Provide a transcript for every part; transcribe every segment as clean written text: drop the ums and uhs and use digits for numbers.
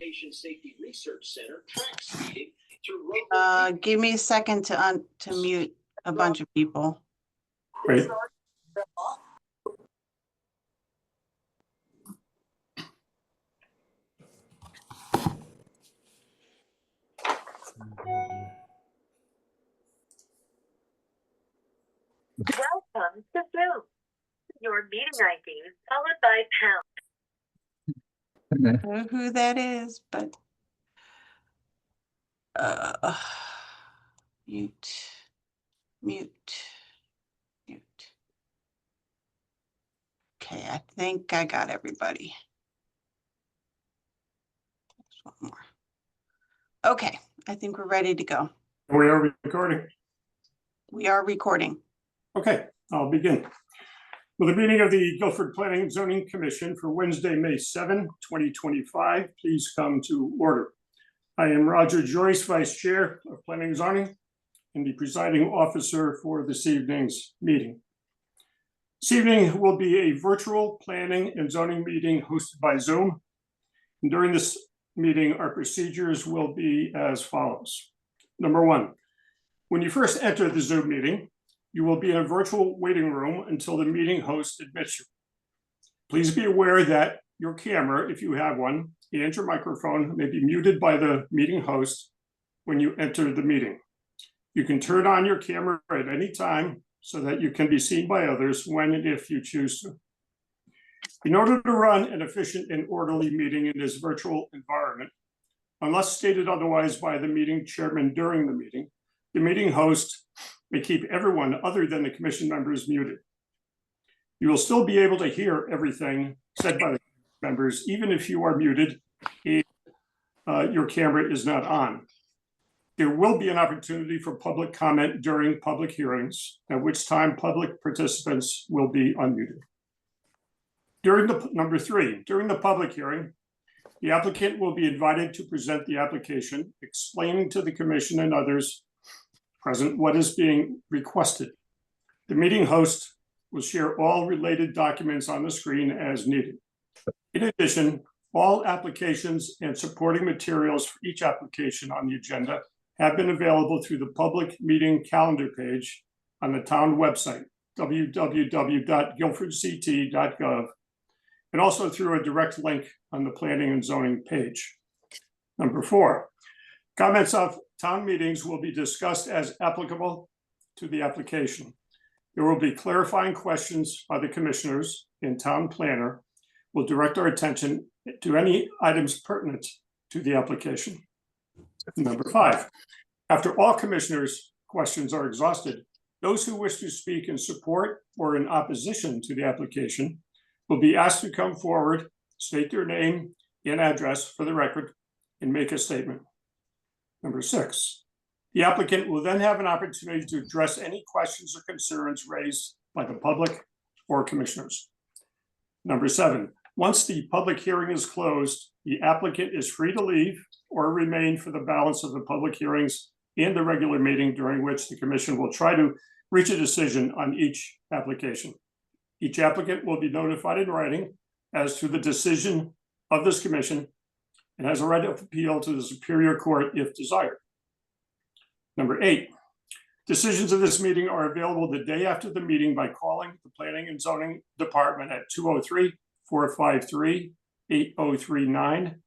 Transportation Safety Research Center track speeding through. Give me a second to mute a bunch of people. Great. Welcome to Zoom. Your meeting ID followed by pound. I don't know who that is, but mute. Okay, I think I got everybody. There's one more. Okay, I think we're ready to go. We are recording. We are recording. Okay, I'll begin. Well, the meeting of the Guilford Planning and Zoning Commission for Wednesday, May 7, 2025, please come to order. I am Roger Joyce, Vice Chair of Planning and Zoning, and the presiding officer for this evening's meeting. This evening will be a virtual planning and zoning meeting hosted by Zoom. And during this meeting, our procedures will be as follows. Number one, when you first enter the Zoom meeting, you will be in a virtual waiting room until the meeting host admits you. Please be aware that your camera, if you have one, and your microphone may be muted by the meeting host when you enter the meeting. You can turn on your camera at any time so that you can be seen by others when and if you choose to. In order to run an efficient and orderly meeting in this virtual environment, unless stated otherwise by the meeting chairman during the meeting host may keep everyone other than the commission members muted. You will still be able to hear everything said by the members, even if you are muted and your camera is not on. There will be an opportunity for public comment during public hearings, at which time public participants will be unmuted. Number three, during the public hearing, the applicant will be invited to present the application, explaining to the commission and others present what is being requested. The meeting host will share all related documents on the screen as needed. In addition, all applications and supporting materials for each application on the agenda have been available through the public meeting calendar page on the town website, www.guilfordct.gov, and also through a direct link on the planning and zoning page. Number four, comments of town meetings will be discussed as applicable to the application. There will be clarifying questions by the commissioners, and town planner will direct our attention to any items pertinent to the application. Number five, after all commissioners' questions are exhausted, those who wish to speak in support or in opposition to the application will be asked to come forward, state their name and address for the record, and make a statement. Number six, the applicant will then have an opportunity to address any questions or concerns raised by the public or commissioners. Number seven, once the public hearing is closed, the applicant is free to leave or remain for the balance of the public hearings and the regular meeting, during which the commission will try to reach a decision on each application. Each applicant will be notified in writing as to the decision of this commission and has a right of appeal to the Superior Court if desired. Number eight, decisions of this meeting are available the day after the meeting by calling the Planning and Zoning Department at 203-453-8039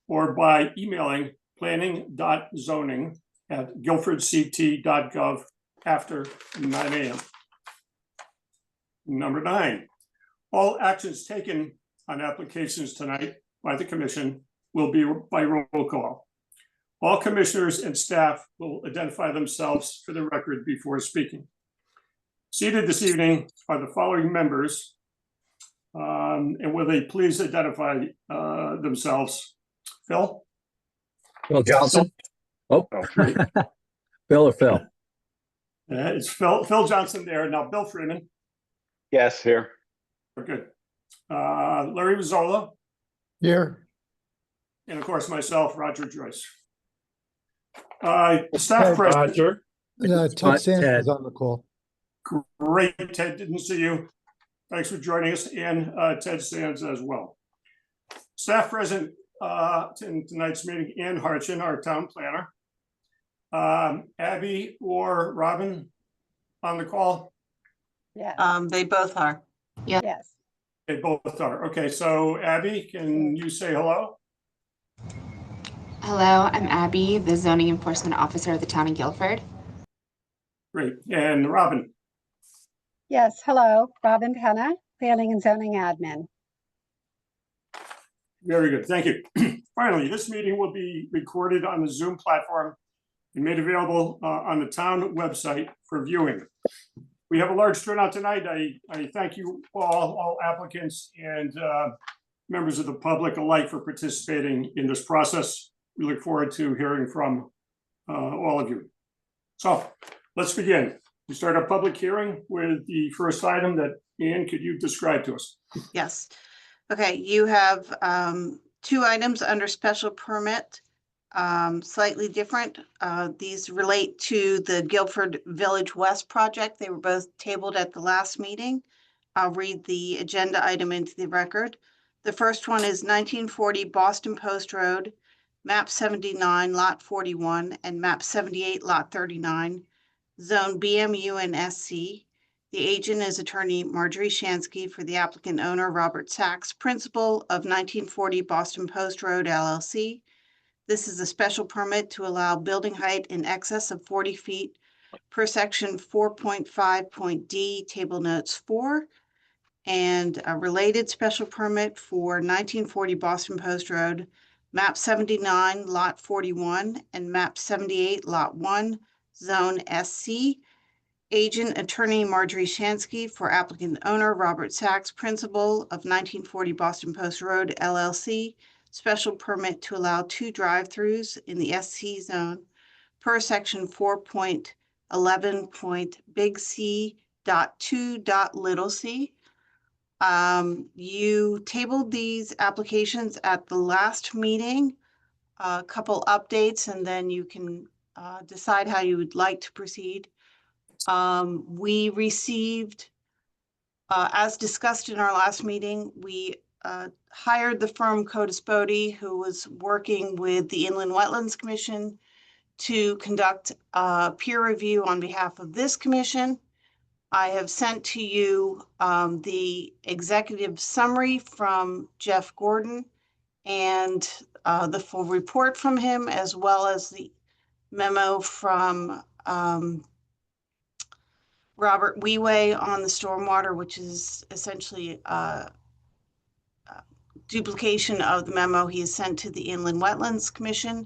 or by emailing planning.zoning@guilfordct.gov after 9 a.m. Number nine, all actions taken on applications tonight by the commission will be by roll call. All commissioners and staff will identify themselves for the record before speaking. Seated this evening are the following members, and will they please identify themselves? Phil? Phil Johnson. Oh, Great. Phil or Phil? It's Phil Johnson there. Now, Bill Freeman. Yes, here. Good. Larry Mazzola. Here. And of course, myself, Roger Joyce. Staff present. Ted Sands is on the call. Great, Ted, didn't see you. Thanks for joining us, and Ted Sands as well. Staff present in tonight's meeting, Ann Harchin, our town planner. Abby or Robin on the call? Yes, They both are. yes. They both are. Okay, so Abby, can you say hello? Hello, I'm Abby, the zoning enforcement officer of the town of Guilford. Great. And Robin? Yes, hello, Robin Penna, Planning and Zoning Admin. Very good. Thank you. Finally, this meeting will be recorded on the Zoom platform and made available on the town website for viewing. We have a large turnout tonight. I thank you all applicants and members of the public alike for participating in this process. We look forward to hearing from all of you. So let's begin. We start our public hearing with the first item that Ann, could you describe to us? Yes. Okay, you have two items under special permit, slightly different. These relate to the Guilford Village West project. They were both tabled at the last meeting. I'll read the agenda item into the record. The first one is 1940 Boston Post Road, map 79, lot 41, and map 78, lot 39, zone BMU and SC. The agent is attorney Marjorie Shansky for the applicant owner Robert Sachs, principal of 1940 Boston Post Road LLC. This is a special permit to allow building height in excess of 40 feet per section 4.5.d, table notes 4, and a related special permit for 1940 Boston Post Road, map 79, lot 41, and map 78, lot 1, zone SC. Agent attorney Marjorie Shansky for applicant owner Robert Sachs, principal of 1940 Boston Post Road LLC. Special permit to allow 2 drive-throughs in the SC zone per section 4.11. C.2.c. You tabled these applications at the last meeting. A couple updates, and then you can decide how you would like to proceed. We received, as discussed in our last meeting, we hired the firm Codis Bodie, who was working with the Inland Wetlands Commission to conduct a peer review on behalf of this commission. I have sent to you the executive summary from Jeff Gordon and the full report from him, as well as the memo from Robert Weway on the stormwater, which is essentially a duplication of the memo he has sent to the Inland Wetlands Commission.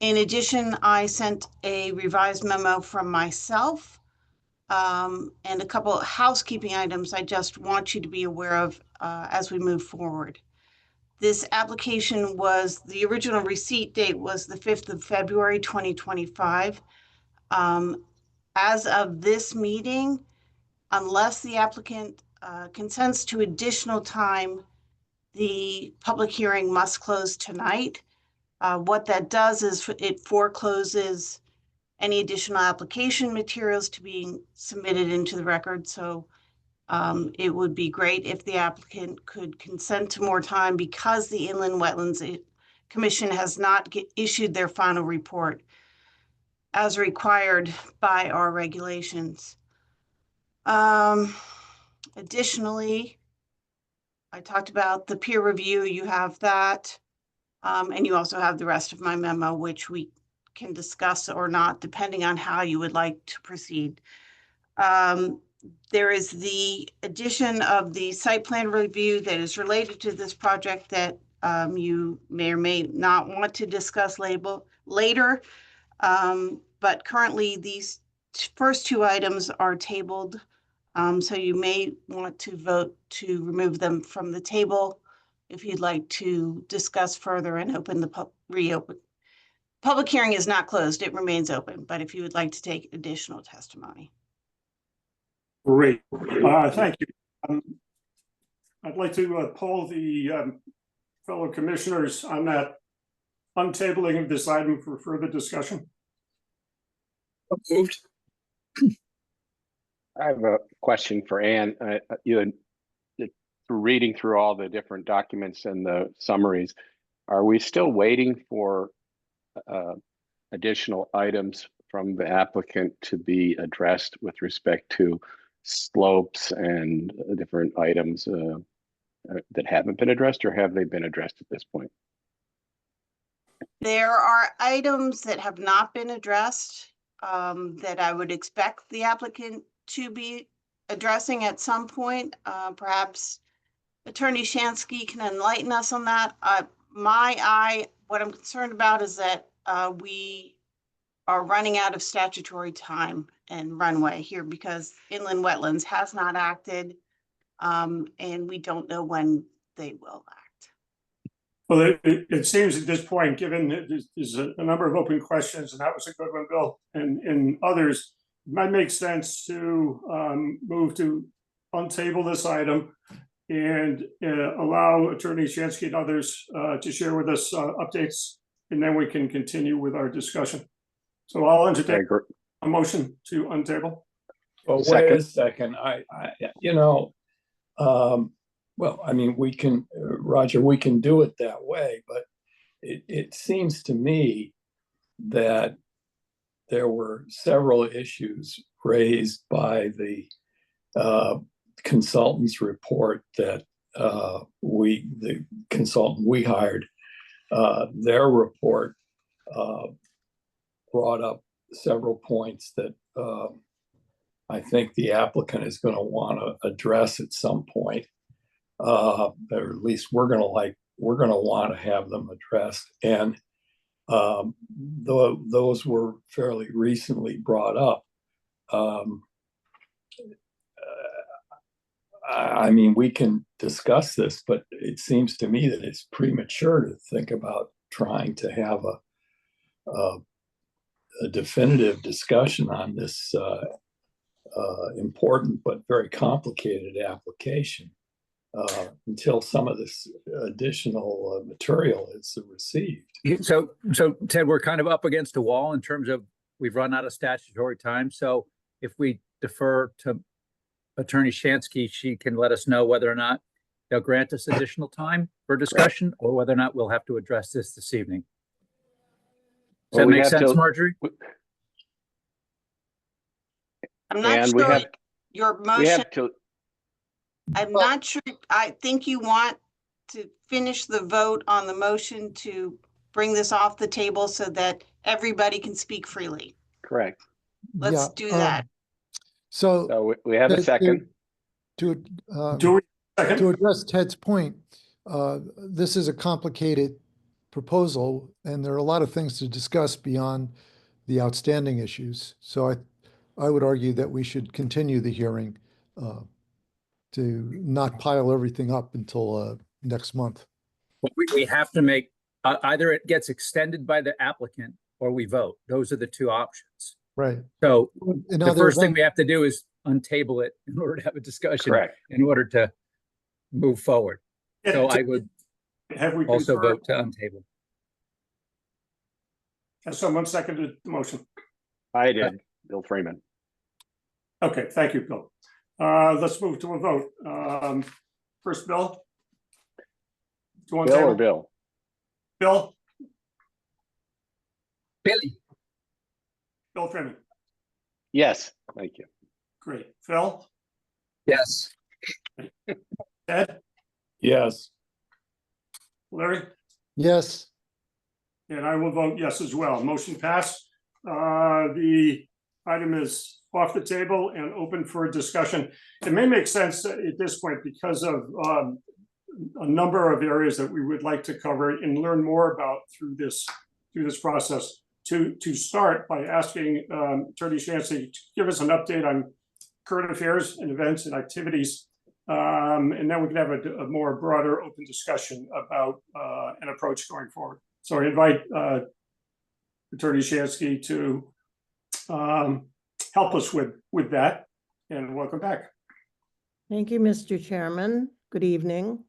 In addition, I sent a revised memo from myself and a couple of housekeeping items I just want you to be aware of as we move forward. This application was, the original receipt date was the 5th of February, 2025. As of this meeting, unless the applicant consents to additional time, the public hearing must close tonight. What that does is it forecloses any additional application materials to being submitted into the record. So it would be great if the applicant could consent to more time, because the Inland Wetlands Commission has not issued their final report as required by our regulations. Additionally, I talked about the peer review. You have that. And you also have the rest of my memo, which we can discuss or not, depending on how you would like to proceed. There is the addition of the site plan review that is related to this project that you may or may not want to discuss later. But currently these first 2 items are tabled. So you may want to vote to remove them from the table if you'd like to discuss further and open the reopen. Public hearing is not closed, it remains open, but if you would like to take additional testimony. Great. Thank you. I'd like to poll the fellow commissioners on that untabling of this item for further discussion. Moved. I have a question for Ann. You had reading through all the different documents and the summaries. Are we still waiting for additional items from the applicant to be addressed with respect to slopes and different items that haven't been addressed, or have they been addressed at this point? There are items that have not been addressed that I would expect the applicant to be addressing at some point. Perhaps Attorney Shansky can enlighten us on that. What I'm concerned about is that we are running out of statutory time and runway here because inland wetlands has not acted, and we don't know when they will act. Well, it seems at this point, given that there's a number of open questions, and that was a good one, Bill, and others, it might make sense to move to untable this item and allow Attorney Shansky and others to share with us updates, and then we can continue with our discussion. So I'll entertain a motion to untable. Well, wait a second. Well, I mean, we can, Roger, we can do it that way, but it seems to me that there were several issues raised by the consultant's report that the consultant we hired, their report brought up several points that I think the applicant is going to want to address at some point. Or at least we're going to want to have them addressed. And those were fairly recently brought up. I mean, we can discuss this, but it seems to me that it's premature to think about trying to have a definitive discussion on this important but very complicated application until some of this additional material is received. So Ted, we're kind of up against a wall in terms of we've run out of statutory time. So if we defer to Attorney Shansky, she can let us know whether or not they'll grant us additional time for discussion, or whether or not we'll have to address this evening. Does that make sense, Marjorie? I'm not sure your motion. I'm not sure. I think you want to finish the vote on the motion to bring this off the table so that everybody can speak freely. Correct. Let's do that. So we have a second. To address Ted's point, this is a complicated proposal, and there are a lot of things to discuss beyond the outstanding issues. So I would argue that we should continue the hearing to not pile everything up until next month. We have to make, either it gets extended by the applicant or we vote. Those are the two options. Right. So the first thing we have to do is untable it in order to have a discussion. Correct. In order to move forward. So I would also vote to untable. Has someone seconded the motion? I did, Bill Freeman. Okay, thank you, Bill. Let's move to a vote. First, Bill. Bill or Bill? Bill? Billy. Bill Freeman. Yes, thank you. Great. Phil? Yes. Ed? Yes. Larry? Yes. And I will vote yes as well. Motion passed. The item is off the table and open for discussion. It may make sense at this point because of a number of areas that we would like to cover and learn more about through this process. To start by asking Attorney Shansky to give us an update on current affairs and events and activities, and then we can have a more broader open discussion about an approach going forward. So I invite Attorney Shansky to help us with that, and welcome back. Thank you, Mr. Chairman. Good evening.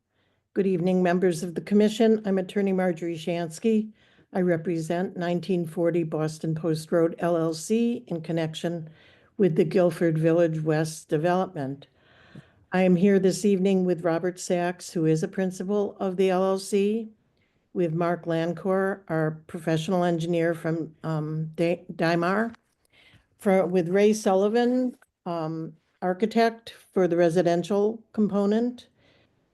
Good evening, members of the commission. I'm Attorney Marjorie Shansky. I represent 1940 Boston Post Road LLC in connection with the Guilford Village West development. I am here this evening with Robert Sachs, who is a principal of the LLC, with Mark Lancor, our professional engineer from Dymar, with Ray Sullivan, architect for the residential component,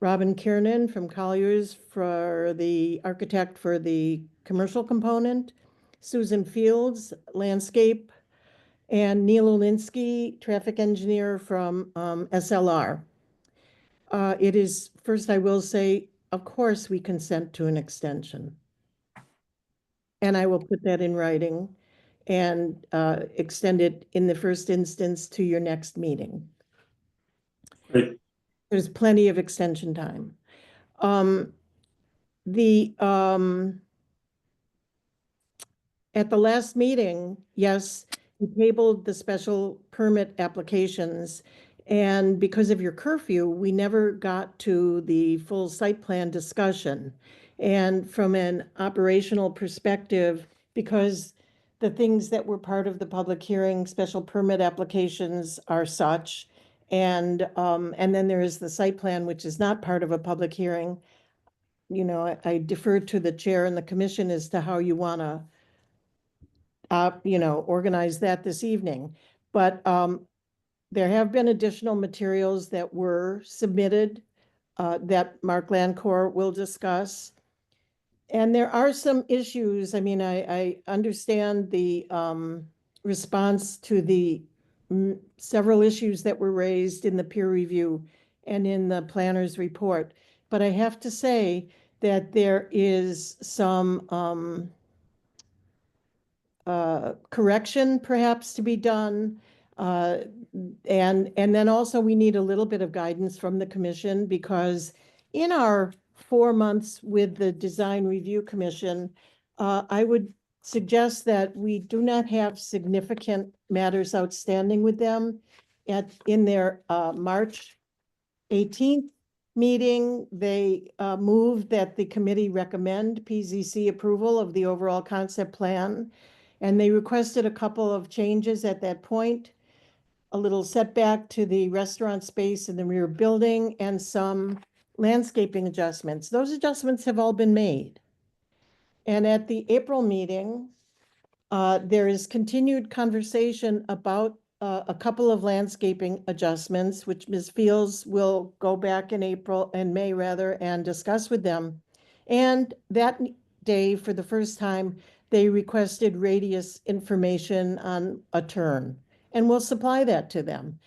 Robin Kiernan from Colliers for the architect for the commercial component, Susan Fields, landscape, and Neil Olinsky, traffic engineer from SLR. It is, first I will say, of course, we consent to an extension. And I will put that in writing and extend it in the first instance to your next meeting. Great. There's plenty of extension time. At the last meeting, yes, we tabled the special permit applications. And because of your curfew, we never got to the full site plan discussion. And from an operational perspective, because the things that were part of the public hearing, special permit applications are such, and then there is the site plan, which is not part of a public hearing. You know, I defer to the chair and the commission as to how you want to organize that this evening. But there have been additional materials that were submitted that Mark Lancor will discuss. And there are some issues. I mean, I understand the response to the several issues that were raised in the peer review and in the planner's report. But I have to say that there is some correction perhaps to be done. And then also we need a little bit of guidance from the commission, because in our 4 months with the Design Review Commission, I would suggest that we do not have significant matters outstanding with them. In their March 18th meeting, they moved that the committee recommend PZC approval of the overall concept plan. And they requested a couple of changes at that point, a little setback to the restaurant space in the rear building and some landscaping adjustments. Those adjustments have all been made. And at the April meeting, there is continued conversation about a couple of landscaping adjustments, which Ms. Fields will go back in May rather, and discuss with them. And that day, for the first time, they requested radius information on a turn, and we'll supply that to them.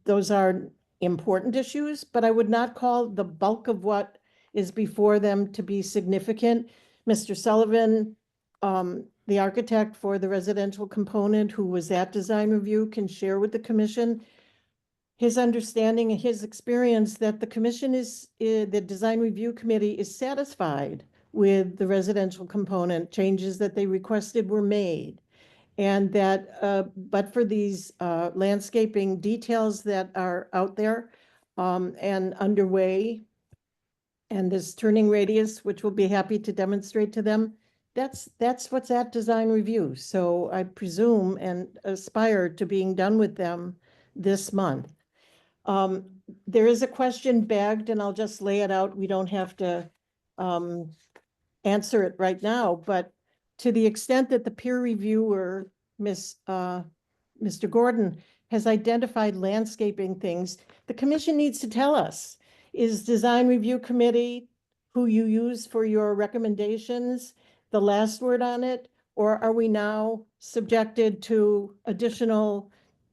Those are important issues, but I would not call the bulk of what is before them to be significant. Mr. Sullivan, the architect for the residential component who was at Design Review, can share with the commission his understanding and his experience that the commission the Design Review Committee is satisfied with the residential component. Changes that they requested were made. And that, but for these landscaping details that are out there and underway, and this turning radius, which we'll be happy to demonstrate to them, that's what's at Design Review. So I presume and aspire to being done with them this month. There is a question bagged, and I'll just lay it out. We don't have to answer it right now, but to the extent that the peer reviewer, Mr. Gordon, has identified landscaping things, the commission needs to tell us, is Design Review Committee, who you use for your recommendations, the last word on it, or are we now subjected to additional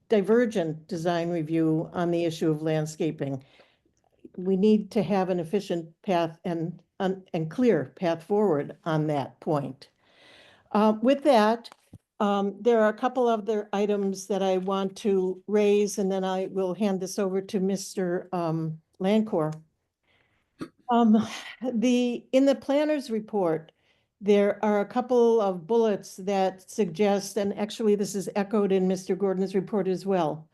divergent design review on the issue of landscaping? We need to have an efficient path and clear path forward on that point. With that, there are a couple of other items that I want to raise, and then I will hand this over to Mr. Lancor. In the planner's report, there are a couple of bullets that suggest, and actually this is echoed in Mr. Gordon's report as well.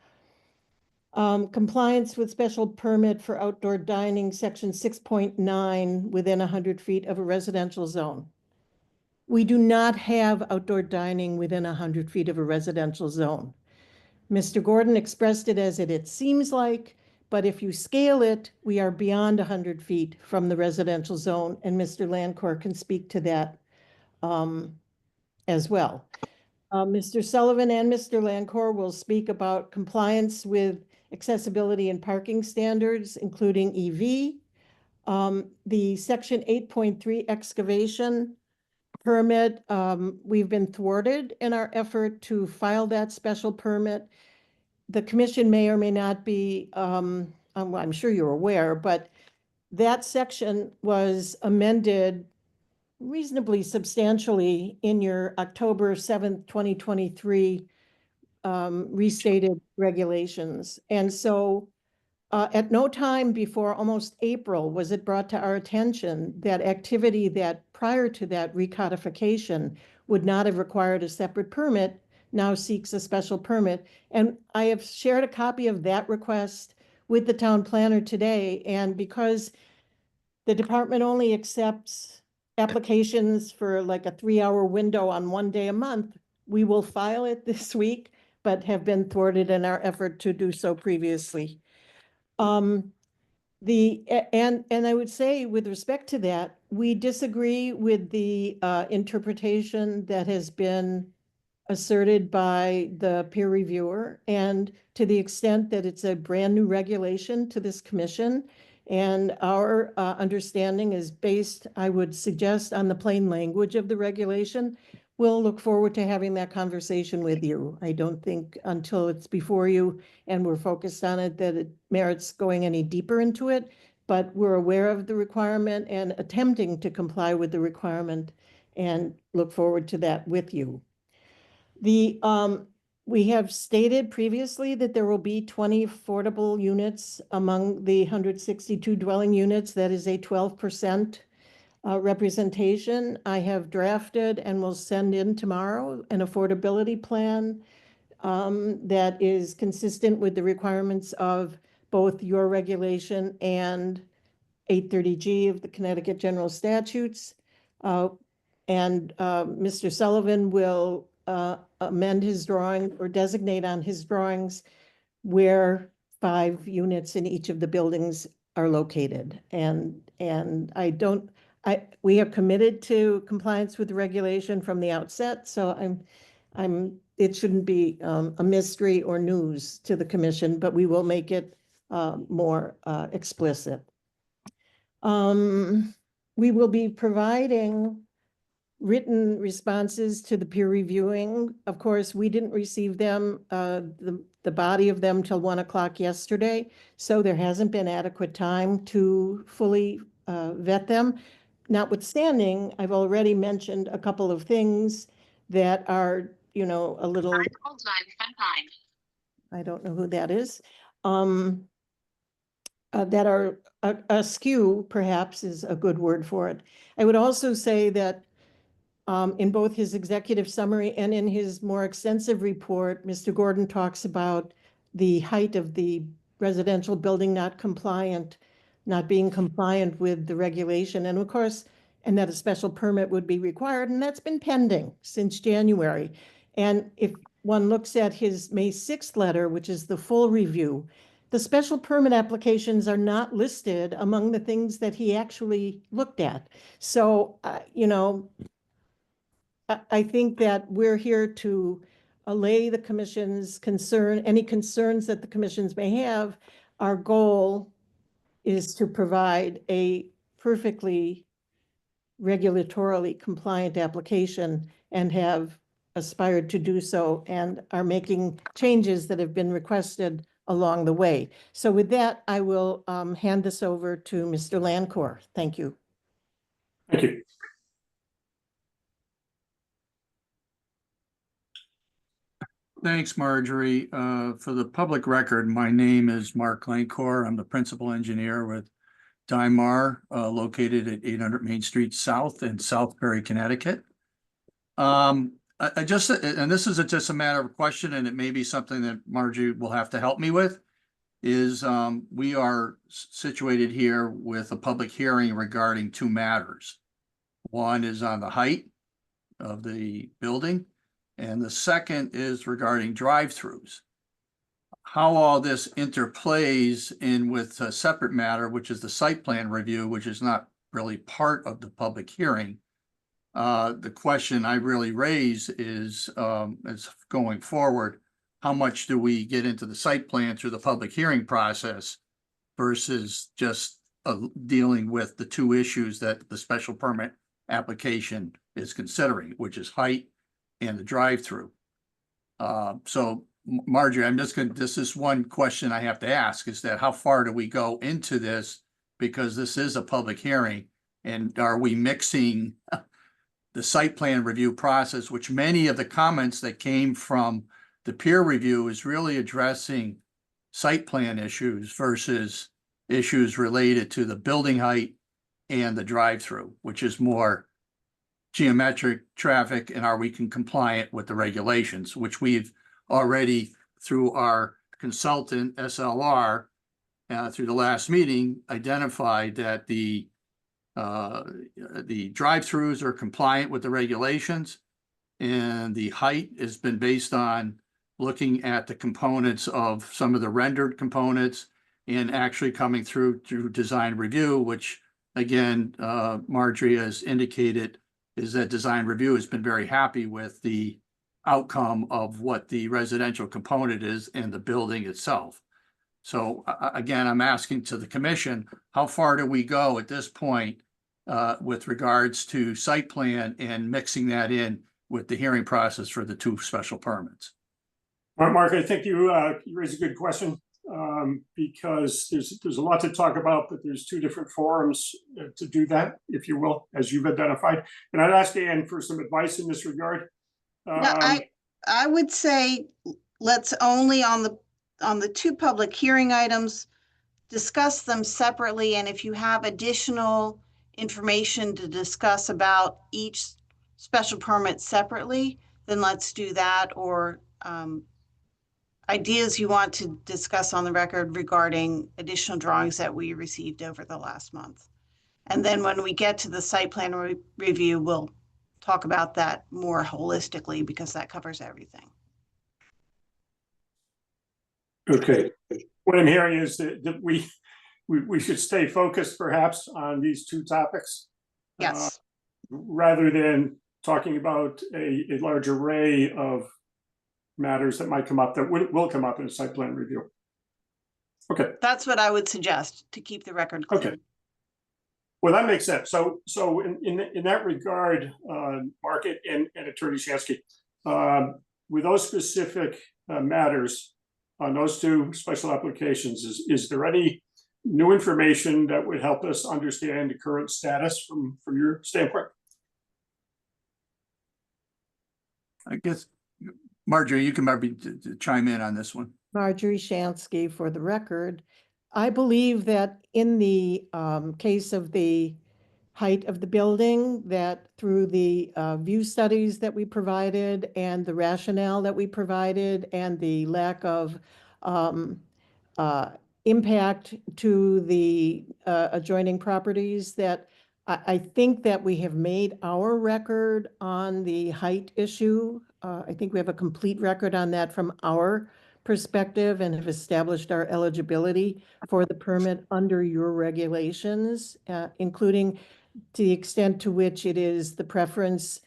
Compliance with special permit for outdoor dining, section 6.9, within 100 feet of a residential zone. We do not have outdoor dining within 100 feet of a residential zone. Mr. Gordon expressed it as it seems like, But if you scale it, we are beyond 100 feet from the residential zone, and Mr. Lancourt can speak to that as well. Mr. Sullivan and Mr. Lancourt will speak about compliance with accessibility and parking standards, including EV. The section 8.3 excavation permit, we've been thwarted in our effort to file that special permit. The commission may or may not be, I'm sure you're aware, but that section was amended reasonably substantially in your October 7th, 2023 restated regulations. And so at no time before almost April was it brought to our attention that activity that prior to that recodification would not have required a separate permit now seeks a special permit. And I have shared a copy of that request with the town planner today. And because the department only accepts applications for like a 3-hour window on one day a month, we will file it this week, but have been thwarted in our effort to do so previously. And I would say with respect to that, we disagree with the interpretation that has been asserted by the peer reviewer, and to the extent that it's a brand new regulation to this commission. And our understanding is based, I would suggest, on the plain language of the regulation. We'll look forward to having that conversation with you. I don't think until it's before you and we're focused on it that it merits going any deeper into it, but we're aware of the requirement and attempting to comply with the requirement and look forward to that with you. We have stated previously that there will be 20 affordable units among the 162 dwelling units. That is a 12% representation. I have drafted and will send in tomorrow an affordability plan that is consistent with the requirements of both your regulation and 830G of the Connecticut General Statutes. And Mr. Sullivan will amend his drawing or designate on his drawings where 5 units in each of the buildings are located. And we are committed to compliance with the regulation from the outset. So it shouldn't be a mystery or news to the commission, but we will make it more explicit. We will be providing written responses to the peer reviewing. Of course, we didn't receive them, the body of them, till 1 o'clock yesterday. So there hasn't been adequate time to fully vet them. Notwithstanding, I've already mentioned a couple of things that are, a little, I don't know who that is, that are askew, perhaps is a good word for it. I would also say that in both his executive summary and in his more extensive report, Mr. Gordon talks about the height of the residential building not being compliant with the regulation. And of course, and that a special permit would be required. And that's been pending since January. And if one looks at his May 6th letter, which is the full review, the special permit applications are not listed among the things that he actually looked at. So, I think that we're here to allay the commission's concern, any concerns that the commissions may have. Our goal is to provide a perfectly regulatorily compliant application and have aspired to do so and are making changes that have been requested along the way. So with that, I will hand this over to Mr. Lancourt. Thank you. Thank you. Thanks, Marjorie. For the public record, my name is Mark Lancourt. I'm the principal engineer with Dymar, located at 800 Main Street South in Southbury, Connecticut. And this is just a matter of question, and it may be something that Marjorie will have to help me with, is we are situated here with a public hearing regarding 2 matters. One is on the height of the building, and the second is regarding drive-throughs. how all this interplays in with a separate matter, which is the site plan review, which is not really part of the public hearing. The question I really raise is going forward, how much do we get into the site plan through the public hearing process versus just dealing with the two issues that the special permit application is considering, which is height and the drive-through. So Marjorie, this is one question I have to ask, is that how far do we go into this? Because this is a public hearing, and are we mixing the site plan review process, which many of the comments that came from the peer review is really addressing site plan issues versus issues related to the building height and the drive-through, which is more geometric traffic, and are we compliant with the regulations, which we've already, through our consultant SLR, through the last meeting, identified that the drive-throughs are compliant with the regulations, and the height has been based on looking at the components of some of the rendered components and actually coming through design review, which again, Marjorie has indicated is that design review has been very happy with the outcome of what the residential component is and the building itself. So again, I'm asking to the commission, how far do we go at this point with regards to site plan and mixing that in with the hearing process for the two special permits? Mark, I think you raise a good question because there's a lot to talk about, but there's two different forums to do that, if you will, as you've identified. And I'd ask Ann for some advice in this regard. No, I would say let's only on the two public hearing items, discuss them separately. And if you have additional information to discuss about each special permit separately, then let's do that. Or ideas you want to discuss on the record regarding additional drawings that we received over the last month. And then when we get to the site plan review, we'll talk about that more holistically because that covers everything. Okay. What I'm hearing is that we should stay focused perhaps on these two topics. Yes. Rather than talking about a large array of matters that might come up that will come up in a site plan review. Okay. That's what I would suggest to keep the record clear. Okay. Well, that makes sense. So in that regard, Mark and Attorney Shansky, with those specific matters on those two special applications, is there any new information that would help us understand the current status from your standpoint? I guess, Marjorie, you can maybe chime in on this one. Marjorie Shansky for the record. I believe that in the case of the height of the building, that through the view studies that we provided and the rationale that we provided and the lack of impact to the adjoining properties, that I think that we have made our record on the height issue. I think we have a complete record on that from our perspective and have established our eligibility for the permit under your regulations, including to the extent to which it is the preference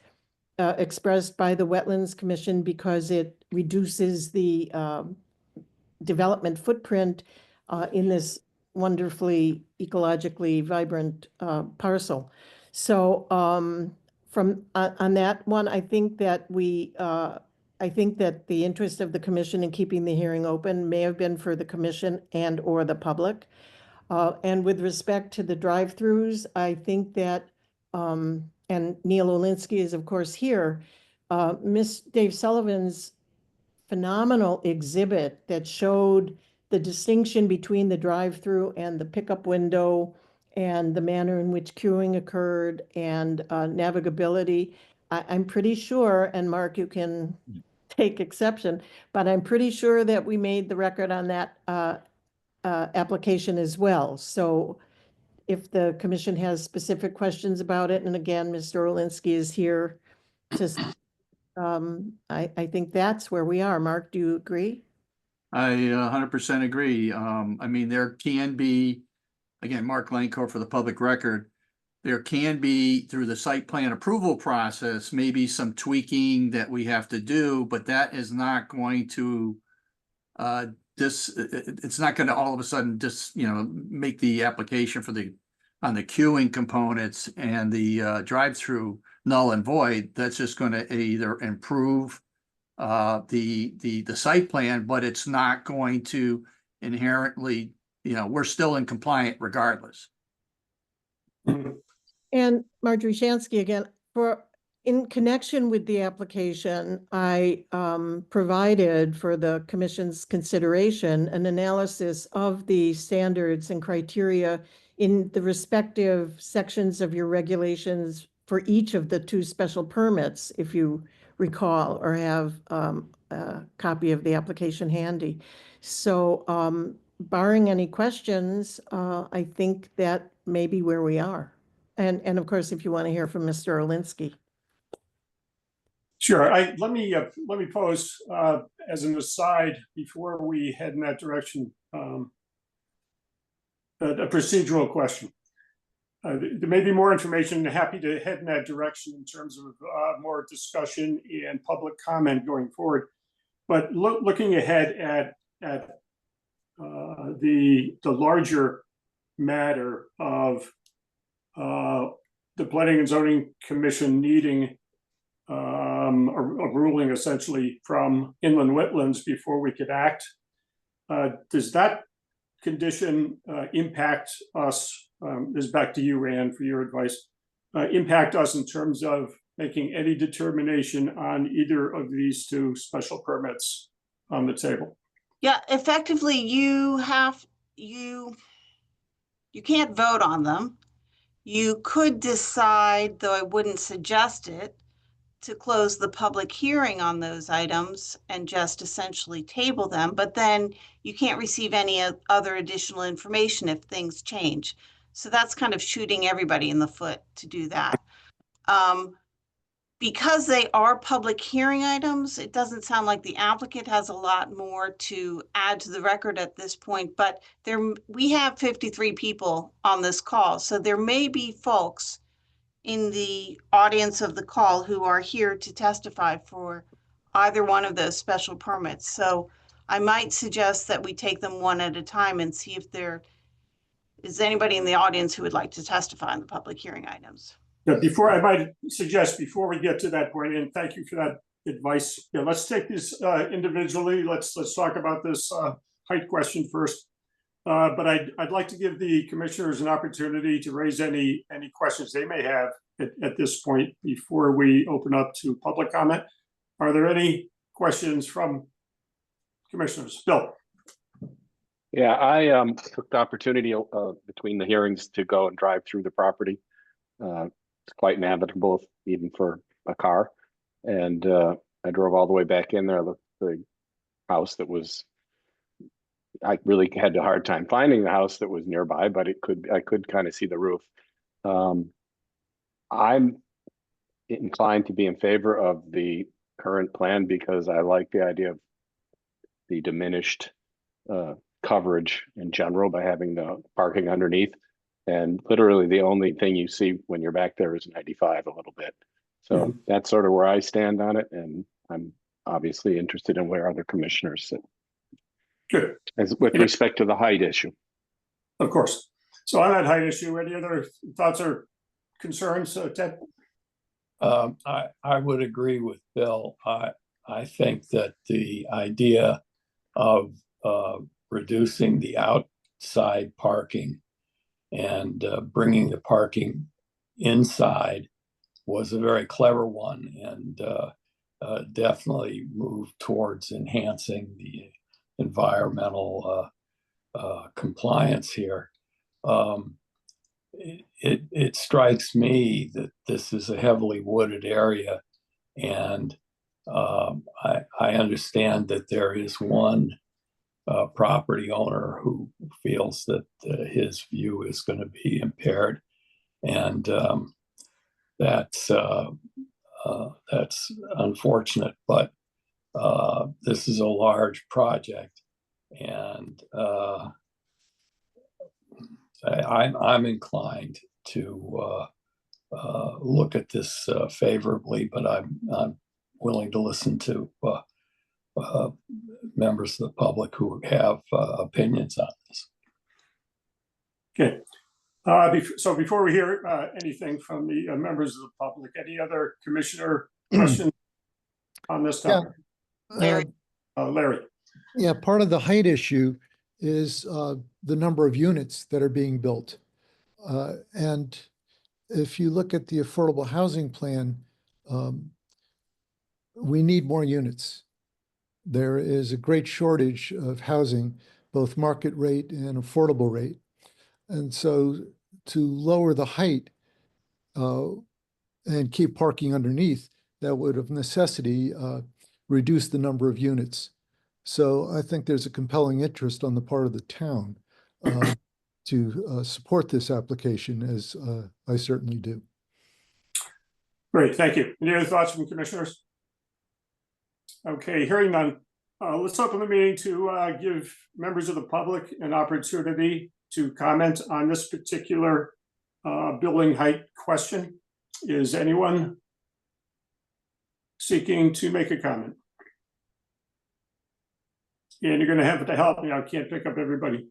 expressed by the Wetlands Commission because it reduces the development footprint in this wonderfully ecologically vibrant parcel. So from on that one, I think that I think that the interest of the commission in keeping the hearing open may have been for the commission and or the public. And with respect to the drive-throughs, I think that, and Neil Olinsky is of course here, Miss Dave Sullivan's phenomenal exhibit that showed the distinction between the drive-through and the pickup window and the manner in which queuing occurred and navigability. I'm pretty sure, and Mark, you can take exception, but I'm pretty sure that we made the record on that application as well. So if the commission has specific questions about it, and again, Mr. Olinsky is here to, I think that's where we are. Mark, do you agree? I 100% agree. I mean, there can be, again, Mark Lankor for the public record, there can be through the site plan approval process, maybe some tweaking that we have to do, but that is not going to it's not going to all of a sudden just, make the application for on the queuing components and the drive-through null and void. That's just going to either improve the site plan, but it's not going to inherently, we're still in compliant regardless. And Marjorie Shansky again, in connection with the application, I provided for the commission's consideration an analysis of the standards and criteria in the respective sections of your regulations for each of the 2 special permits, if you recall or have a copy of the application handy. So barring any questions, I think that may be where we are. And of course, if you want to hear from Mr. Olinsky. Sure. Let me pose as an aside before we head in that direction, a procedural question. There may be more information. Happy to head in that direction in terms of more discussion and public comment going forward. But looking ahead at the larger matter of the Planning and Zoning Commission needing a ruling essentially from inland wetlands before we could act. Does that condition impact us? This is back to you, Rand, for your advice. Impact us in terms of making any determination on either of these 2 special permits on the table? Yeah, effectively, you can't vote on them. You could decide, though I wouldn't suggest it, to close the public hearing on those items and just essentially table them, but then you can't receive any other additional information if things change. So that's kind of shooting everybody in the foot to do that. Because they are public hearing items, it doesn't sound like the applicant has a lot more to add to the record at this point, but we have 53 people on this call, so there may be folks in the audience of the call who are here to testify for either one of those special permits. So I might suggest that we take them one at a time and see if there is anybody in the audience who would like to testify on the public hearing items. Yeah, before we get to that point, and thank you for that advice. Yeah, let's take this individually. Let's talk about this height question first. But I'd like to give the commissioners an opportunity to raise any questions they may have at this point before we open up to public comment. Are there any questions from commissioners? Bill. Yeah, I took the opportunity between the hearings to go and drive through the property. It's quite navigable even for a car. And I drove all the way back in there. I looked at the house that was, I really had a hard time finding the house that was nearby, but I could kind of see the roof. I'm inclined to be in favor of the current plan because I like the idea of the diminished coverage in general by having the parking underneath. And literally the only thing you see when you're back there is 95 a little bit. So that's sort of where I stand on it. And I'm obviously interested in where other commissioners sit. Good. As with respect to the height issue. Of course. So on that height issue, any other thoughts or concerns, Ted? I would agree with Bill. I think that the idea of reducing the outside parking and bringing the parking inside was a very clever one, and definitely moved towards enhancing the environmental compliance here. It strikes me that this is a heavily wooded area, and I understand that there is one property owner who feels that his view is going to be impaired, and that's unfortunate. But this is a large project, And I'm inclined to look at this favorably, but I'm willing to listen to members of the public who have opinions on this. Okay. So before we hear anything from the members of the public, any other commissioner questions on this topic? Larry. Larry. Yeah, part of the height issue is the number of units that are being built. And if you look at the affordable housing plan, we need more units. There is a great shortage of housing, both market rate and affordable rate. And so to lower the height and keep parking underneath, that would of necessity reduce the number of units. So I think there's a compelling interest on the part of the town to support this application, as I certainly do. Great, thank you. Any other thoughts from commissioners? Okay, hearing none. Let's open the meeting to give members of the public an opportunity to comment on this particular building height question. Is anyone seeking to make a comment? And you're going to have to help me. I can't pick up everybody.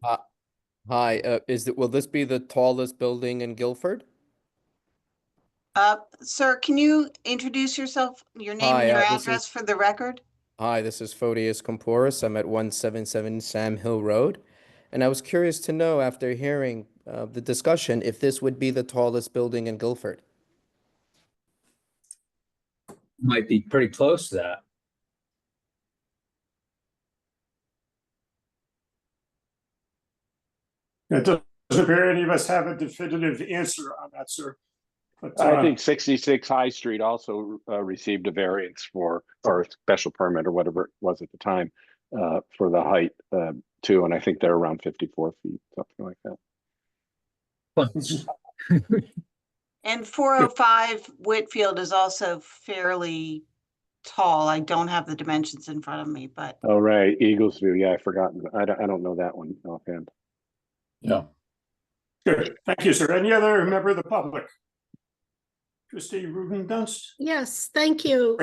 Hi, will this be the tallest building in Guilford? Sir, can you introduce yourself, your name Hi, and your this address is- for the record? Hi, this is Photius Comporus. I'm at 177 Sam Hill Road. And I was curious to know, after hearing the discussion, if this would be the tallest building in Guilford. Might be pretty close to that. It doesn't appear any of us have a definitive answer on that, sir. But, I think 66 High Street also received a variance or a special permit or whatever it was at the time for the height too. And I think they're around 54 feet, something like that. And 405 Whitfield is also fairly tall. I don't have the dimensions in front of me, but Oh, right. Eagles View. Yeah, I forgot. I don't know that one offhand. Yeah. good. Thank you, sir. Any other member of the public? Christy Rubin-Dunst? Yes, thank you.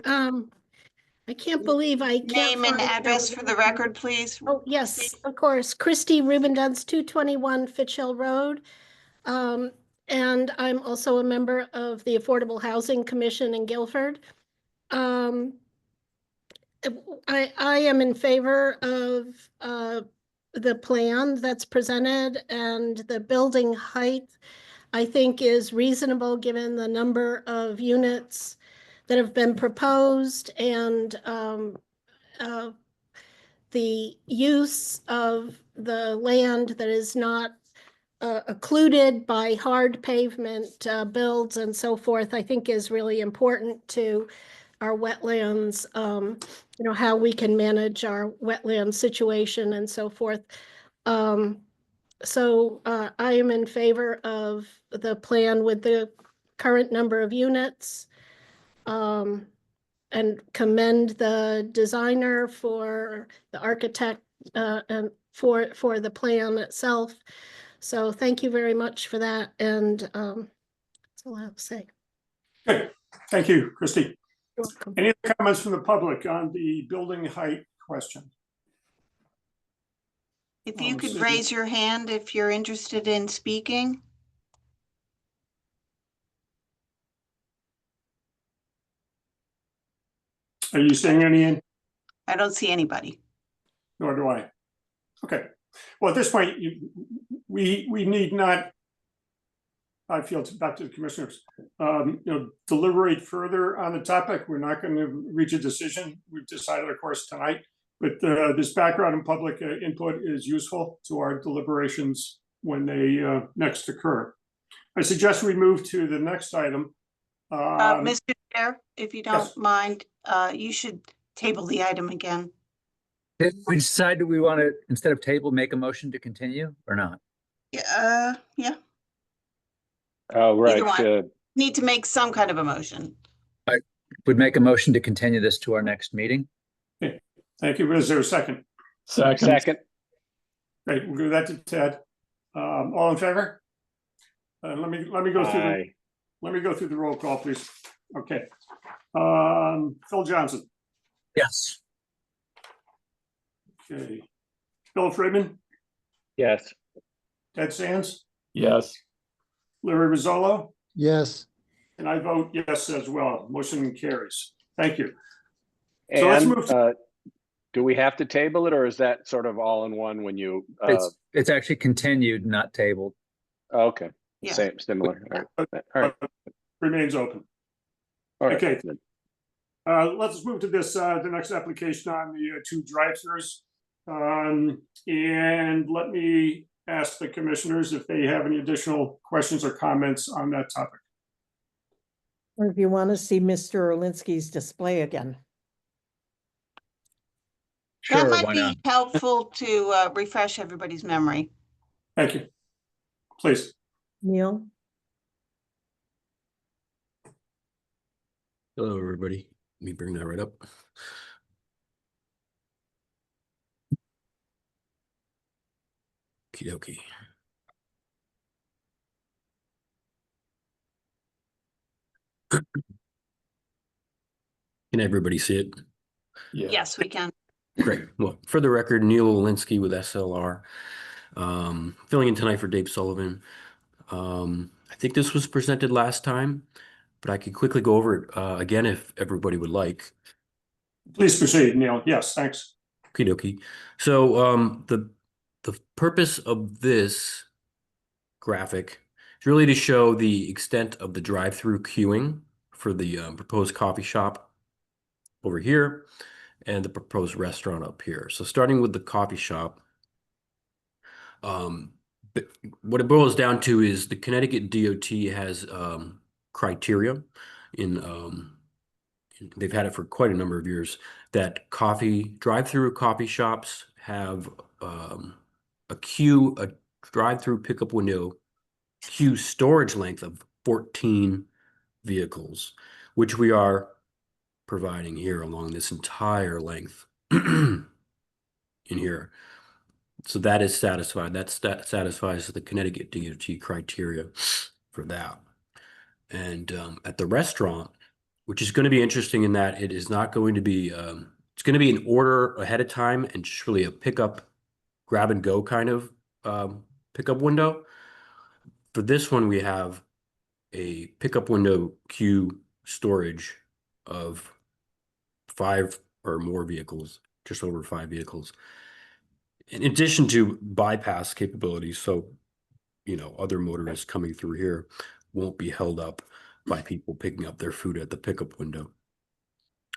I can't believe I can't name and find address for the record, please. Oh, yes, of course. Christy Rubin-Dunst, 221 Fitchhill Road. And I'm also a member of the Affordable Housing Commission in Guilford. I am in favor of the plan that's presented, and the building height, I think, is reasonable given the number of units that have been proposed and the use of the land that is not occluded by hard pavement builds and so forth, I think is really important to our wetlands, how we can manage our wetland situation and so forth. So I am in favor of the plan with the current number of units, and commend the designer for the architect and for the plan itself. So thank you very much for that. And that's all I have to say. Good. Thank you, Christy. You're welcome. Any other comments from the public on the building height question? If you could Susan. raise your hand if you're interested in speaking. Are you seeing any? I don't see anybody. Nor do I. Okay. Well, at this point, we need not, I feel, back to the commissioners, deliberate further on the topic. We're not going to reach a decision. We've decided, of course, tonight. But this background and public input is useful to our deliberations when they next occur. I suggest we move to the next item. Mr. Chair, if you don't yes. mind, you should table the item again. Did we decide, do we want to, instead of table, make a motion to continue or not? Yeah. Oh, Either right. one. Need to make some kind of a motion. Would make a motion to continue this to our next meeting. Thank you. Is there a second? Second. Second. Great, we'll give that to Ted. All in favor? Let me go through the, Aye. let me go through the roll call, please. Okay. Phil Johnson. Yes. Okay. Bill Friedman, Yes. Ted Sands, Yes. Larry Rizzolo, Yes. and I vote yes as well. Motion carries. Thank you. So let's And move do we have to table it, or is that sort of all in one when you? It's actually continued, not tabled. Okay. Yeah. Same, similar. All right. Remains open. All right. Okay. Good. Let's move to this, the next application on the two drive-throughs. And let me ask the commissioners if they have any additional questions or comments on that topic. Or if you want to see Mr. Orlinsky's display again. That Sure, might why be not? helpful to refresh everybody's memory. Thank you. Please. Neil? Hello, everybody. Let me bring that right up. Okie dokie. Can everybody see it? Yeah. Yes, we can. Great. Well, for the record, Neil Olinsky with SLR, filling in tonight for Dave Sullivan. I think this was presented last time, but I could quickly go over it again if everybody would like. Please proceed, Neil. Yes, thanks. Okie dokie. So the purpose of this graphic is really to show the extent of the drive-through queuing for the proposed coffee shop over here and the proposed restaurant up here. So starting with the coffee shop, what it boils down to is the Connecticut DOT has criteria they've had it for quite a number of years, that drive-through coffee shops have a drive-through pickup window queue storage length of 14 vehicles, which we are providing here along this entire length in here. So that is satisfied. That satisfies the Connecticut DOT criteria for that. And at the restaurant, which is going to be interesting in that it is not going to be, it's going to be an order ahead of time and just really a grab and go kind of pickup window. For this one, we have a pickup window queue storage of 5 or more vehicles, just over 5 vehicles. In addition to bypass capabilities, so, other motorists coming through here won't be held up by people picking up their food at the pickup window.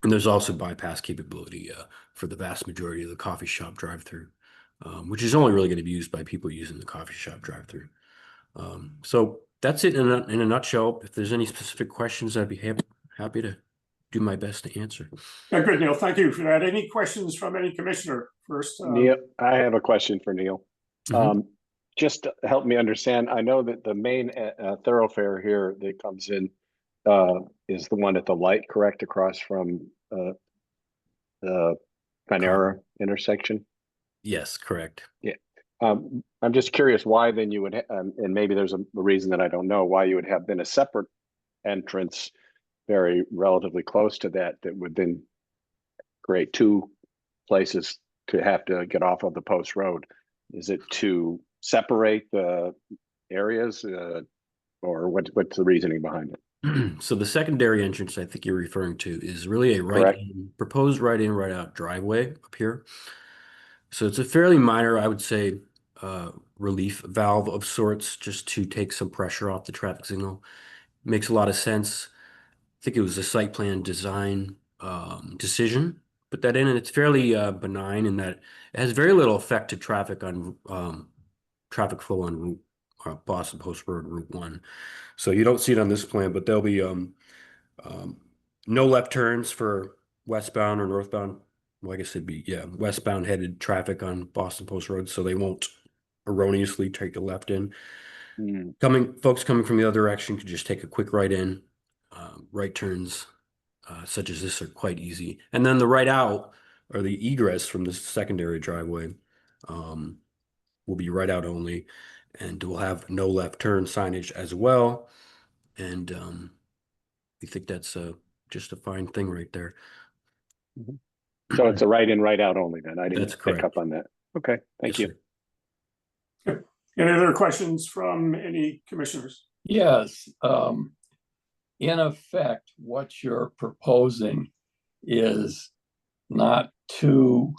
And there's also bypass capability for the vast majority of the coffee shop drive-through, which is only really going to be used by people using the coffee shop drive-through. So that's it in a nutshell. If there's any specific questions, I'd be happy to do my best to answer. Good, Neil. Thank you for that. Any questions from any commissioner first? Neil, I have a question for Neil. Just to help me understand, I know that the main thoroughfare here that comes in is the one at the light, correct, across from the Panera intersection? Yes, correct. Yeah. I'm just curious why then you would, and maybe there's a reason that I don't know, why you would have been a separate entrance very relatively close to that would then create 2 places to have to get off of the post road. Is it to separate the areas or what's the reasoning behind it? So the secondary entrance I think you're referring to is really a proposed right-in, right-out driveway up here. So it's a fairly minor, I would say, relief valve of sorts, just to take some pressure off the traffic signal. Makes a lot of sense. I think it was a site plan design decision, put that in, and it's fairly benign in that it has very little effect to traffic on traffic flow on Boston Post Road Route 1. So you don't see it on this plan, but there'll be no left turns for westbound or northbound. Well, I guess it'd be, westbound headed traffic on Boston Post Road, so they won't erroneously take a left in. Folks coming from the other direction could just take a quick right in. Right turns such as this are quite easy. And then the right out, or the egress from the secondary driveway, will be right out only, and we'll have no left turn signage as well. And we think that's just a fine thing right there. So it's a right in, right out only then. I didn't That's pick correct. up on that. Okay, thank Yes, you. sir. Any other questions from any commissioners? Yes, in effect, what you're proposing is not 2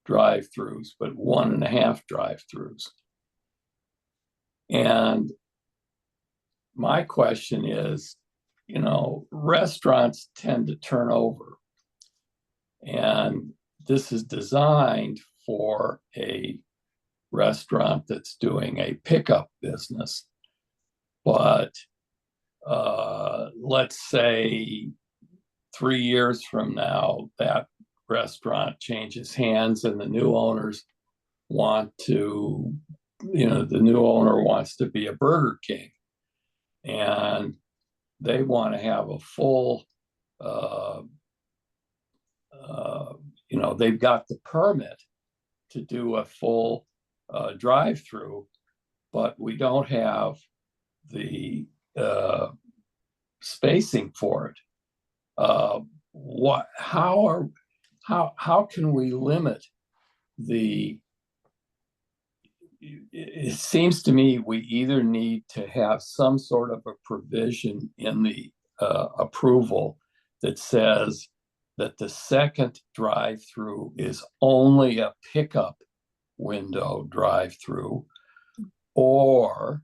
drive-throughs, but 1.5 drive-throughs. And my question is, you know, restaurants tend to turn over. And this is designed for a restaurant that's doing a pickup business. But let's say 3 years from now, that restaurant changes hands and the new owners want to, the new owner wants to be a Burger King. And they want to have a full, they've got the permit to do a full drive-through, but we don't have the spacing for it. How can we limit the? It seems to me we either need to have some sort of a provision in the approval that says that the second drive-through is only a pickup window drive-through, or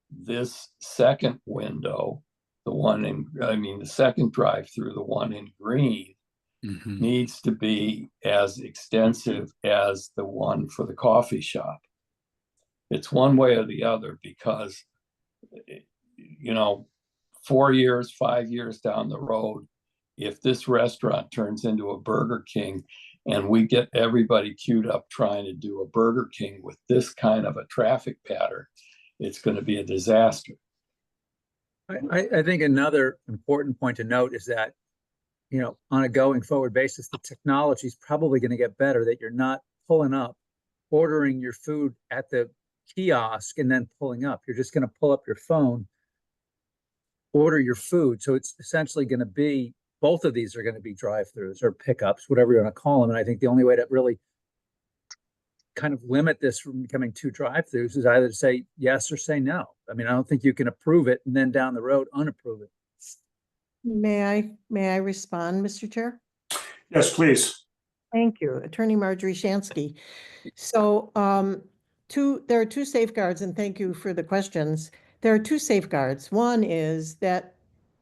this second window, the second drive-through, the one in green, needs to be as extensive as the one for the coffee shop. It's one way or the other, because 4 years, 5 years down the road, if this restaurant turns into a Burger King and we get everybody queued up trying to do a Burger King with this kind of a traffic pattern, it's going to be a disaster. I think another important point to note is that, on a going forward basis, the technology is probably going to get better, that you're not pulling up, ordering your food at the kiosk and then pulling up. You're just going to pull up your phone, order your food. So it's essentially going to be, both of these are going to be drive-throughs or pickups, whatever you want to call them. And I think the only way to really kind of limit this from becoming 2 drive-throughs is either to say yes or say no. I mean, I don't think you can approve it and then down the road unapprove it. May I respond, Mr. Chair? Yes, please. Thank you, Attorney Marjorie Shansky. So there are 2 safeguards, and thank you for the questions. There are 2 safeguards. One is that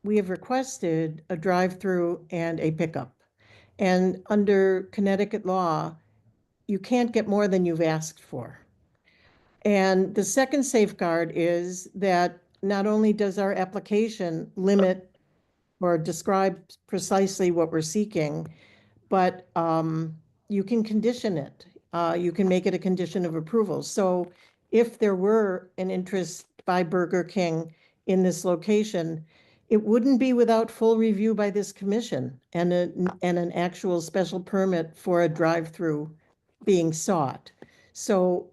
we have requested a drive-through and a pickup. And under Connecticut law, you can't get more than you've asked for. And the second safeguard is that not only does our application limit or describe precisely what we're seeking, but you can condition it. You can make it a condition of approval. So if there were an interest by Burger King in this location, it wouldn't be without full review by this commission and an actual special permit for a drive-through being sought. So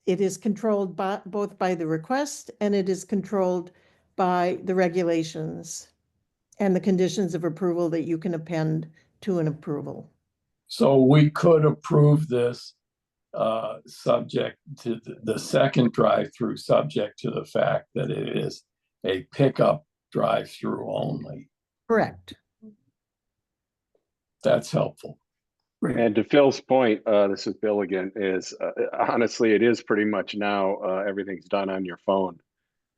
it is controlled both by the request, and it is controlled by the regulations and the conditions of approval that you can append to an approval. So we could approve this subject to the second drive-through, subject to the fact that it is a pickup drive-through only. Correct. That's helpful. And to Phil's point, this is Bill again, is honestly, it is pretty much now everything's done on your phone,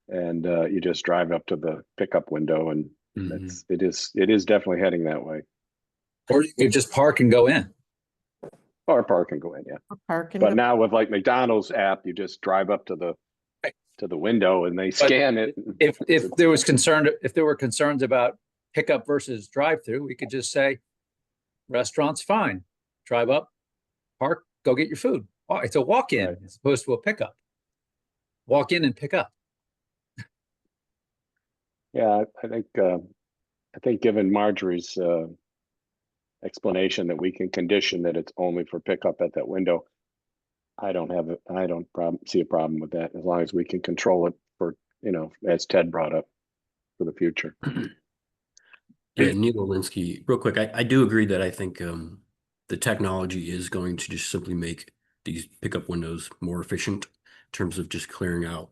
and you just drive up to the pickup window, and it is definitely heading that way. Or you could just park and go in. Or park and go in, yeah. But now with like McDonald's app, you just drive up to the window and they scan it. If there were concerns about pickup versus drive-through, we could just say, restaurant's fine. Drive up, park, go get your food. Oh, it's a walk-in as opposed to a pickup. Walk in and pick up. Yeah, I think given Marjorie's explanation that we can condition that it's only for pickup at that window, I don't see a problem with that as long as we can control it for, as Ted brought up, for the future. Yeah, Neil Alinsky, real quick, I do agree that I think the technology is going to just simply make these pickup windows more efficient in terms of just clearing out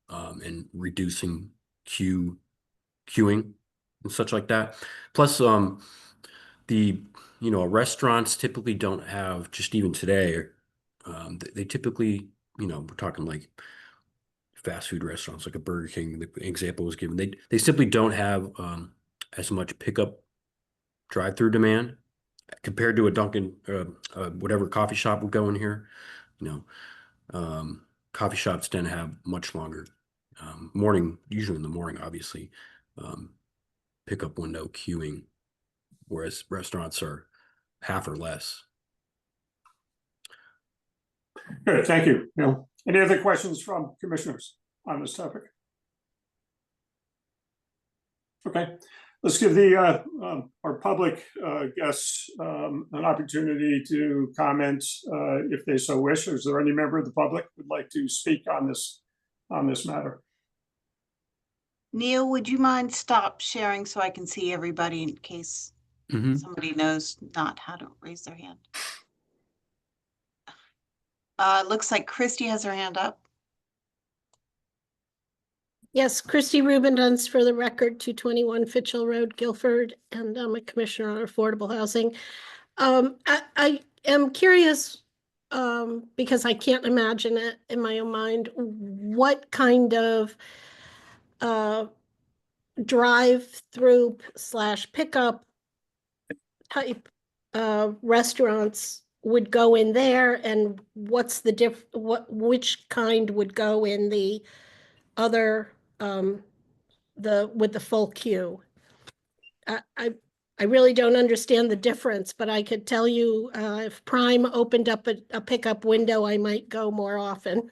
and reducing queuing and such like that. Plus, restaurants typically don't have, just even today, they typically, we're talking like fast food restaurants like a Burger King, the example was given, they simply don't have as much pickup drive-through demand compared to a Dunkin', whatever coffee shop would go in here. Coffee shops tend to have much longer usually in the morning, obviously, pickup window queuing, whereas restaurants are half or less. Good, thank you. Any other questions from commissioners on this topic? Okay, let's give our public guests an opportunity to comment if they so wish. Is there any member of the public who would like to speak on this matter? Neil, would you mind stop sharing so I can see everybody in case somebody knows not how to raise their hand? Looks like Christy has her hand up. Yes, Christy Rubendunst for the record, 221 Fitchell Road, Guilford, and I'm a commissioner on affordable housing. I am curious, because I can't imagine it in my own mind, what kind of drive-through / pickup type restaurants would go in there, and what's the which kind would go in the other with the full queue. I really don't understand the difference, but I could tell you if Prime opened up a pickup window, I might go more often.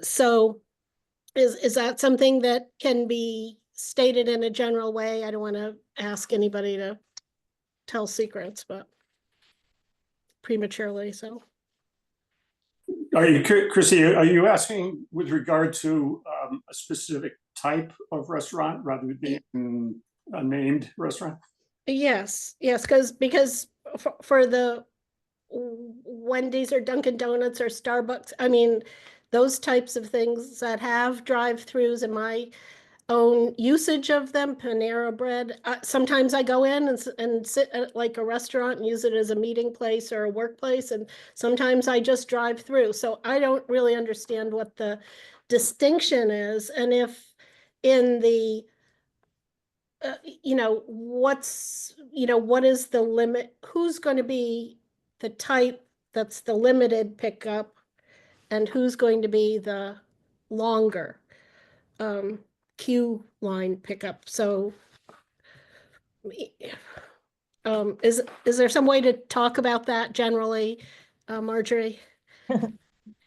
So is that something that can be stated in a general way? I don't want to ask anybody to tell secrets, but prematurely, so. Chrissy, are you asking with regard to a specific type of restaurant rather than a named restaurant? Yes, because for the Wendy's or Dunkin' Donuts or Starbucks, I mean, those types of things that have drive-throughs in my own usage of them, Panera Bread. Sometimes I go in and sit at like a restaurant and use it as a meeting place or a workplace, and sometimes I just drive through. So I don't really understand what the distinction is, and if in the what is the limit? Who's going to be the type that's the limited pickup, and who's going to be the longer queue line pickup? So is there some way to talk about that generally, Marjorie?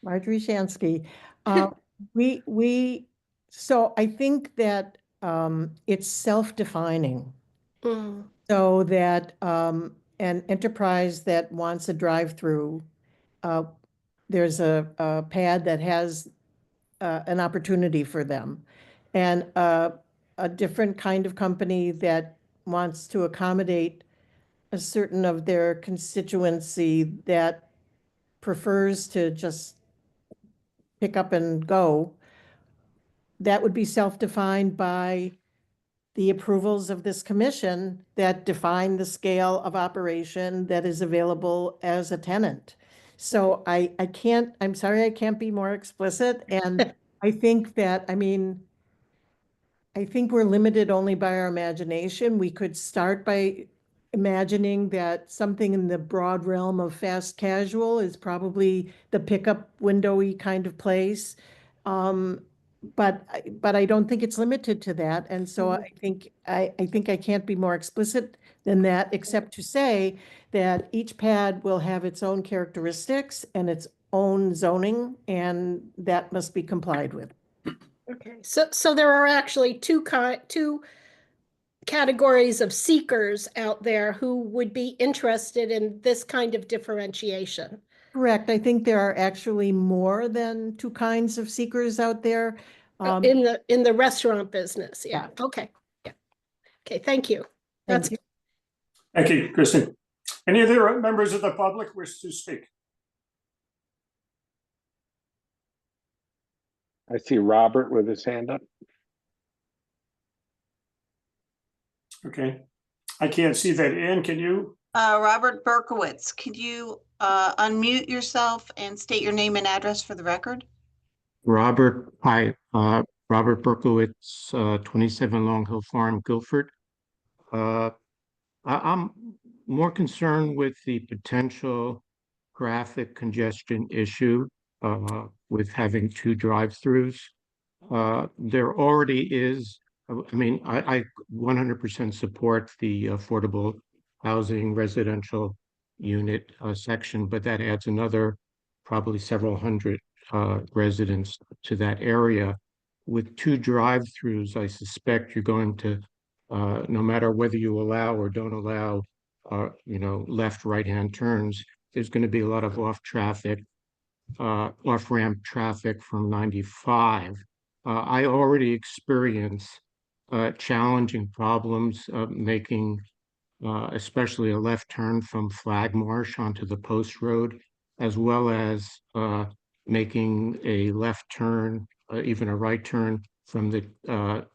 Marjorie Shansky. So I think that it's self-defining. So that an enterprise that wants a drive-through, there's a pad that has an opportunity for them. And a different kind of company that wants to accommodate a certain of their constituency that prefers to just pick up and go, that would be self-defined by the approvals of this commission that define the scale of operation that is available as a tenant. So I'm sorry, I can't be more explicit. And I think that, I think we're limited only by our imagination. We could start by imagining that something in the broad realm of fast casual is probably the pickup windowy kind of place. But I don't think it's limited to that. And so I think I can't be more explicit than that, except to say that each pad will have its own characteristics and its own zoning, and that must be complied with. Okay, so there are actually two categories of seekers out there who would be interested in this kind of differentiation. Correct. I think there are actually more than two kinds of seekers out there. In the restaurant business. Yeah. Okay. Yeah. Okay. Thank you. That's Thank you. Thank you, Kristen. Any other members of the public wish to speak? I see Robert with his hand up. Okay. I can't see that. Ann, can you? Robert Berkowitz, could you unmute yourself and state your name and address for the record? Hi, Robert Berkowitz, 27 Long Hill Farm, Guilford. I'm more concerned with the potential traffic congestion issue with having two drive-throughs. There already is, I 100% support the affordable housing residential unit section, but that adds another probably several hundred residents to that area. With two drive-throughs, I suspect you're going to, no matter whether you allow or don't allow, left, right-hand turns, there's going to be a lot of off-ramp traffic from 95. I already experience challenging problems making, especially a left turn from Flag Marsh onto the Post Road, as well as making a left turn, even a right turn from the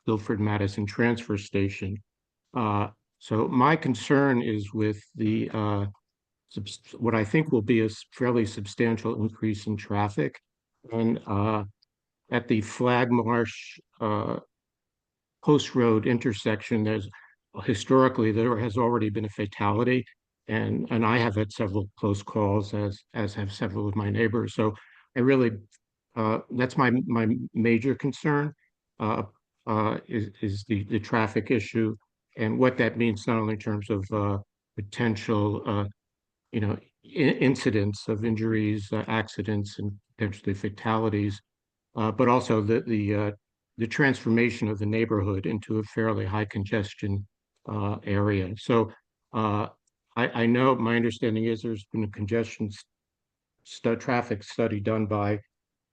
Guilford Madison transfer station. So my concern is with the what I think will be a fairly substantial increase in traffic. And at the Flag Marsh Post Road intersection, there has already been a fatality. And I have had several close calls, as have several of my neighbors. So I really, that's my major concern, is the traffic issue and what that means, not only in terms of potential, incidents of injuries, accidents, and potentially fatalities, but also the transformation of the neighborhood into a fairly high congestion area. So I know, my understanding is there's been a congestion traffic study done by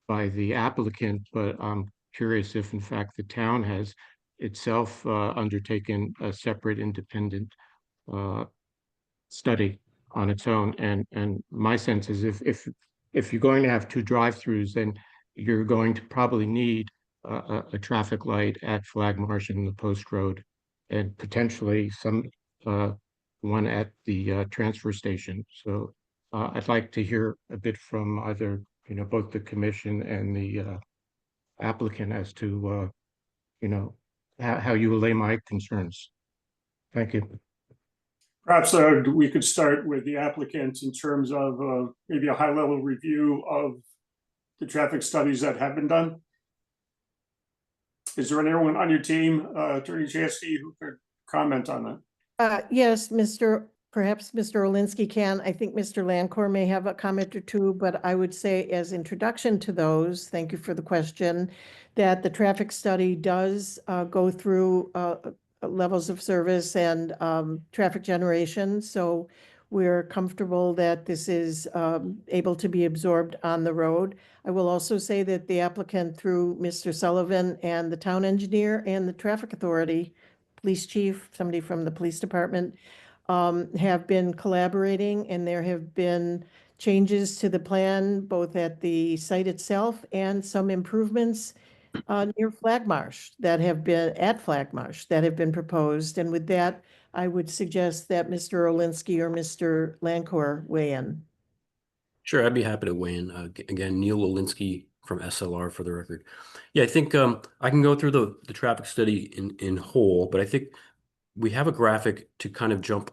the applicant, but I'm curious if in fact the town has itself undertaken a separate independent study on its own. And my sense is if you're going to have two drive-throughs, then you're going to probably need a traffic light at Flag Marsh and the Post Road, and potentially one at the transfer station. So I'd like to hear a bit from either both the commission and the applicant as to how you allay my concerns. Thank you. Perhaps we could start with the applicant in terms of maybe a high-level review of the traffic studies that have been done. Is there anyone on your team, Attorney Jansky, who could comment on that? Yes, perhaps Mr. Olinsky can. I think Mr. Lancor may have a comment or two, but I would say as introduction to those, thank you for the question, that the traffic study does go through levels of service and traffic generation. So we're comfortable that this is able to be absorbed on the road. I will also say that the applicant, through Mr. Sullivan and the town engineer and the traffic authority, police chief, somebody from the police department, have been collaborating, and there have been changes to the plan, both at the site itself and some improvements near Flag Marsh that have been proposed. And with that, I would suggest that Mr. Olinsky or Mr. Lancor weigh in. Sure, I'd be happy to weigh in. Again, Neil Olinsky from SLR for the record. Yeah, I think I can go through the traffic study in whole, but I think we have a graphic to kind of jump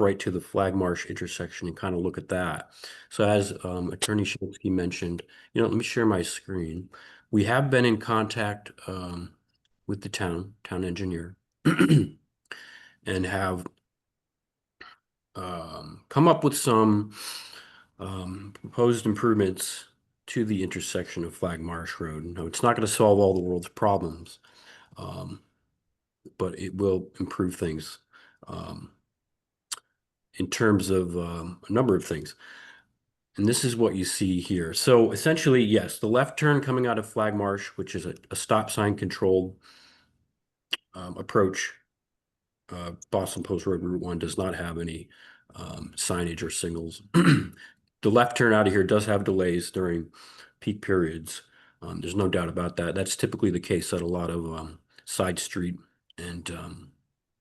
right to the Flag Marsh intersection and kind of look at that. So as Attorney Shansky mentioned, let me share my screen. We have been in contact with the town engineer and have come up with some proposed improvements to the intersection of Flag Marsh Road. No, it's not going to solve all the world's problems. but it will improve things in terms of a number of things. And this is what you see here. So essentially, yes, the left turn coming out of Flag Marsh, which is a stop sign controlled approach. Boston Post Road Route 1 does not have any signage or signals. The left turn out of here does have delays during peak periods. There's no doubt about that. That's typically the case at a lot of side street and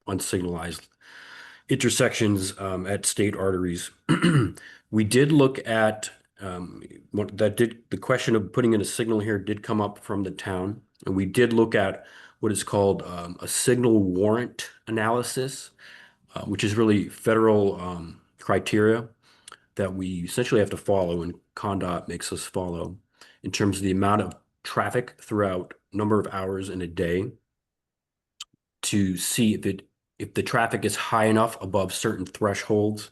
unsignalized intersections at state arteries. We did look at the question of putting in a signal here did come up from the town, and we did look at what is called a signal warrant analysis, which is really federal criteria that we essentially have to follow, and CONDOT makes us follow in terms of the amount of traffic throughout number of hours in a day to see if the traffic is high enough above certain thresholds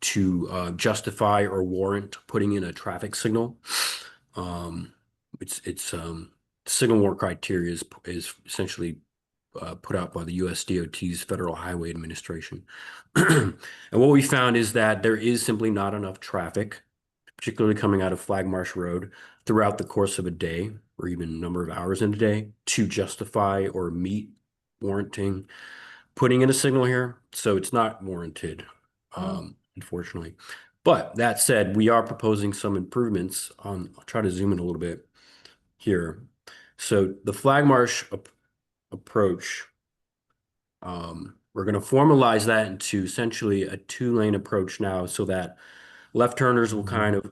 to justify or warrant putting in a traffic signal. Signal warrant criteria is essentially put out by the US DOT's Federal Highway Administration. And what we found is that there is simply not enough traffic, particularly coming out of Flag Marsh Road, throughout the course of a day or even a number of hours in a day to justify or meet warranting putting in a signal here. So it's not warranted, unfortunately. But that said, we are proposing some improvements on, I'll try to zoom in a little bit here. So the Flag Marsh approach, we're going to formalize that into essentially a 2-lane approach now, so that left turners will kind of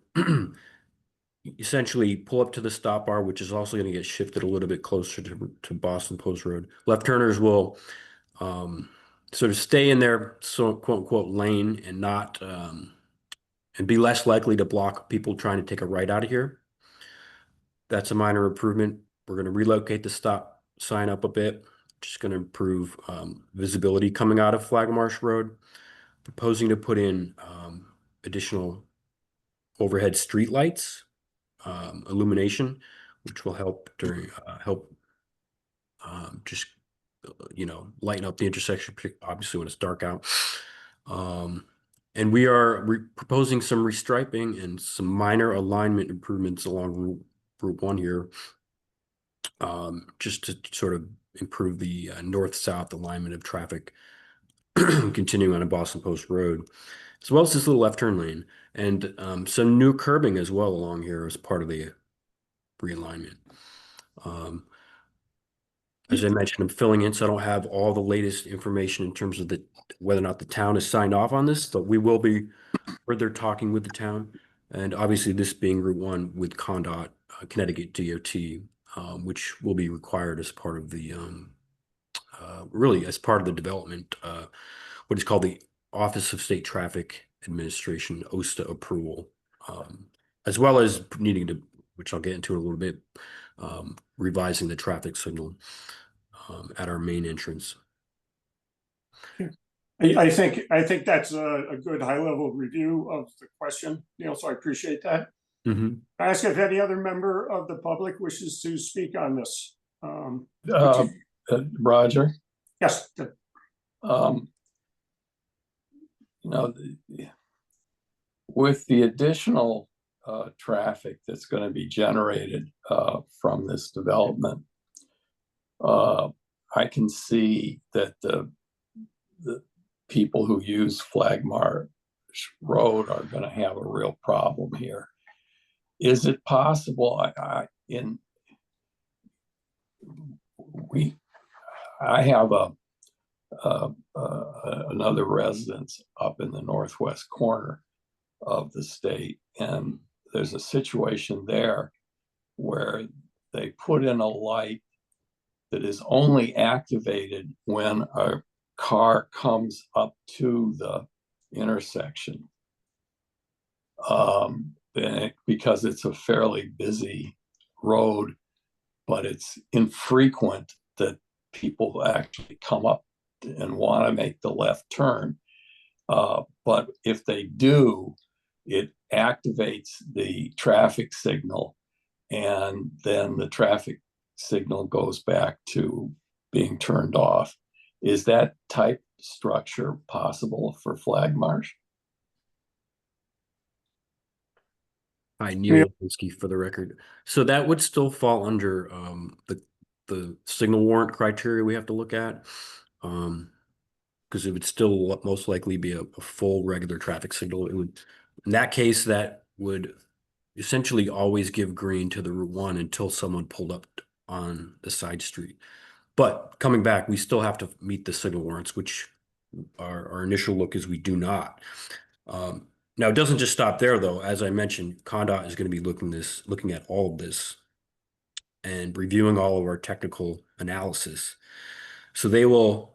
essentially pull up to the stop bar, which is also going to get shifted a little bit closer to Boston Post Road. Left turners will sort of stay in their quote unquote lane and not and be less likely to block people trying to take a right out of here. That's a minor improvement. We're going to relocate the stop sign up a bit, which is going to improve visibility coming out of Flag Marsh Road. Proposing to put in additional overhead street lights, illumination, which will help during just lighten up the intersection, obviously when it's dark out. And we are proposing some restriping and some minor alignment improvements along Route 1 here, just to sort of improve the north-south alignment of traffic continuing on Boston Post Road, as well as this little left turn lane, and some new curbing as well along here as part of the realignment. As I mentioned, I'm filling in, so I don't have all the latest information in terms of whether or not the town has signed off on this, but we will be further talking with the town. And obviously this being Route 1 with CONDOT, Connecticut DOT, which will be required as part of the, really as part of the development, what is called the Office of State Traffic Administration, OSTA approval, as well as needing to, which I'll get into in a little bit, revising the traffic signal at our main entrance. I think that's a good high-level review of the question, Neil, so I appreciate that. Mm-hmm. I ask if any other member of the public wishes to speak on this. Roger? Yes. With the additional traffic that's going to be generated from this development, I can see that the people who use Flag Marsh Road are going to have a real problem here. Is it possible? I have another residence up in the northwest corner of the state, and there's a situation there where they put in a light that is only activated when a car comes up to the intersection, because it's a fairly busy road, but it's infrequent that people actually come up and want to make the left turn. But if they do, it activates the traffic signal, and then the traffic signal goes back to being turned off. Is that type structure possible for Flag Marsh? Hi, Neil Lipinski for the record. So that would still fall under the signal warrant criteria we have to look at. Because it would still most likely be a full regular traffic signal. It would, in that case, that would essentially always give green to the Route 1 until someone pulled up on the side street. But coming back, we still have to meet the signal warrants, which our initial look is we do not. Now, it doesn't just stop there, though. As I mentioned, CONDOT is going to be looking at all of this and reviewing all of our technical analysis. So they will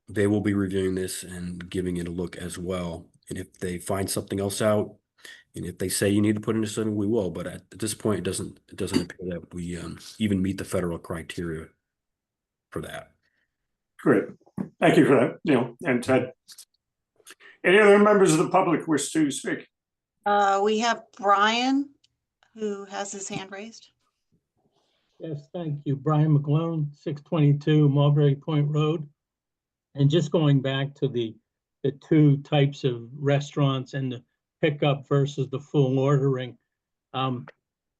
be reviewing this and giving it a look as well. And if they find something else out, and if they say you need to put in something, we will. But at this point, it doesn't appear that we even meet the federal criteria for that. Great. Thank you for that, Neil and Ted. Any other members of the public wish to speak? We have Brian, who has his hand raised. Yes, thank you. Brian McGlone, 622 Mulberry Point Road. And just going back to the two types of restaurants and the pickup versus the full ordering,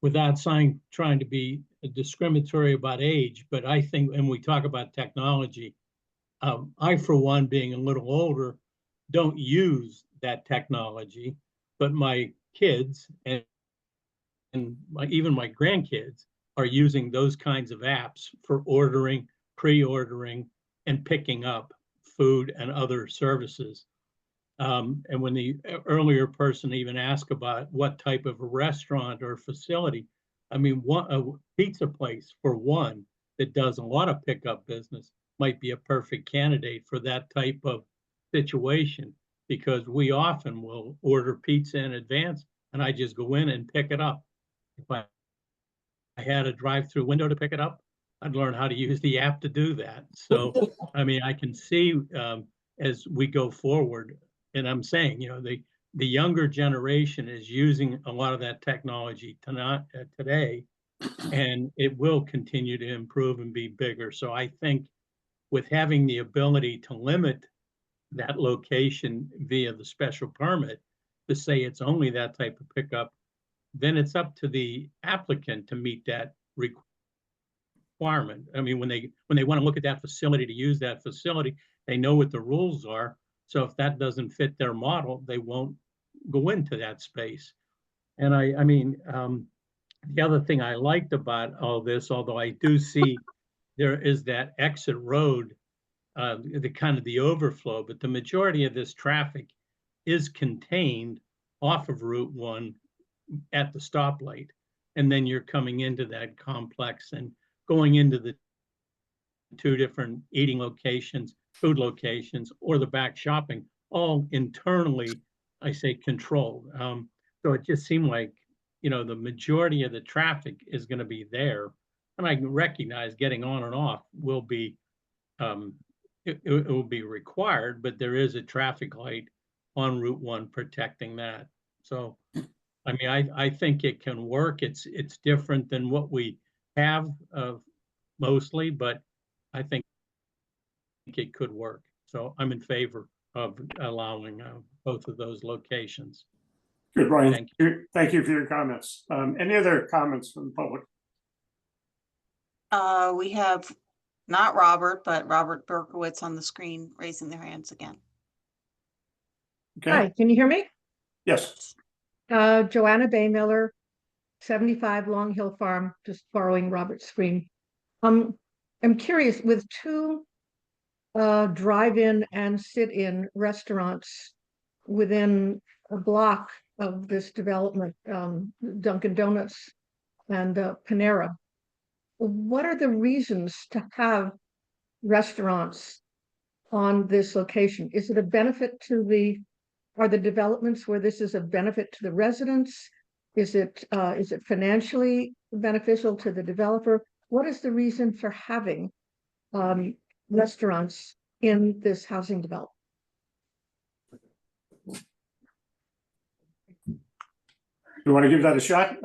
without trying to be discriminatory about age, but I think, and we talk about technology, I, for one, being a little older, don't use that technology, but my kids and even my grandkids are using those kinds of apps for ordering, pre-ordering, and picking up food and other services. And when the earlier person even asked about what type of a restaurant or facility, I mean, a pizza place, for one, that does a lot of pickup business might be a perfect candidate for that type of situation, because we often will order pizza in advance and I just go in and pick it up. If I had a drive-through window to pick it up, I'd learn how to use the app to do that. So, I mean, I can see as we go forward, and I'm saying, you know, the younger generation is using a lot of that technology today, and it will continue to improve and be bigger. So I think with having the ability to limit that location via the special permit to say it's only that type of pickup, then it's up to the applicant to meet that requirement. I mean, when they want to look at that facility to use that facility, they know what the rules are. So if that doesn't fit their model, they won't go into that space. And I mean, the other thing I liked about all this, although I do see there is that exit road, the kind of the overflow, but the majority of this traffic is contained off of Route 1 at the stoplight. And then you're coming into that complex and going into the two different eating locations, food locations, or the back shopping, all internally, I say, controlled. So it just seemed like, you know, the majority of the traffic is going to be there. And I recognize getting on and off will be, it will be required, but there is a traffic light on Route 1 protecting that. So, I mean, I think it can work. It's different than what we have mostly, but I think it could work. So I'm in favor of allowing both of those locations. Good, Brian. Thank you for your comments. Any other comments from the public? We have not Robert, but Robert Berkowitz on the screen raising their hands again. Okay. Hi, can you hear me? Yes. Joanna Baymiller, 75 Long Hill Farm, just borrowing Robert's screen. I'm curious, with two drive-in and sit-in restaurants within a block of this development, Dunkin' Donuts and Panera, what are the reasons to have restaurants on this location? Is it a benefit to are the developments where this is a benefit to the residents? Is it financially beneficial to the developer? What is the reason for having restaurants in this housing development? You want to give that a shot,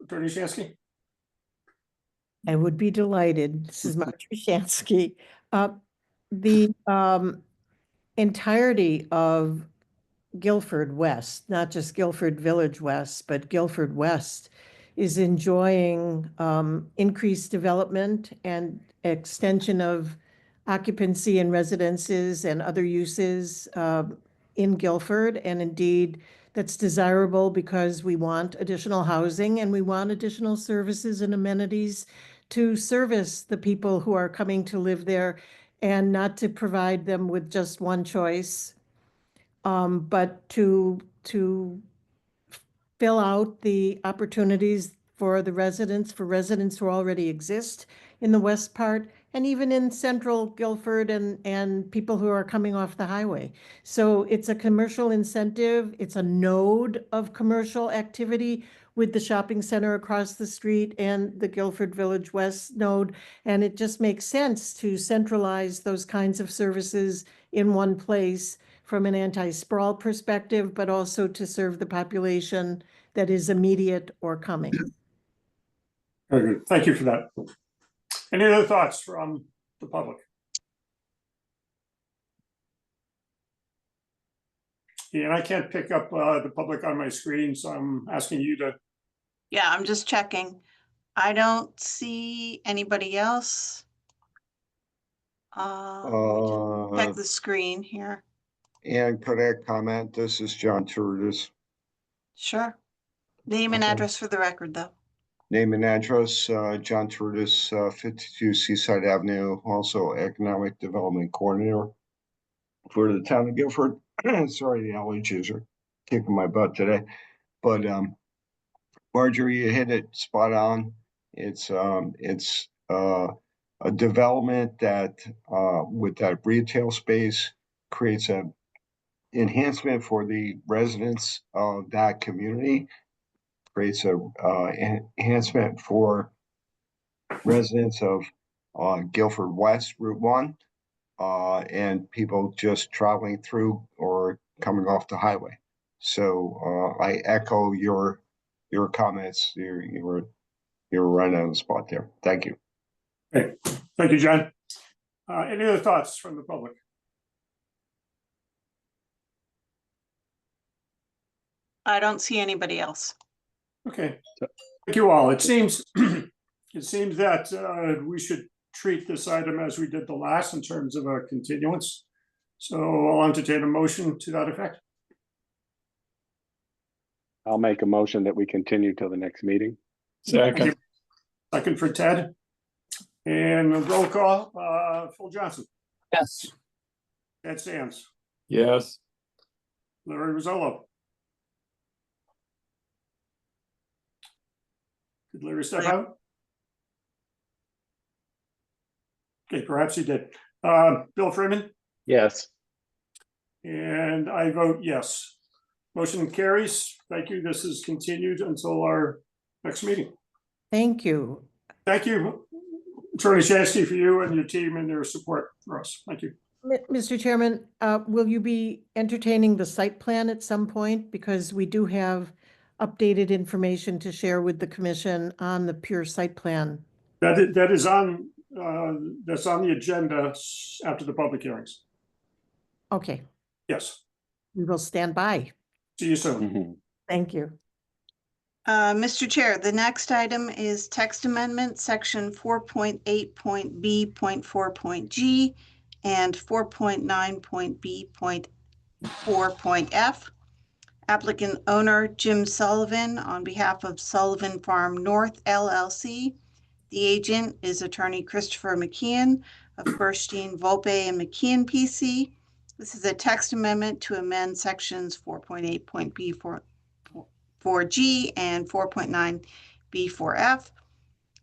Attorney Shansky? I would be delighted. This is Marjorie Shansky. the entirety of Guilford West, not just Guilford Village West, but Guilford West is enjoying increased development and extension of occupancy and residences and other uses in Guilford. And indeed, that's desirable because we want additional housing and we want additional services and amenities to service the people who are coming to live there, and not to provide them with just one choice, but to fill out the opportunities for residents who already exist in the west part, and even in central Guilford and people who are coming off the highway. So it's a commercial incentive. It's a node of commercial activity with the shopping center across the street and the Guilford Village West node. And it just makes sense to centralize those kinds of services in one place from an anti-sprawl perspective, but also to serve the population that is immediate or coming. Very good. Thank you for that. Any other thoughts from the public? Yeah, and I can't pick up the public on my screen, so I'm asking you to. Yeah, I'm just checking. I don't see anybody else. Check the screen here. And could I comment? This is John Turtis. Sure. Name and Okay. address for the record, though. Name and address, John Turtis, 52 Seaside Avenue, also Economic Development Coordinator for the town of Guilford. Sorry, the allergies are kicking my butt today. But Marjorie, you hit it spot on. It's a development that with that retail space creates a enhancement for the residents of that community, creates a enhancement for residents of Guilford West Route 1 and people just traveling through or coming off the highway. So I echo your comments. You were right on the spot there. Thank you. Okay. Thank you, John. Any other thoughts from the public? I don't see anybody else. Okay, thank you all. It seems that we should treat this item as we did the last in terms of a continuance. So I'll entertain a motion to that effect. I'll make a motion that we continue till the next meeting. Second. Second for Ted. And a roll call, Phil Johnson. Yes. Ted Sands. Yes. Larry Rizzolo. Did Larry step out? Okay, perhaps he did. Bill Freeman? Yes. And I vote yes. Motion carries. Thank you. This is continued until our next meeting. Thank you. Thank you, Attorney Shansky, for you and your team and their support for us. Thank you. Mr. Chairman, will you be entertaining the site plan at some point? Because we do have updated information to share with the commission on the pure site plan. That is on that's on the agenda after the public hearings. Okay. Yes. We will stand by. See you soon. Thank you. Mr. Chair, the next item is text amendment, section 4.8.B.4.G and 4.9.B.4.F. Applicant owner Jim Sullivan on behalf of Sullivan Farm North LLC. The agent is attorney Christopher McKeon of Burstein, Volpe and McKeon PC. This is a text amendment to amend sections 4.8.B.4.G and 4.9B.4.F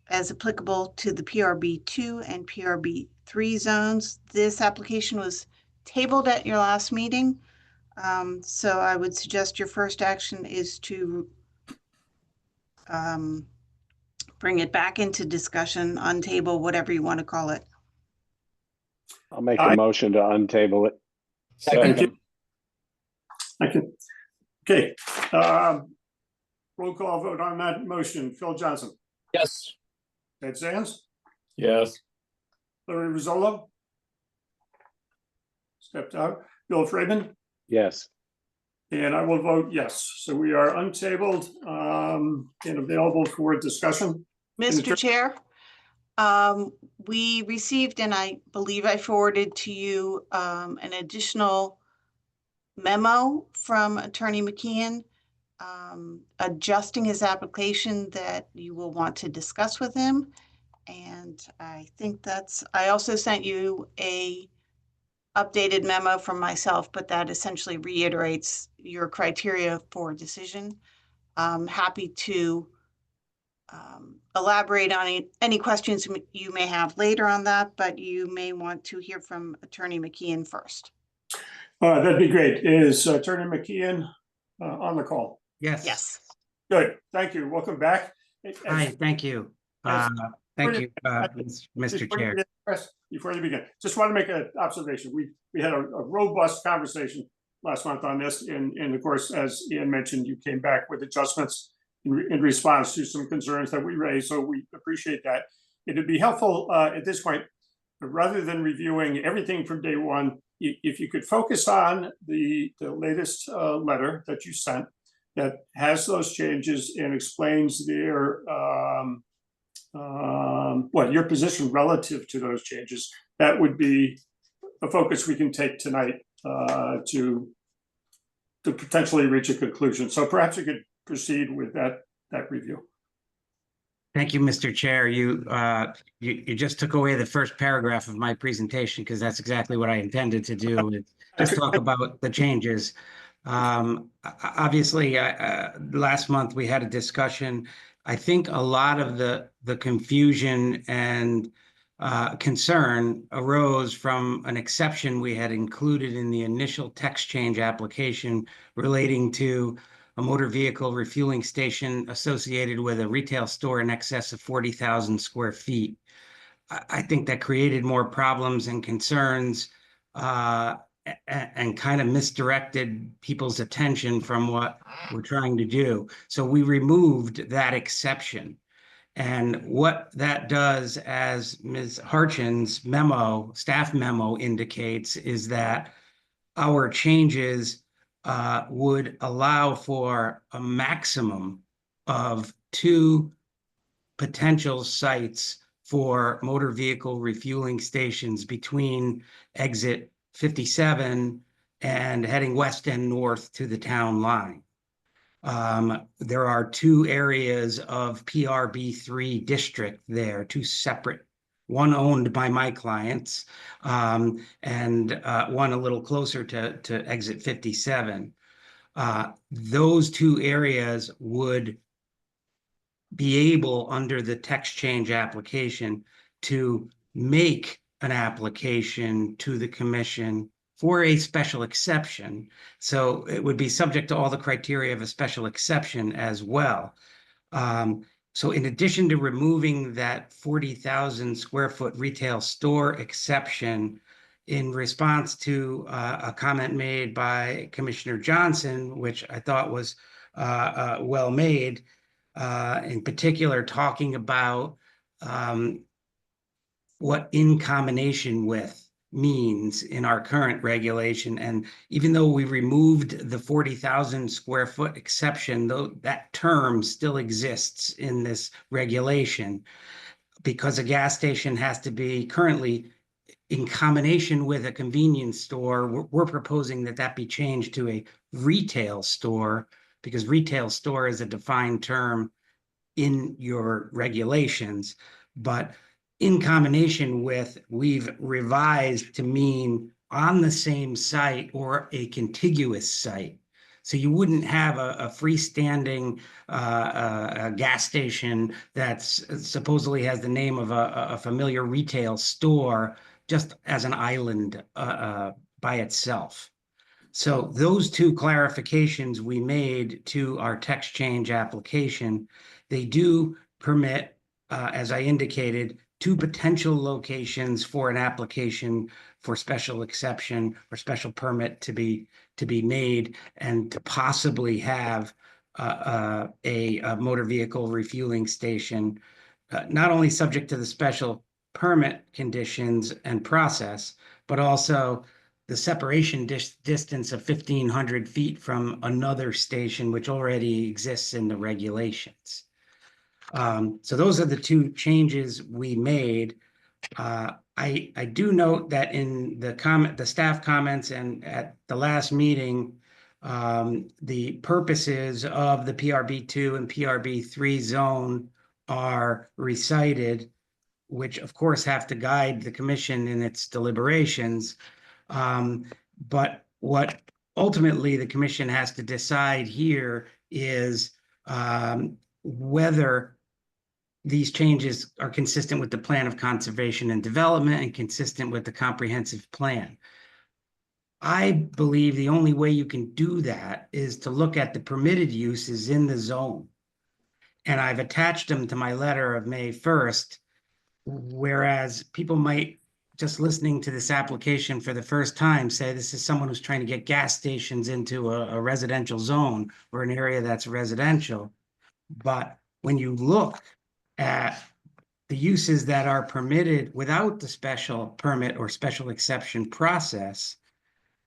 as applicable to the PRB2 and PRB3 zones. This application was tabled at your last meeting. So I would suggest your first action is to bring it back into discussion, untable, whatever you want to call it. I'll make a motion to untable it. Thank you. Thank you. Okay. Roll call vote on that motion. Phil Johnson. Yes. Ted Sands. Yes. Larry Rizzolo. stepped out. Bill Freeman? Yes. And I will vote yes. So we are untabled and available for discussion. Mr. Chair, we received, and I believe I forwarded to you, an additional memo from Attorney McKeon adjusting his application that you will want to discuss with him. And I think I also sent you a updated memo from myself, but that essentially reiterates your criteria for decision. I'm happy to elaborate on any questions you may have later on that, but you may want to hear from Attorney McKeon first. That'd be great. Is Attorney McKeon on the call? Yes. Yes. Good. Thank you. Welcome back. Hi, thank you. Thank you, Mr. Chair. Before you begin, just want to make an observation. We had a robust conversation last month on this, and of course, as Ian mentioned, you came back with adjustments in response to some concerns that we raised, so we appreciate that. It'd be helpful at this point, rather than reviewing everything from day one, if you could focus on the latest letter that you sent that has those changes and explains their your position relative to those changes. That would be a focus we can take tonight to potentially reach a conclusion. So perhaps you could proceed with that review. Thank you, Mr. Chair. You just took away the first paragraph of my presentation because that's exactly what I intended to do. Just talk about the changes. Obviously, last month we had a discussion. I think a lot of the confusion and concern arose from an exception we had included in the initial text change application relating to a motor vehicle refueling station associated with a retail store in excess of 40,000 square feet. I think that created more problems and concerns and kind of misdirected people's attention from what we're trying to do. So we removed that exception. And what that does, as Ms. Harchin's staff memo indicates, is that our changes would allow for a maximum of 2 potential sites for motor vehicle refueling stations between exit 57 and heading west and north to the town line. There are 2 areas of PRB3 district there, 2 separate, one owned by my clients and one a little closer to exit 57. Those 2 areas would be able, under the text change application, to make an application to the commission for a special exception. So it would be subject to all the criteria of a special exception as well. So in addition to removing that 40,000 square foot retail store exception, in response to a comment made by Commissioner Johnson, which I thought was well made, in particular talking about what in combination with means in our current regulation. And even though we removed the 40,000 square foot exception, though that term still exists in this regulation, because a gas station has to be currently in combination with a convenience store. We're proposing that be changed to a retail store, because retail store is a defined term in your regulations. But in combination with, we've revised to mean on the same site or a contiguous site. So you wouldn't have a freestanding a gas station that's supposedly has the name of a familiar retail store just as an island by itself. So those 2 clarifications we made to our text change application, they do permit, as I indicated, 2 potential locations for an application for special exception or special permit to be made, and to possibly have a motor vehicle refueling station, not only subject to the special permit conditions and process, but also the separation distance of 1,500 feet from another station, which already exists in the regulations. So those are the two changes we made. I do note that in the staff comments and at the last meeting, the purposes of the PRB2 and PRB3 zone are recited, which of course have to guide the commission in its deliberations. But what ultimately the commission has to decide here is whether these changes are consistent with the plan of conservation and development and consistent with the comprehensive plan. I believe the only way you can do that is to look at the permitted uses in the zone. And I've attached them to my letter of May 1st, whereas people might, just listening to this application for the first time, say this is someone who's trying to get gas stations into a residential zone or an area that's residential. But when you look at the uses that are permitted without the special permit or special exception process,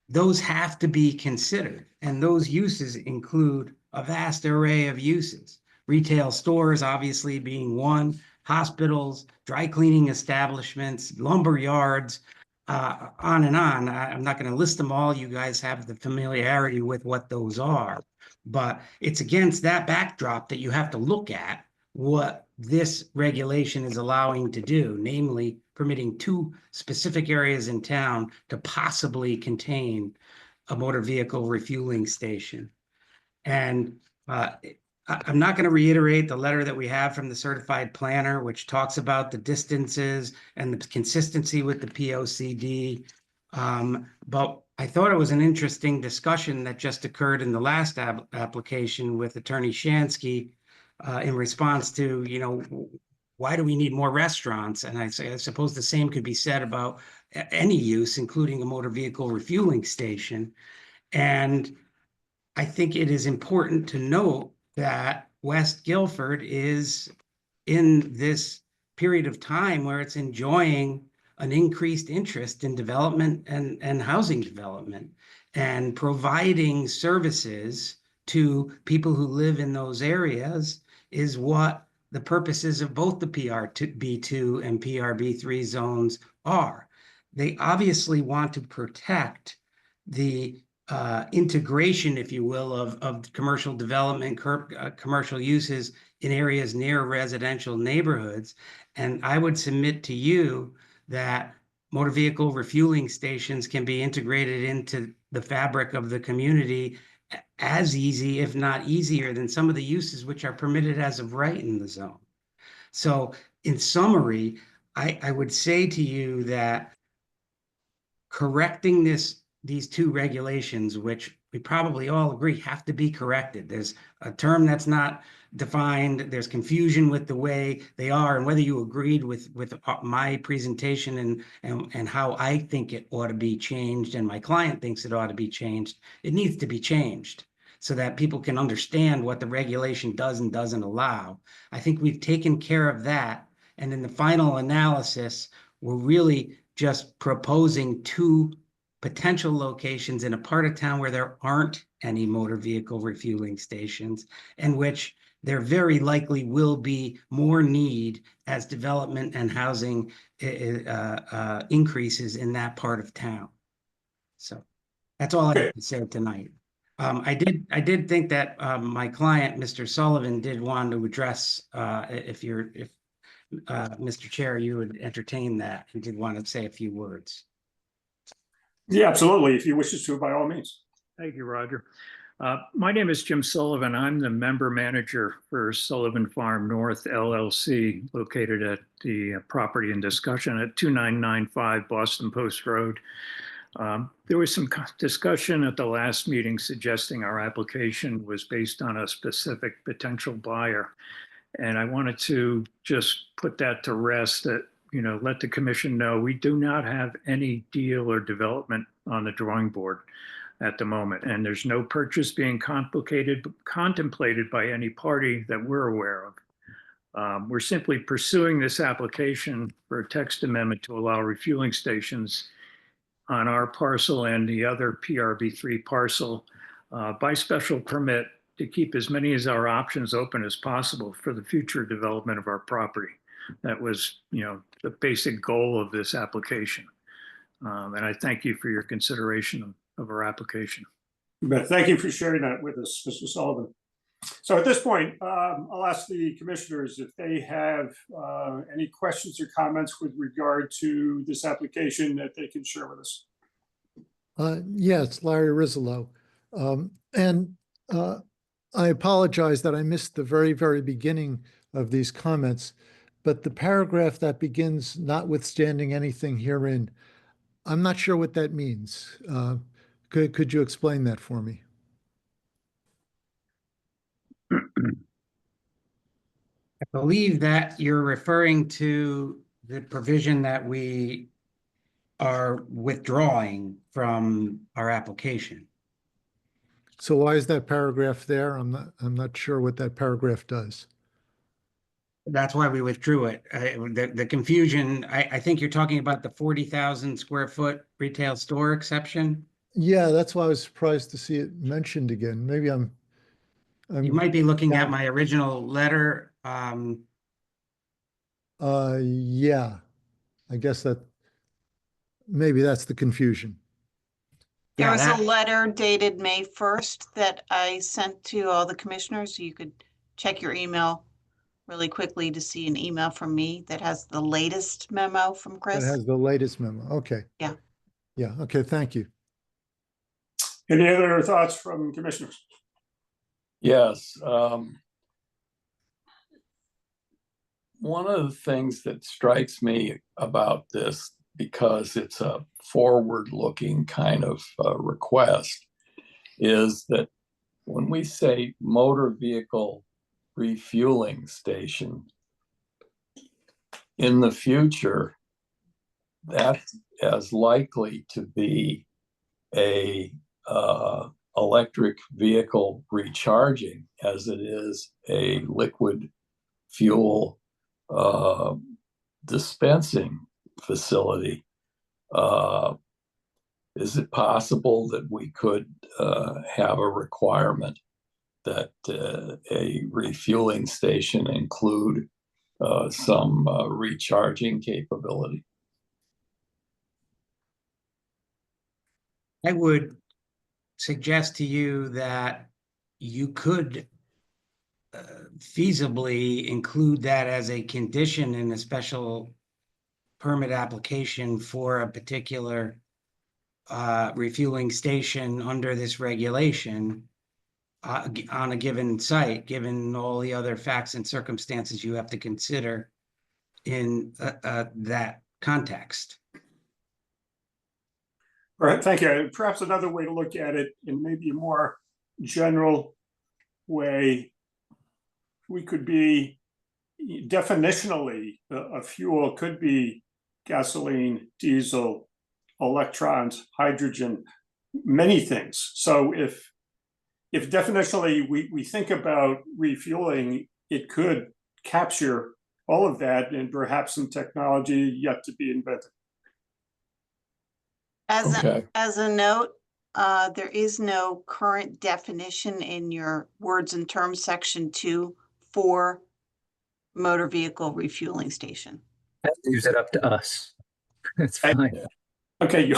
those have to be considered. And those uses include a vast array of uses. Retail stores, obviously, being one, hospitals, dry cleaning establishments, lumber yards, on and on. I'm not going to list them all. You guys have the familiarity with what those are. But it's against that backdrop that you have to look at what this regulation is allowing to do, namely permitting 2 specific areas in town to possibly contain a motor vehicle refueling station. And I'm not going to reiterate the letter that we have from the certified planner, which talks about the distances and the consistency with the POCD. But I thought it was an interesting discussion that just occurred in the last application with Attorney Shansky in response to, you know, why do we need more restaurants? And I suppose the same could be said about any use, including a motor vehicle refueling station. And I think it is important to note that West Guilford is in this period of time where it's enjoying an increased interest in development and housing development, and providing services to people who live in those areas is what the purposes of both the PRB2 and PRB3 zones are. They obviously want to protect the integration, if you will, of commercial development, commercial uses in areas near residential neighborhoods. And I would submit to you that motor vehicle refueling stations can be integrated into the fabric of the community as easy, if not easier, than some of the uses which are permitted as of right in the zone. So in summary, I would say to you that correcting these 2 regulations, which we probably all agree have to be corrected. There's a term that's not defined. There's confusion with the way they are, and whether you agreed with my presentation and how I think it ought to be changed, and my client thinks it ought to be changed, it needs to be changed so that people can understand what the regulation does and doesn't allow. I think we've taken care of that. And in the final analysis, we're really just proposing 2 potential locations in a part of town where there aren't any motor vehicle refueling stations, and which there very likely will be more need as development and housing increases in that part of town. So that's all I have to say tonight. I did think that my client, Mr. Sullivan, did want to address, if Mr. Chair, you would entertain that, he did want to say a few words. Yeah, absolutely. If he wishes to, by all means. Thank you, Roger. My name is Jim Sullivan. I'm the member manager for Sullivan Farm North LLC, located at the property in discussion at 2995 Boston Post Road. There was some discussion at the last meeting suggesting our application was based on a specific potential buyer. And I wanted to just put that to rest, that, you know, let the commission know we do not have any deal or development on the drawing board at the moment. And there's no purchase being contemplated by any party that we're aware of. We're simply pursuing this application for a text amendment to allow refueling stations on our parcel and the other PRB3 parcel by special permit to keep as many of our options open as possible for the future development of our property. That was, the basic goal of this application. And I thank you for your consideration of our application. But thank you for sharing that with us, Mr. Sullivan. So at this point, I'll ask the commissioners if they have any questions or comments with regard to this application that they can share with us. Yeah, it's Larry Rizzolo. I apologize that I missed the very, very beginning of these comments, but the paragraph that begins notwithstanding anything herein, I'm not sure what that means. Could you explain that for me? I believe that you're referring to the provision that we are withdrawing from our application. So why is that paragraph there? I'm not sure what that paragraph does. That's why we withdrew it. The confusion, I think you're talking about the 40,000 square foot retail store exception. Yeah, that's why I was surprised to see it mentioned again. Maybe I'm You might be looking at my original letter. Yeah, I guess maybe that's the confusion. There was Yeah, a letter dated May 1st that I sent to all the commissioners. You could check your email really quickly to see an email from me that has the latest memo from That Chris. has the latest memo. Okay. Yeah. Yeah, okay, thank you. Any other thoughts from commissioners? Yes. One of the things that strikes me about this, because it's a forward-looking kind of request, is that when we say motor vehicle refueling station, in the future, that's as likely to be a electric vehicle recharging as it is a liquid fuel dispensing facility. Is it possible that we could have a requirement that a refueling station include some recharging capability? I would suggest to you that you could feasibly include that as a condition in a special permit application for a particular refueling station under this regulation on a given site, given all the other facts and circumstances you have to consider in that context. All right, thank you. Perhaps another way to look at it in maybe a more general way, we could be definitionally, a fuel could be gasoline, diesel, electrons, hydrogen, many things. So if definitionally we think about refueling, it could capture all of that and perhaps some technology yet to be invented. As a note, there is no current definition in your words and terms section 2 for motor vehicle refueling station. Leaves it up to us. It's fine. Okay,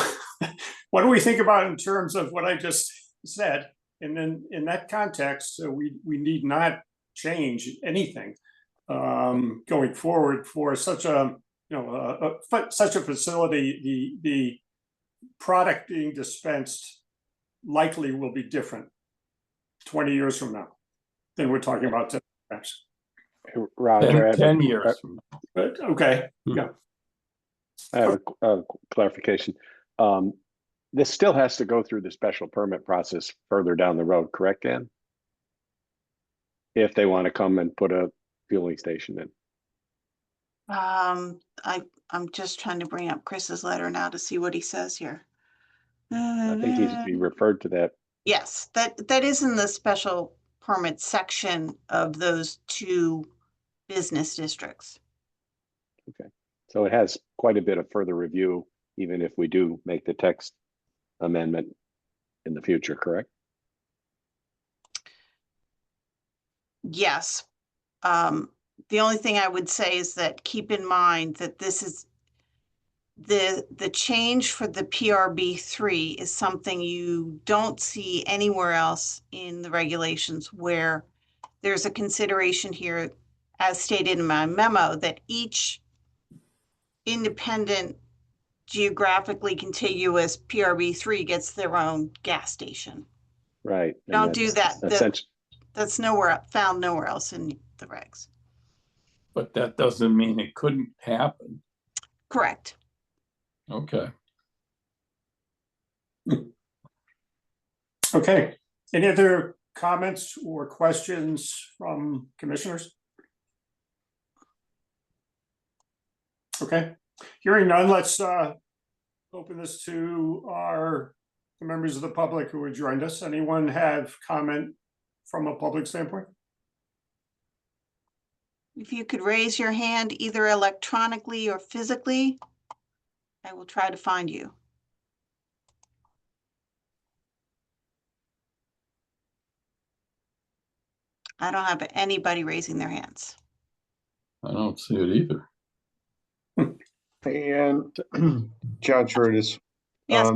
what do we think about in terms of what I just said? And then in that context, we need not change anything going forward for such a such a facility. The product being dispensed likely will be different 20 years from now than we're talking about today, perhaps. Roger, 10 years from now. But, okay, yeah. I have a clarification. This still has to go through the special permit process further down the road, correct, Dan? If they want to come and put a fueling station in. I'm just trying to bring up Chris's letter now to see what he says here. I think he referred to that. Yes, that is in the special permit section of those two business districts. Okay, so it has quite a bit of further review even if we do make the text amendment in the future, correct? Yes. The only thing I would say is that keep in mind that this is the change for the PRB3 is something you don't see anywhere else in the regulations, where there's a consideration here, as stated in my memo, that each independent geographically contiguous PRB3 gets their own gas station. Right. Don't do that. Essentially, That's found nowhere else in the regs. But that doesn't mean it couldn't happen. Correct. Okay. Okay, any other comments or questions from commissioners? Okay, hearing none, let's open this to the members of the public who have joined us. Anyone have comment from a public standpoint? If you could raise your hand either electronically or physically, I will try to find you. I don't have anybody raising their hands. I don't see it either. And John Trudis. Yes.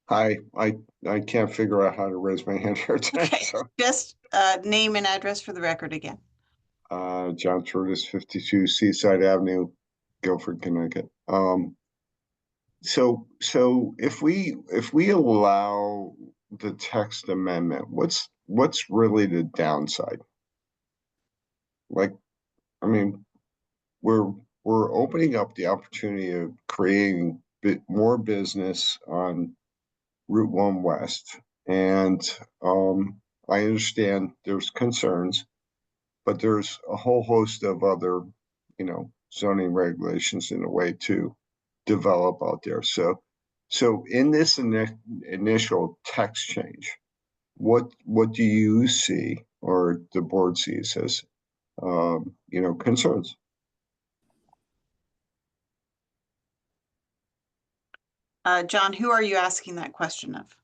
Hi, I can't figure out how to raise my hand here today. Okay, So, just name and address for the record again. John Trudis, 52 Seaside Avenue, Guilford, Connecticut. So if we allow the text amendment, what's really the downside? Like, I mean, we're opening up the opportunity of creating more business on Route 1 West, and I understand there's concerns, but there's a whole host of other, zoning regulations in a way to develop out there. So in this initial text change, what do you see, or the board sees as, concerns? John, who are you asking that question of?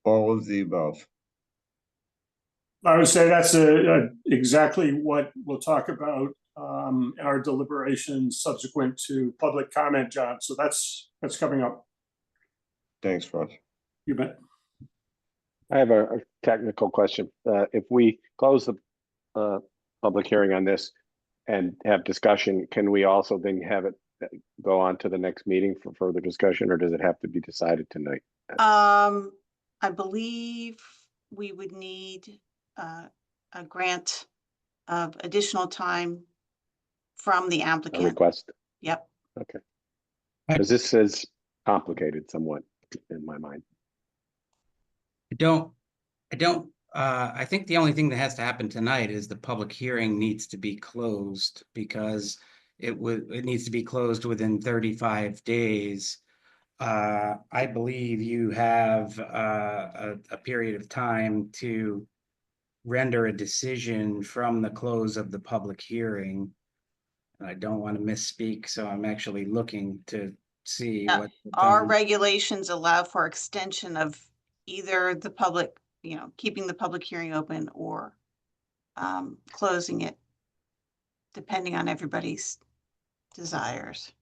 All of the above. I would say that's exactly what we'll talk about in our deliberations subsequent to public comment, John. So that's coming up. Thanks, Rod. You bet. I have a technical question. If we close the public hearing on this and have discussion, can we also then have it go on to the next meeting for further discussion, or does it have to be decided tonight? I believe we would need a grant of additional time from the A applicant. request? Yep. Okay. Because this is complicated somewhat in my mind. I think the only thing that has to happen tonight is the public hearing needs to be closed, because it needs to be closed within 35 days. I believe you have a period of time to render a decision from the close of the public hearing. I don't want to misspeak, so I'm actually looking to see what Our regulations allow for extension of either the public, keeping the public hearing open, or closing it, depending on everybody's desires.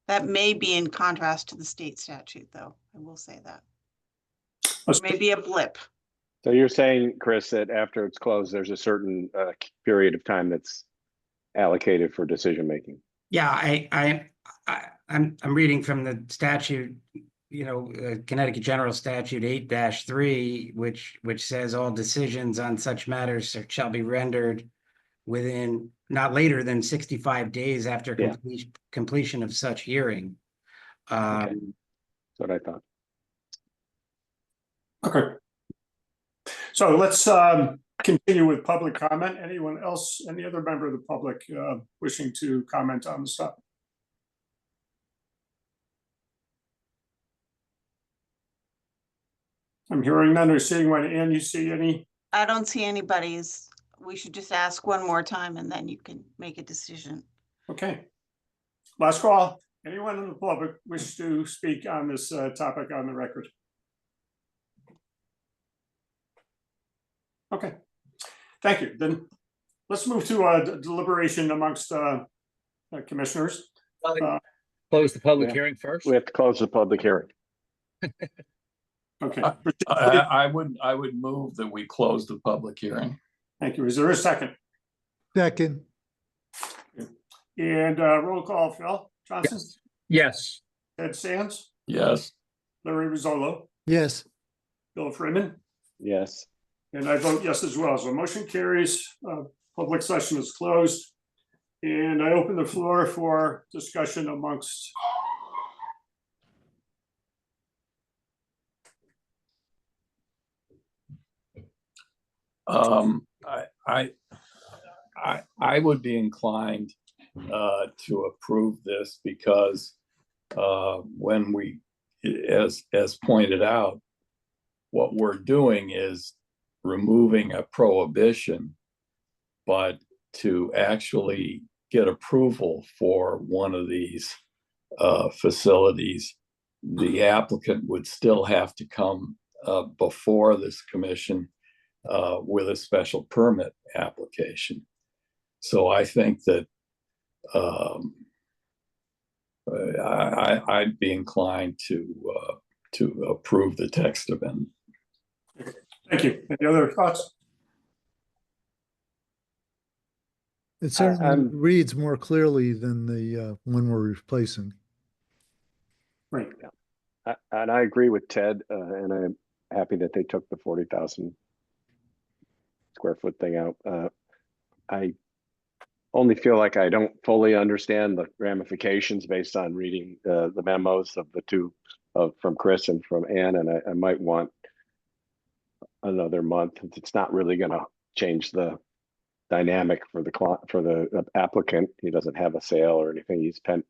That may be in contrast to the state statute, though. I will say that. Maybe a blip. So you're saying, Chris, that after it's closed, there's a certain period of time that's allocated for decision making? Yeah, I'm reading from the statute, Connecticut General Statute 8-3, which says all decisions on such matters shall be rendered within not later than 65 days after completion of such hearing. Okay. That's what I thought. Okay. So let's continue with public comment. Anyone else, any other member of the public wishing to comment on the stuff? I'm hearing none or seeing one. Ann, you see any? I don't see anybody's. We should just ask one more time and then you can make a decision. Okay. Last call. Anyone in the public wish to speak on this topic on the record? Okay, thank you. Then let's move to deliberation amongst commissioners. Close the public Yeah. hearing first. We have to close the public hearing. Okay, I would move that we close the public hearing. thank you. Is there a second? Second, And roll call, Phil Johnson, Yes. Ted Sands, Yes. Larry Rizzolo, yes. Bill Freeman, Yes. and I vote yes as well. So motion carries. Public session is closed. And I open the floor for discussion amongst I would be inclined to approve this because when we, as pointed out, what we're doing is removing a prohibition, but to actually get approval for one of these facilities, the applicant would still have to come before this commission with a special permit application. So I think that I'd be inclined to approve the text amendment. Thank you. Any other thoughts? It certainly reads more clearly than the one we're replacing. Right. And I agree with Ted, and I'm happy that they took the 40,000 square foot thing out. I only feel like I don't fully understand the ramifications based on reading the memos of the two from Chris and from Ann, and I might want another month. It's not really going to change the dynamic for the applicant. He doesn't have a sale or anything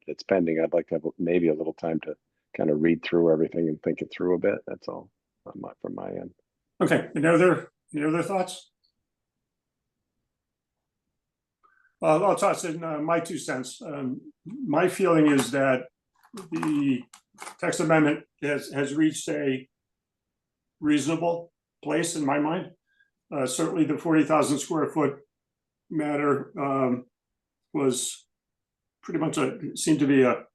it's pending. I'd like to have maybe a little time to kind of read through everything and think it through a bit. That's all from my end. Okay. Any other thoughts? I'll toss in my 2 cents. My feeling is that the text amendment has reached a reasonable place in my mind. Certainly the 40,000 square foot matter was pretty much seemed to be a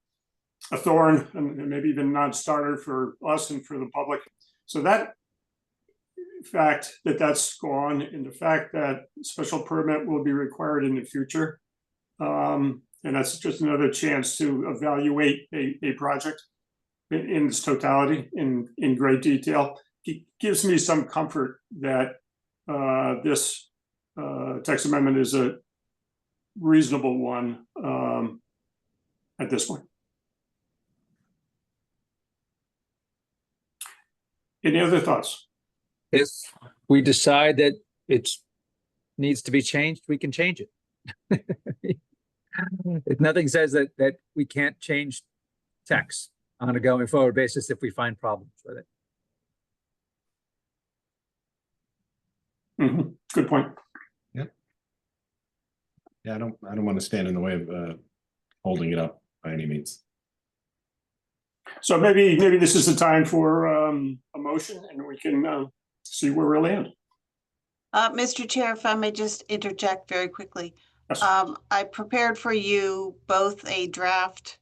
thorn and maybe even non-starter for us and for the public. So that fact that's gone, and the fact that special permit will be required in the future, and that's just another chance to evaluate a project in its totality in great detail. It gives me some comfort that this text amendment is a reasonable one at this point. Any other thoughts? If we decide that it needs to be changed, we can change it. If nothing says that we can't change text on a going forward basis if we find problems with it. Mm-hmm. Good point. Yeah, I don't want to stand in the way of holding it up by any means. So maybe this is the time for a motion, and we can see where we land. Mr. Chair, if I may just interject very quickly. Yes. I prepared for you both a draft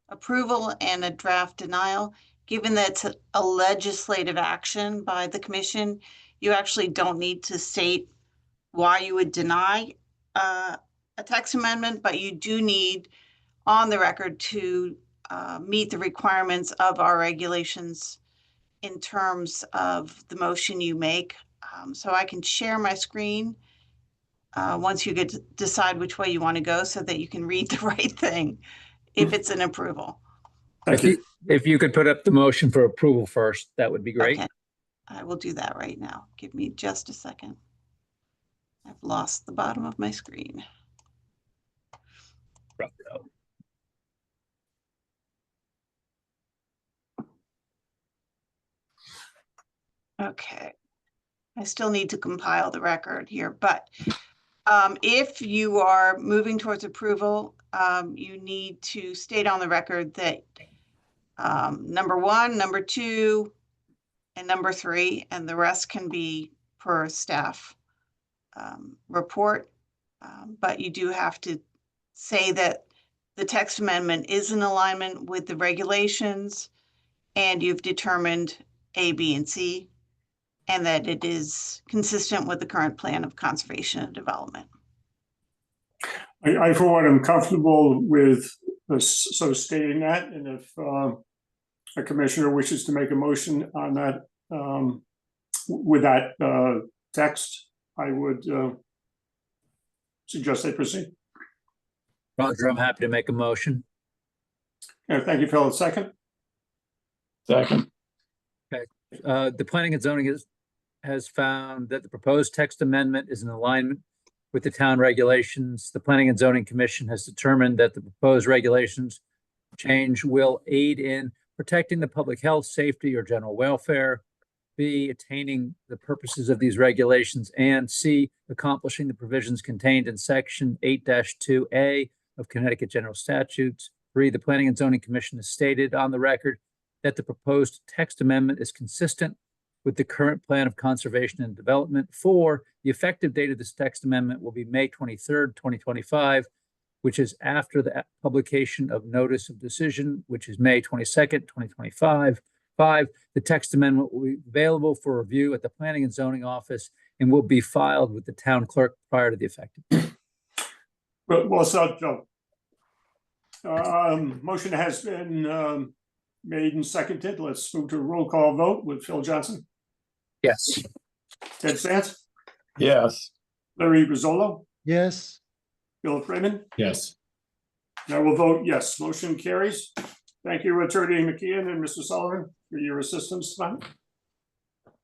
approval and a draft denial. Given that it's a legislative action by the commission, you actually don't need to state why you would deny a text amendment, but you do need on the record to meet the requirements of our regulations in terms of the motion you make. So I can share my screen once you get to decide which way you want to go so that you can read the right thing if it's an approval. If you could put up the motion for approval first, that would be great. Okay. I will do that right now. Give me just a second. I've lost the bottom of my screen. Okay. I still need to compile the record here, but if you are moving towards approval, you need to state on the record that number 1, number 2, and number 3, and the rest can be per staff report. But you do have to say that the text amendment is in alignment with the regulations, and you've determined A, B, and C, and that it is consistent with the current plan of conservation and development. I for one, am comfortable with sort of stating that, and if a commissioner wishes to make a motion on that, with that text, I would suggest they proceed. Roger, I'm happy to make a motion. Thank you, Phil. Second? Second. Okay. The planning and zoning has found that the proposed text amendment is in alignment with the town regulations. The Planning and Zoning Commission has determined that the proposed regulations change will aid in protecting the public health, safety, or general welfare, B, attaining the purposes of these regulations, and C, accomplishing the provisions contained in section 8-2A of Connecticut General Statutes. 3, the Planning and Zoning Commission has stated on the record that the proposed text amendment is consistent with the current plan of conservation and development. 4, the effective date of this text amendment will be May 23rd, 2025, which is after the publication of notice of decision, which is May 22nd, 2025. 5, the text amendment will be available for review at the Planning and Zoning Office and will be filed with the town clerk prior to the effective date. Well said, Joe. Motion has been made and seconded. Let's move to a roll call vote with Phil Johnson. Yes. Ted Stantz? Yes. Larry Rizzolo? Yes. Bill Freeman? Yes. I will vote yes. Motion carries. Thank you, Attorney McKeon and Mr. Sullivan, for your assistance tonight.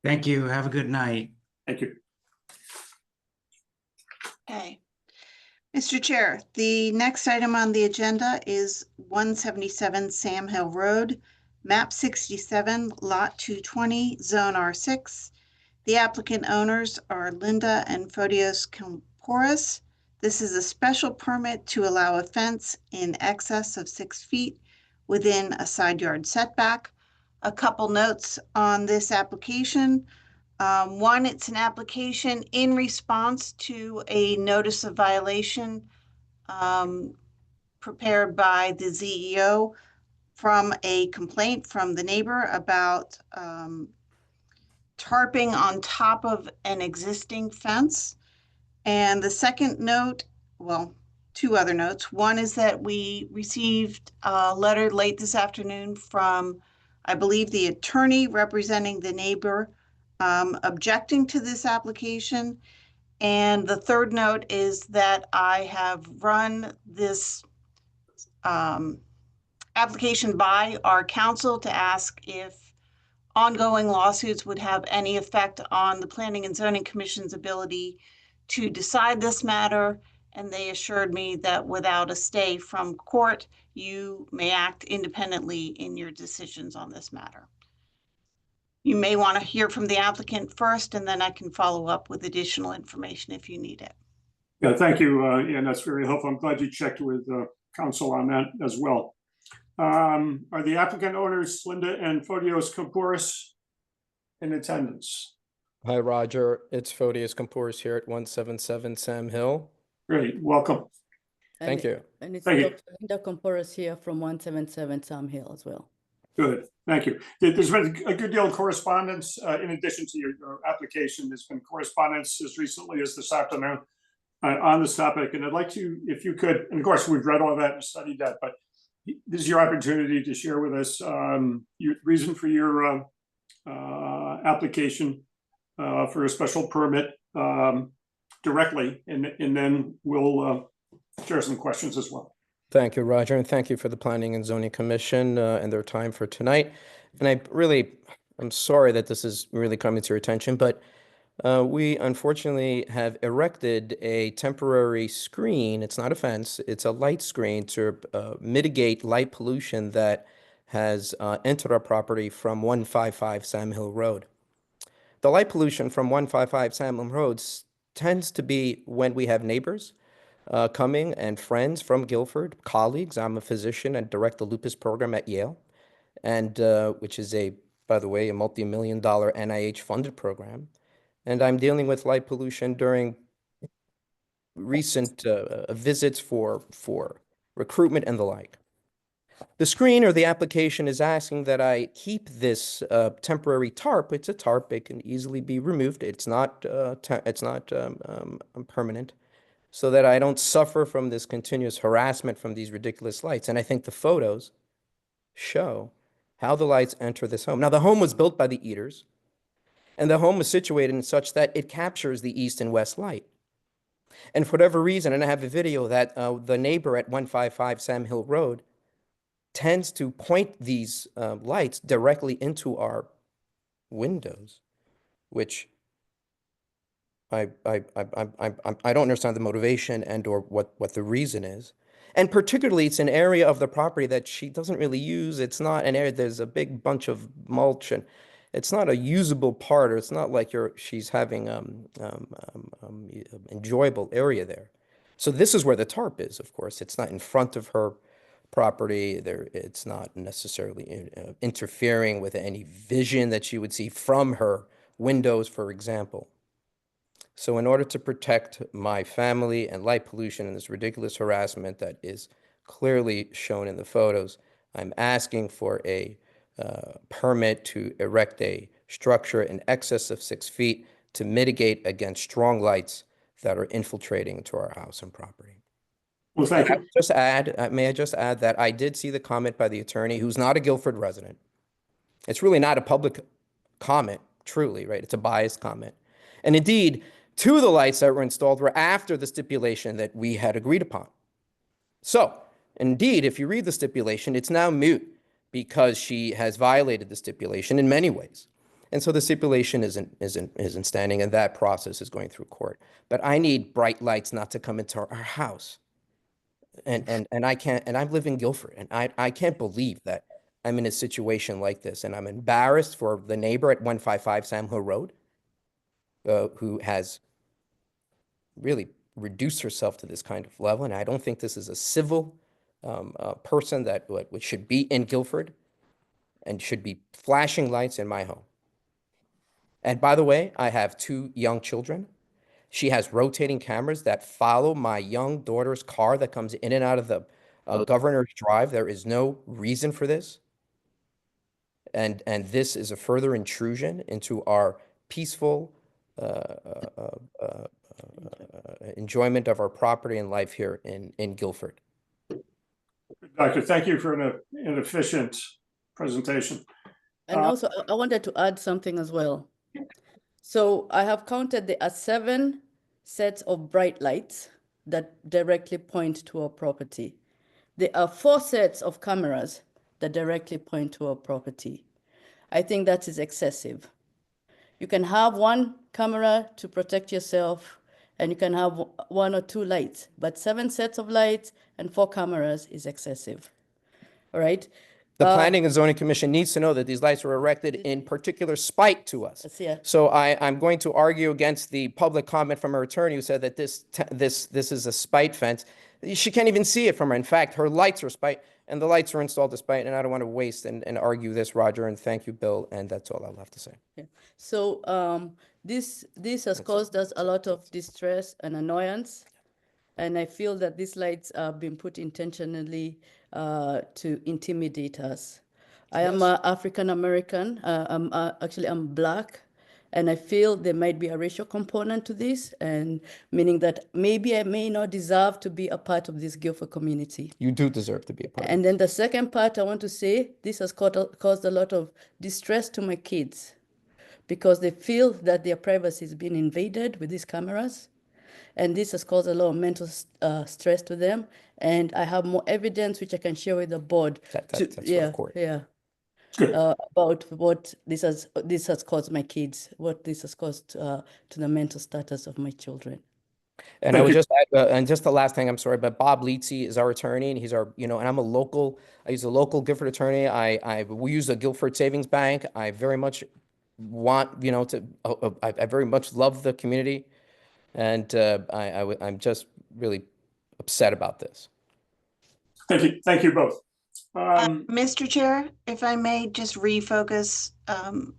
Thank you. Have a good night. Thank you. Okay. Mr. Chair, the next item on the agenda is 177 Sam Hill Road, map 67, lot 220, zone R6. The applicant owners are Linda and Photios Kamporis. This is a special permit to allow a fence in excess of 6 feet within a side yard setback. A couple notes on this application. One, it's an application in response to a notice of violation prepared by the ZEO from a complaint from the neighbor about tarping on top of an existing fence. And the second note, well, 2 other notes. One is that we received a letter late this afternoon from, I believe, the attorney representing the neighbor objecting to this application. And the third note is that I have run this application by our counsel to ask if ongoing lawsuits would have any effect on the Planning and Zoning Commission's ability to decide this matter. And they assured me that without a stay from court, you may act independently in your decisions on this matter. You may want to hear from the applicant first, and then I can follow up with additional information if you need it. Yeah, thank you. And that's very helpful. I'm glad you checked with counsel on that as well. Are the applicant owners, Linda and Photios Kamporis, in attendance? Hi, Roger. It's Photios Kamporis here at 177 Sam Hill. Great, welcome. Thank you. And it's Thank you. Dr. Linda Kamporis here from 177 Sam Hill as well. Good, thank you. There's been a good deal of correspondence in addition to your application. There's been correspondence as recently as this afternoon on this topic. And I'd like to, if you could, and of course, we've read all that and studied that, but this is your opportunity to share with us your reason for your application for a special permit directly, and then we'll share some questions as well. Thank you, Roger, and thank you for the Planning and Zoning Commission and their time for tonight. And I'm sorry that this is really coming to your attention, but we unfortunately have erected a temporary screen. It's not a fence, it's a light screen to mitigate light pollution that has entered our property from 155 Sam Hill Road. The light pollution from 155 Sam Hill Road tends to be when we have neighbors. coming and friends from Guilford, colleagues. I'm a physician and direct the lupus program at Yale, and which is by the way, a multi-million-dollar NIH-funded program. And I'm dealing with light pollution during recent visits for recruitment and the like. The screen or the application is asking that I keep this temporary tarp. It's a tarp; it can easily be removed. It's not permanent, so that I don't suffer from this continuous harassment from these ridiculous lights. And I think the photos show how the lights enter this home. Now, the home was built by the Eaters, and the home was situated in such that it captures the east and west light. And for whatever reason, and I have a video that the neighbor at 155 Sam Hill Road tends to point these lights directly into our windows, which I don't understand the motivation and or what the reason is. And particularly, it's an area of the property that she doesn't really use. It's not an area, there's a big bunch of mulch, and it's not a usable part, or it's not like she's having enjoyable area there. So this is where the tarp is, of course. It's not in front of her property. It's not necessarily interfering with any vision that she would see from her windows, for example. So in order to protect my family and light pollution and this ridiculous harassment that is clearly shown in the photos, I'm asking for a permit to erect a structure in excess of 6 feet to mitigate against strong lights that are infiltrating into our house and property. Well, thank you. May I just add that I did see the comment by the attorney, who's not a Guilford resident. It's really not a public comment, truly, right? It's a biased comment. And indeed, 2 of the lights that were installed were after the stipulation that we had agreed upon. So, indeed, if you read the stipulation, it's now moot because she has violated the stipulation in many ways. And so the stipulation isn't standing, and that process is going through court. But I need bright lights not to come into our house. And I can't, and I live in Guilford, and I can't believe that I'm in a situation like this. And I'm embarrassed for the neighbor at 155 Sam Hill Road, who has really reduced herself to this kind of level. And I don't think this is a civil person that should be in Guilford and should be flashing lights in my home. And by the way, I have 2 young children. She has rotating cameras that follow my young daughter's car that comes in and out of the Governor's Drive. There is no reason for this. And this is a further intrusion into our peaceful enjoyment of our property and life here in Guilford. Doctor, thank you for an efficient presentation. And also, I wanted to add something as well. So I have counted there are 7 sets of bright lights that directly point to our property. There are 4 sets of cameras that directly point to our property. I think that is excessive. You can have 1 camera to protect yourself, and you can have 1 or 2 lights, but 7 sets of lights and 4 cameras is excessive. All right. The Planning and Zoning Commission needs to know that these lights were erected in particular spite to us. Yeah. So I'm going to argue against the public comment from her attorney, who said that this is a spite fence. She can't even see it from her. In fact, her lights are spite, and the lights are installed despite. And I don't want to waste and argue this, Roger. And thank you, Bill. And that's all I'll have to say. Yeah. So this has caused us a lot of distress and annoyance. And I feel that these lights are being put intentionally to intimidate us. I am African American. I'm Black, and I feel there might be a racial component to this, and meaning that maybe I may not deserve to be a part of this Guilford community. You do deserve to be a part. And then the second part I want to say, this has caused a lot of distress to my kids because they feel that their privacy is being invaded with these cameras. And this has caused a lot of mental stress to them. And I have more evidence which I can share with the board. About what this has caused my kids, what this has caused to the mental status of my children. And I would just add, and just the last thing, I'm sorry, but Bob Leetsy is our attorney, and he's our, and I'm I use a local Guilford attorney. We use a Guilford Savings Bank. I very much want, I very much love the community. And I'm just really upset about this. Thank you both. Mr. Chair, if I may just refocus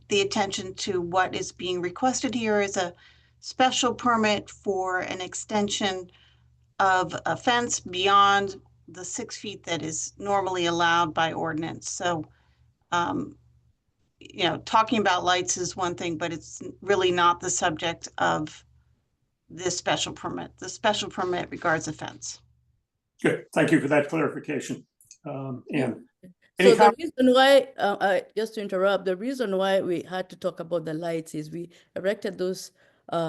the attention to what is being requested here is a special permit for an extension of a fence beyond the 6 feet that is normally allowed by ordinance. So, you know, talking about lights is one thing, but it's really not the subject of this special permit. The special permit regards a fence. Good. Thank you for that clarification. Ann. So the reason why, just to interrupt, the reason why we had to talk about the lights is we erected those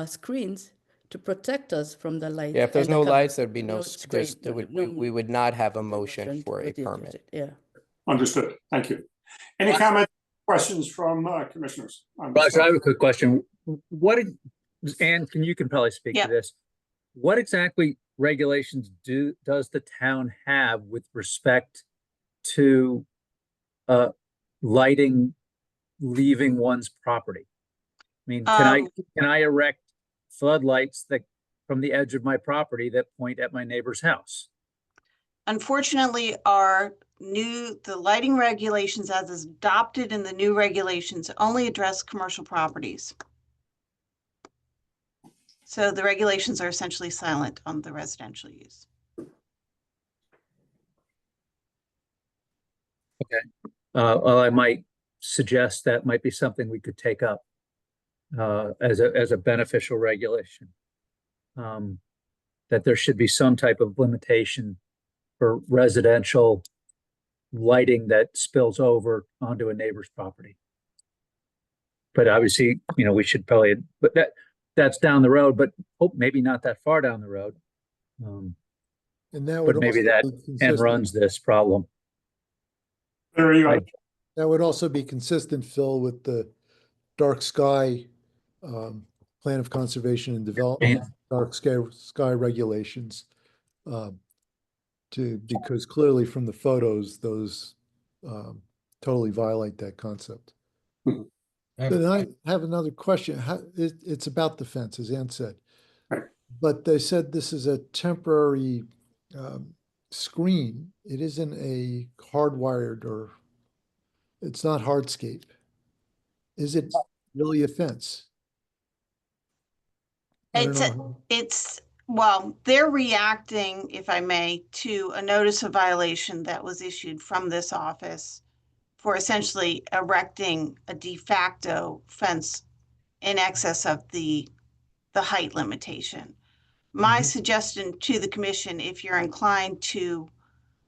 screens to protect us from the lights. Yeah, if there's and no the lights, there'd be no, screen, we would not have a motion for a permit. Yeah. Understood. Thank you. Any comments, questions from commissioners? Roger, I have a quick question. What did, Ann, you can probably speak to this. What exactly regulations does the town have with respect to lighting leaving one's property? I mean, can I erect floodlights that from the edge of my property that point at my neighbor's house? Unfortunately, the lighting regulations as is adopted in the new regulations only address commercial properties. So the regulations are essentially silent on the residential use. Okay. Well, I might suggest that might be something we could take up as a beneficial regulation. That there should be some type of limitation for residential lighting that spills over onto a neighbor's property. But obviously, you know, we should probably, but that's down the road, but maybe not that far down the road. And that would but maybe also that be consistent. runs this problem. There you go. That would also be consistent, Phil, with the dark sky plan of conservation and development, dark sky regulations. Because clearly from the photos, those totally violate that concept. Then I have another question. It's about the fence, as Ann said. But they said this is a temporary screen. It isn't a hardwired or it's not hardscape. Is it really a fence? Well, they're reacting, if I may, to a notice of violation that was issued from this office for essentially erecting a de facto fence in excess of the height limitation. My suggestion to the commission, if you're inclined to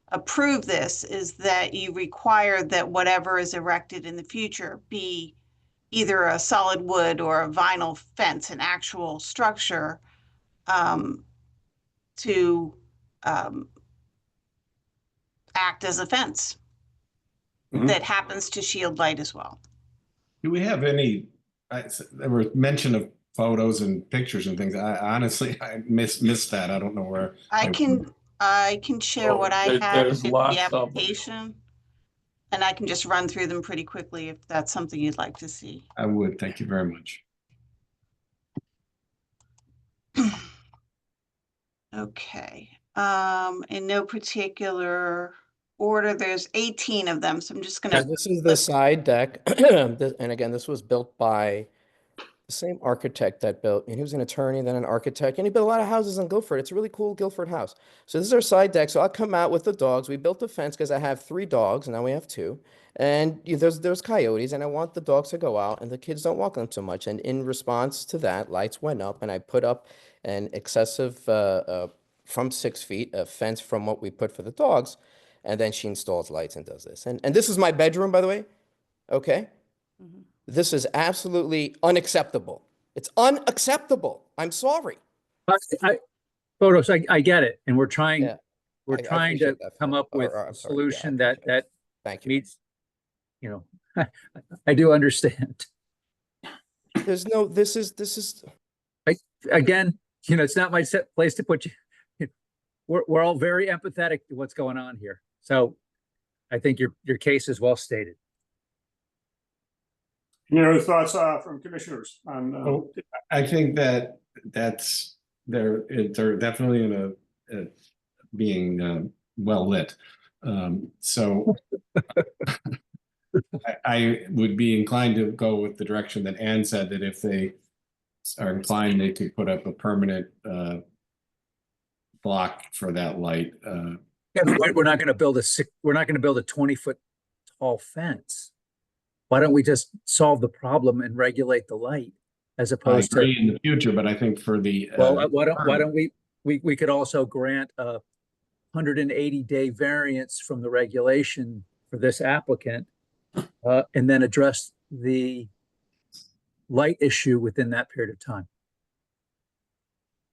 approve this, is that you require that whatever is erected in the future be either a solid wood or a vinyl fence, an actual structure, to act as a fence that happens to shield light as well. Do we have any, there were mention of photos and pictures and things. I honestly missed that. I don't know where. I can share what I have in the application, and I can just run through them pretty quickly if that's something you'd like to see. I would. Thank you very much. Okay. In no particular order, there's 18 of them, so I'm just gonna. This is the side deck, and again, this was built by the same architect that built, and he was an attorney, then an architect, and he built a lot of houses in Guilford. It's a really cool Guilford house. So this is our side deck. So I'll come out with the dogs. We built a fence because I have 3 dogs, and now we have 2. And there's coyotes, and I want the dogs to go out, and the kids don't walk them so much. And in response to that, lights went up, and I put up an excessive, from 6 feet, a fence from what we put for the dogs. And then she installs lights and does this. And this is my bedroom, by the way. Okay. This is absolutely unacceptable. It's unacceptable. I'm sorry. Photos, I get it. And we're trying, Yeah. we're I trying to appreciate that, come Phil. up with I'm a sorry. solution Yeah, that Thank you. meets, you know, I do understand. There's no, this is. Again, you know, it's not my place to put you. We're all very empathetic to what's going on here. So I think your case is well stated. Any other thoughts from commissioners on? I think that's they're definitely in a being well lit. So I would be inclined to go with the direction that Ann said, that if they are inclined, they could put up a permanent block for that light. Yeah, but we're not going to build we're not going to build a 20-foot tall fence. Why don't we just solve the problem and regulate the light as opposed to in the future? But I think for the well, why don't we could also grant a 180-day variance from the regulation for this applicant, and then address the light issue within that period of time.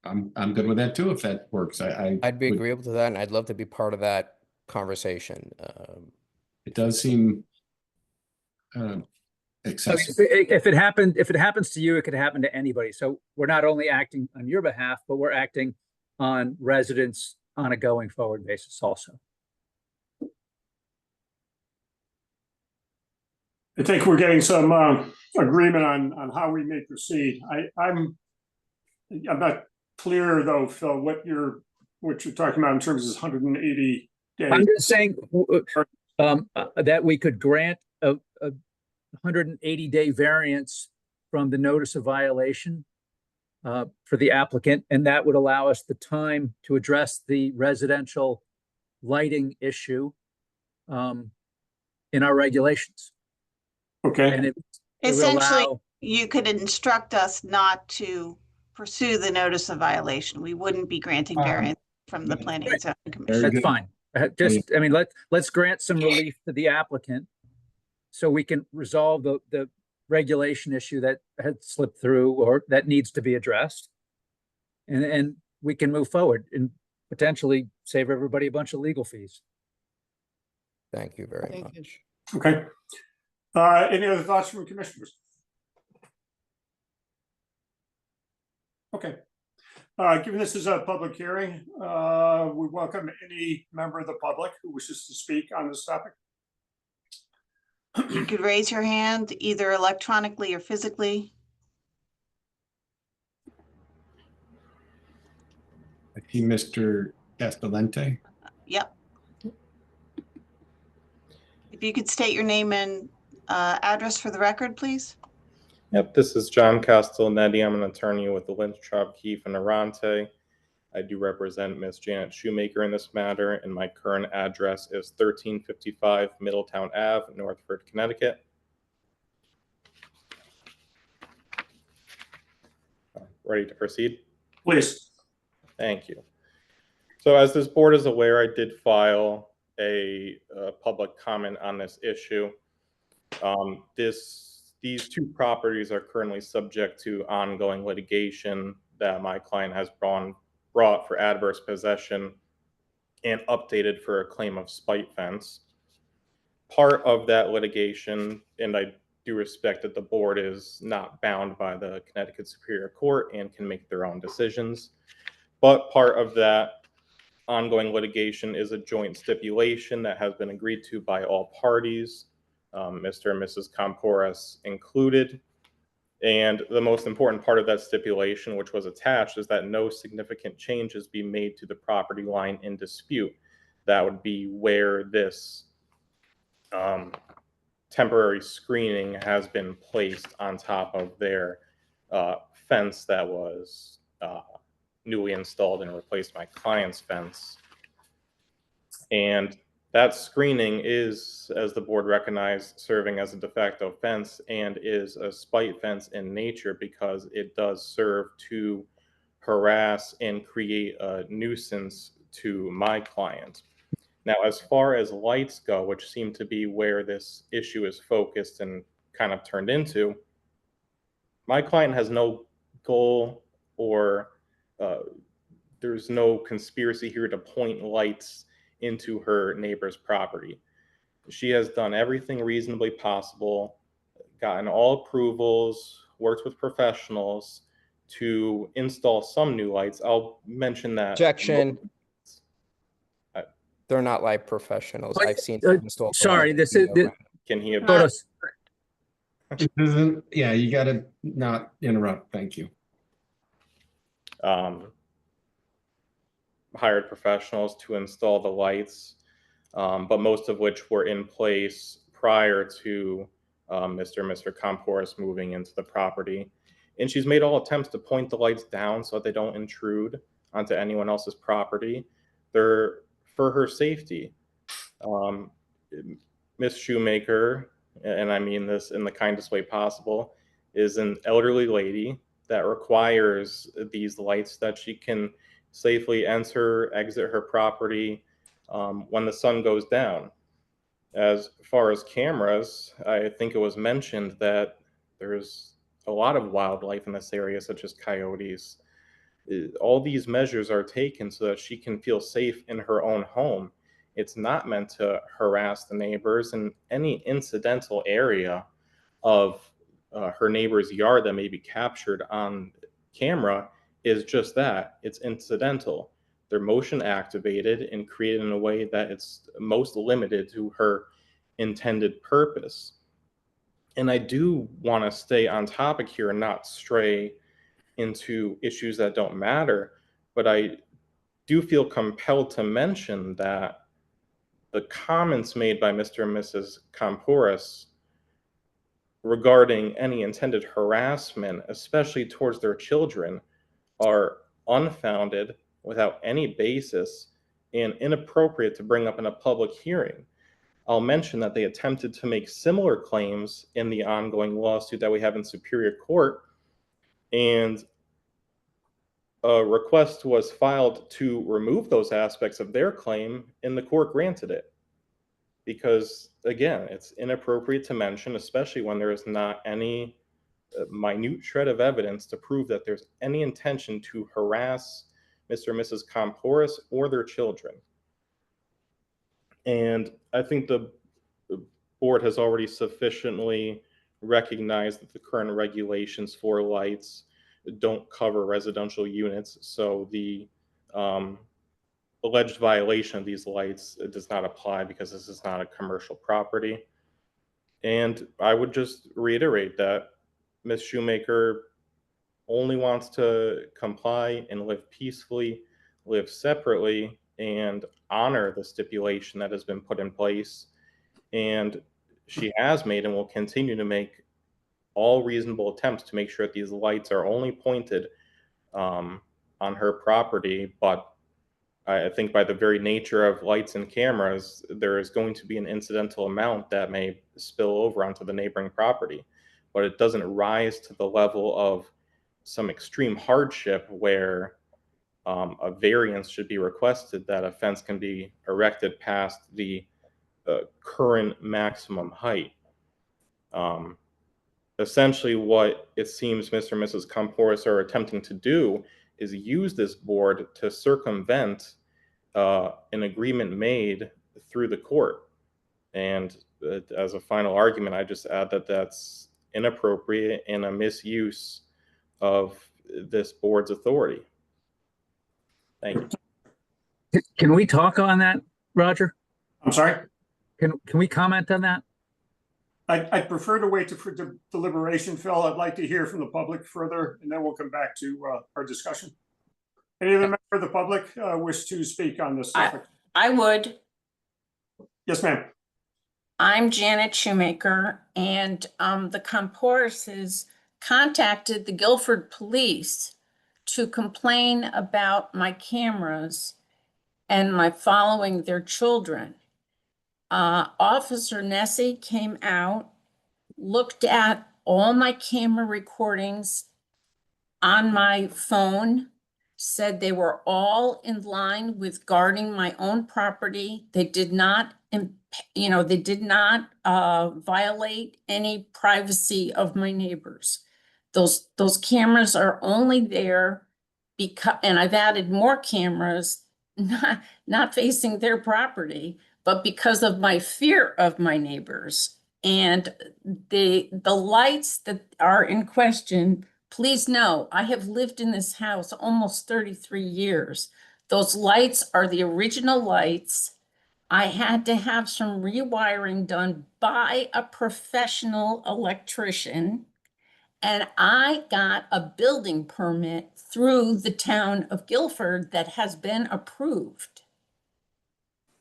I'm good with that too, if that works. I'd be agreeable to that, and I'd love to be part of that conversation. It does seem excessive. If it happens to you, it could happen to anybody. So we're not only acting on your behalf, but we're acting on residents on a going forward basis also. I think we're getting some agreement on how we may proceed. I'm not clear though, Phil, what you're talking about in terms of 180 days. I'm just saying that we could grant a 180-day variance from the notice of violation for the applicant, and that would allow us the time to address the residential lighting issue in our regulations. Okay. And it Essentially, allow, you could instruct us not to pursue the notice of violation. We wouldn't be granting variance from the Planning and Zoning Commission. that's fine. I mean, let's grant some relief to the applicant so we can resolve the regulation issue that had slipped through or that needs to be addressed. And we can move forward and potentially save everybody a bunch of legal fees. Thank you very much. Okay. Any other thoughts from commissioners? Okay. Given this is a public hearing, we welcome any member of the public who wishes to speak on this topic. You could raise your hand either electronically or physically. I see Mr. Escalante. Yep. If you could state your name and address for the record, please. Yep, this is John Castellnetti. I'm an attorney with the Lynch, Traub, Keefe, and Arante. I do represent Ms. Janet Shoemaker in this matter, and my current address is 1355 Middletown Ave, Northford, Connecticut. Ready to proceed? Please. Thank you. So as this board is aware, I did file a public comment on this issue. These two properties are currently subject to ongoing litigation that my client has brought for adverse possession and updated for a claim of spite fence. Part of that litigation, and I do respect that the board is not bound by the Connecticut Superior Court and can make their own decisions, but part of that ongoing litigation is a joint stipulation that has been agreed to by all parties, Mr. and Mrs. Kamporas included. And the most important part of that stipulation, which was attached, is that no significant changes be made to the property line in dispute. That would be where this temporary screening has been placed on top of their fence that was newly installed and replaced my client's fence. And that screening is, as the board recognized, serving as a de facto fence and is a spite fence in nature because it does serve to harass and create a nuisance to my client. Now, as far as lights go, which seem to be where this issue is focused and kind of turned into, my client has no goal or there's no conspiracy here to point lights into her neighbor's property. She has done everything reasonably possible, gotten all approvals, worked with professionals to install some new lights. I'll mention that. Objection. They're not light professionals. I've seen them install. Sorry, this is. Can he? Yeah, you got to not interrupt. Thank you. hired professionals to install the lights, but most of which were in place prior to Mr. and Mr. Kamporis moving into the property. And she's made all attempts to point the lights down so that they don't intrude onto anyone else's property. They're for her safety. Miss Shoemaker, and I mean this in the kindest way possible, is an elderly lady that requires these lights that she can safely enter, exit her property when the sun goes down. As far as cameras, I think it was mentioned that there's a lot of wildlife in this area, such as coyotes. All these measures are taken so that she can feel safe in her own home. It's not meant to harass the neighbors, and any incidental area of her neighbor's yard that may be captured on camera is just that. It's incidental. They're motion activated and created in a way that it's most limited to her intended purpose. And I do want to stay on topic here and not stray into issues that don't matter, but I do feel compelled to mention that the comments made by Mr. and Mrs. Kamporis regarding any intended harassment, especially towards their children, are unfounded, without any basis, and inappropriate to bring up in a public hearing. I'll mention that they attempted to make similar claims in the ongoing lawsuit that we have in Superior Court, and a request was filed to remove those aspects of their claim, and the court granted it. Because, again, it's inappropriate to mention, especially when there is not any minute shred of evidence to prove that there's any intention to harass Mr. and Mrs. Kamporis or their children. And I think the board has already sufficiently recognized that the current regulations for lights don't cover residential units, so the alleged violation of these lights does not apply because this is not a commercial property. And I would just reiterate that Ms. Shoemaker only wants to comply and live peacefully, live separately, and honor the stipulation that has been put in place. And she has made and will continue to make all reasonable attempts to make sure that these lights are only pointed on her property. But I think by the very nature of lights and cameras, there is going to be an incidental amount that may spill over onto the neighboring property. But it doesn't rise to the level of some extreme hardship where a variance should be requested that a fence can be erected past the current maximum height. Essentially, what it seems Mr. and Mrs. Kamporis are attempting to do is use this board to circumvent an agreement made through the court. And as a final argument, I just add that that's inappropriate and a misuse of this board's authority. Thank you. Can we talk on that, Roger? I'm sorry? Can we comment on that? I'd prefer to wait for deliberation, Phil. I'd like to hear from the public further, and then we'll come back to our discussion. Any other member of the public wish to speak on this topic? I would. Yes, ma'am. I'm Janet Shoemaker, and the Kamporises contacted the Guilford Police to complain about my cameras and my following their children. Officer Nessie came out, looked at all my camera recordings on my phone, said they were all in line with guarding my own property. They did not, they did not violate any privacy of my neighbors. Those cameras are only there because, and I've added more cameras, not facing their property, but because of my fear of my neighbors. And the lights that are in question, please know, I have lived in this house almost 33 years. Those lights are the original lights. I had to have some rewiring done by a professional electrician. And I got a building permit through the town of Guilford that has been approved.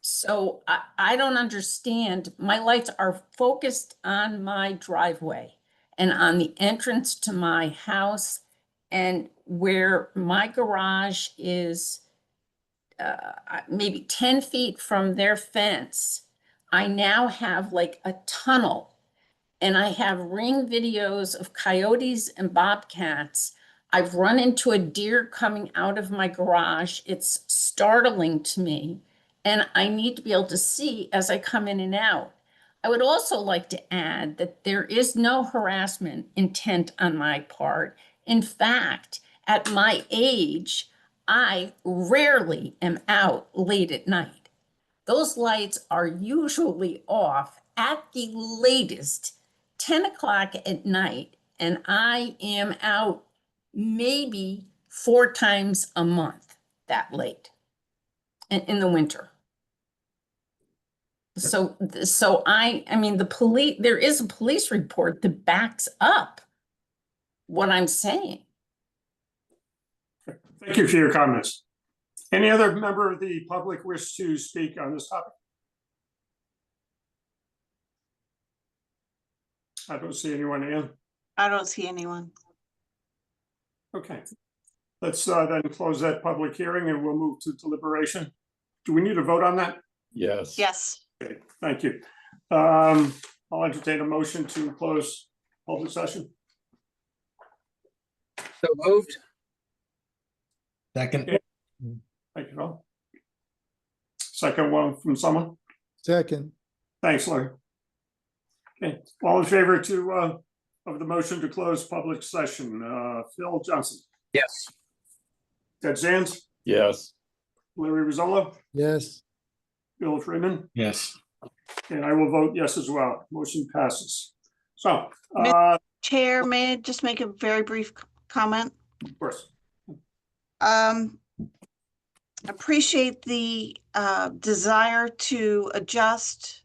So I don't understand. My lights are focused on my driveway and on the entrance to my house, and where my garage is maybe 10 feet from their fence. I now have like a tunnel, and I have ring videos of coyotes and bobcats. I've run into a deer coming out of my garage. It's startling to me, and I need to be able to see as I come in and out. I would also like to add that there is no harassment intent on my part. In fact, at my age, I rarely am out late at night. Those lights are usually off at the latest 10 o'clock at night, and I am out maybe 4 times a month that late in the winter. So I mean, there is a police report that backs up what I'm saying. Thank you for your comments. Any other member of the public wish to speak on this topic? I don't see anyone in. I don't see anyone. Okay. Let's then close that public hearing and we'll move to deliberation. Do we need a vote on that? Yes. Yes. Okay, thank you. I'll entertain a motion to close public session. So moved. Second. Thank you, Phil. Second one from someone? Second. Thanks, Larry. Okay, all in favor of the motion to close public session, Phil Johnson? Yes. Ted Zanz? Yes. Larry Rizzolo? Yes. Bill Freeman? Yes. And I will vote yes as well. Motion passes. So, Chair, may I just make a very brief comment? of course. Appreciate the desire to adjust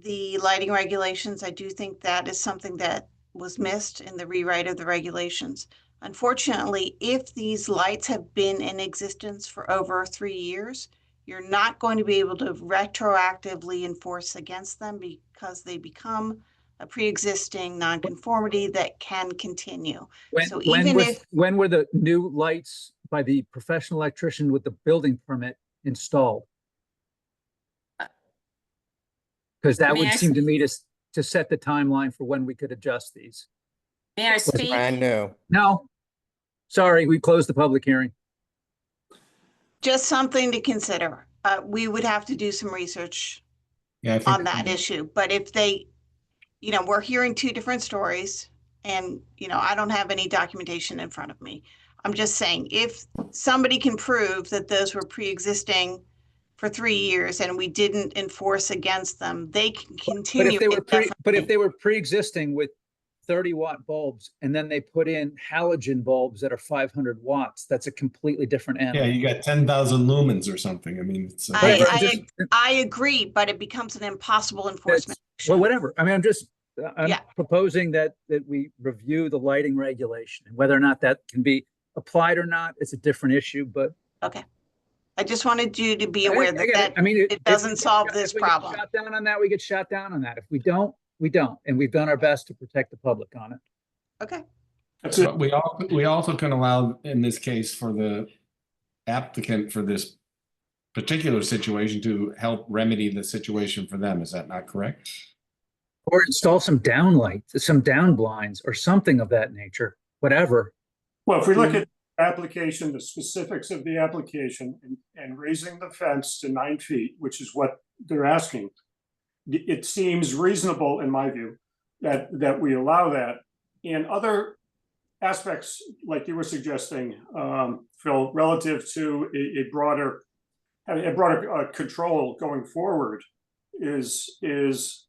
the lighting regulations. I do think that is something that was missed in the rewrite of the regulations. Unfortunately, if these lights have been in existence for over 3 years, you're not going to be able to retroactively enforce against them because they become a pre-existing nonconformity that can continue. So when were the new lights by the professional electrician with the building permit installed? Because that would seem to me to set the timeline for when we could adjust these. May I speak? Brand new. No, sorry, we closed the public hearing. just something to consider. We would have to do some research on that issue, but if they, we're hearing 2 different stories and, I don't have any documentation in front of me. I'm just saying, if somebody can prove that those were pre-existing for 3 years and we didn't enforce against them, they can continue. But if they were pre-existing with 30-watt bulbs and then they put in halogen bulbs that are 500 watts, that's a completely different animal. Yeah, you got 10,000 lumens or something. I mean, it's I agree, but it becomes an impossible enforcement. Well, whatever. I mean, I'm proposing that we review the lighting regulation, and whether or not that can be applied or not, it's a different issue. But okay, I just wanted you to be aware that it doesn't solve this problem. If we get shot down on that, we get shot down on that. If we don't, we don't, and we've done our best to protect the public on it. Okay. But we also can allow, in this case, for the applicant for this particular situation to help remedy the situation for them. Is that not correct? Or install some down lights, some down blinds, or something of that nature. Whatever. Well, if we look at the application, the specifics of the application, and raising the fence to 9 feet, which is what they're asking, it seems reasonable, in my view, that we allow that. And other aspects, like you were suggesting, Phil, relative to a broader control going forward, is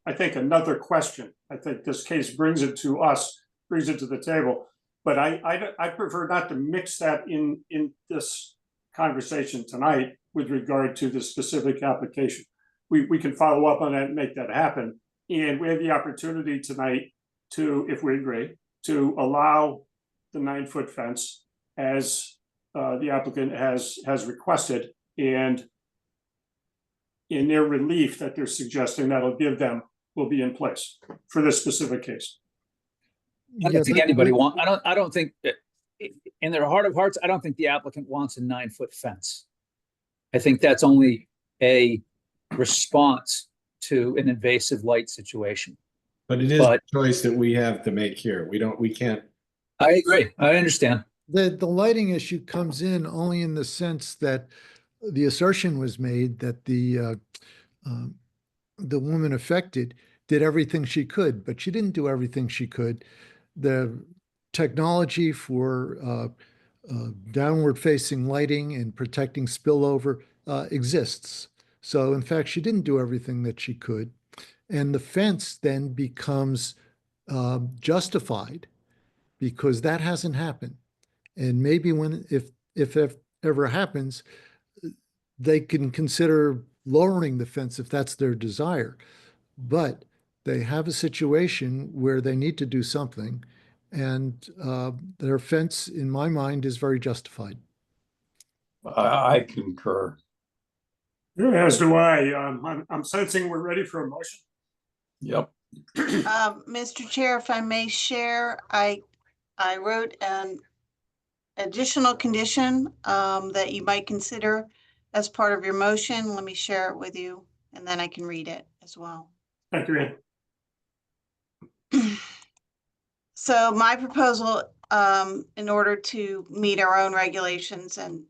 I think another question. I think this case brings it to us, brings it to the table. But I prefer not to mix that in this conversation tonight with regard to the specific application. We can follow up on that and make that happen. And we have the opportunity tonight to, if we agree, to allow the 9-foot fence as the applicant has requested, and in their relief that they're suggesting that'll give them will be in place for this specific case. I don't think anybody want, I don't think that in their heart of hearts, I don't think the applicant wants a 9-foot fence. I think that's only a response to an invasive light situation. But it is a choice that we have to make here. We can't. I agree. I understand. The lighting issue comes in only in the sense that the assertion was made that the woman affected did everything she could, but she didn't do everything she could. The technology for downward facing lighting and protecting spillover exists. So in fact, she didn't do everything that she could. And the fence then becomes justified because that hasn't happened. And maybe if it ever happens, they can consider lowering the fence if that's their desire. But they have a situation where they need to do something, and their fence, in my mind, is very justified. I concur. As do I. I'm sensing we're ready for a motion. Yep. Mr. Chair, if I may share, I wrote an additional condition that you might consider as part of your motion. Let me share it with you, and then I can read it as well. Thank you, Ann. So my proposal, in order to meet our own regulations and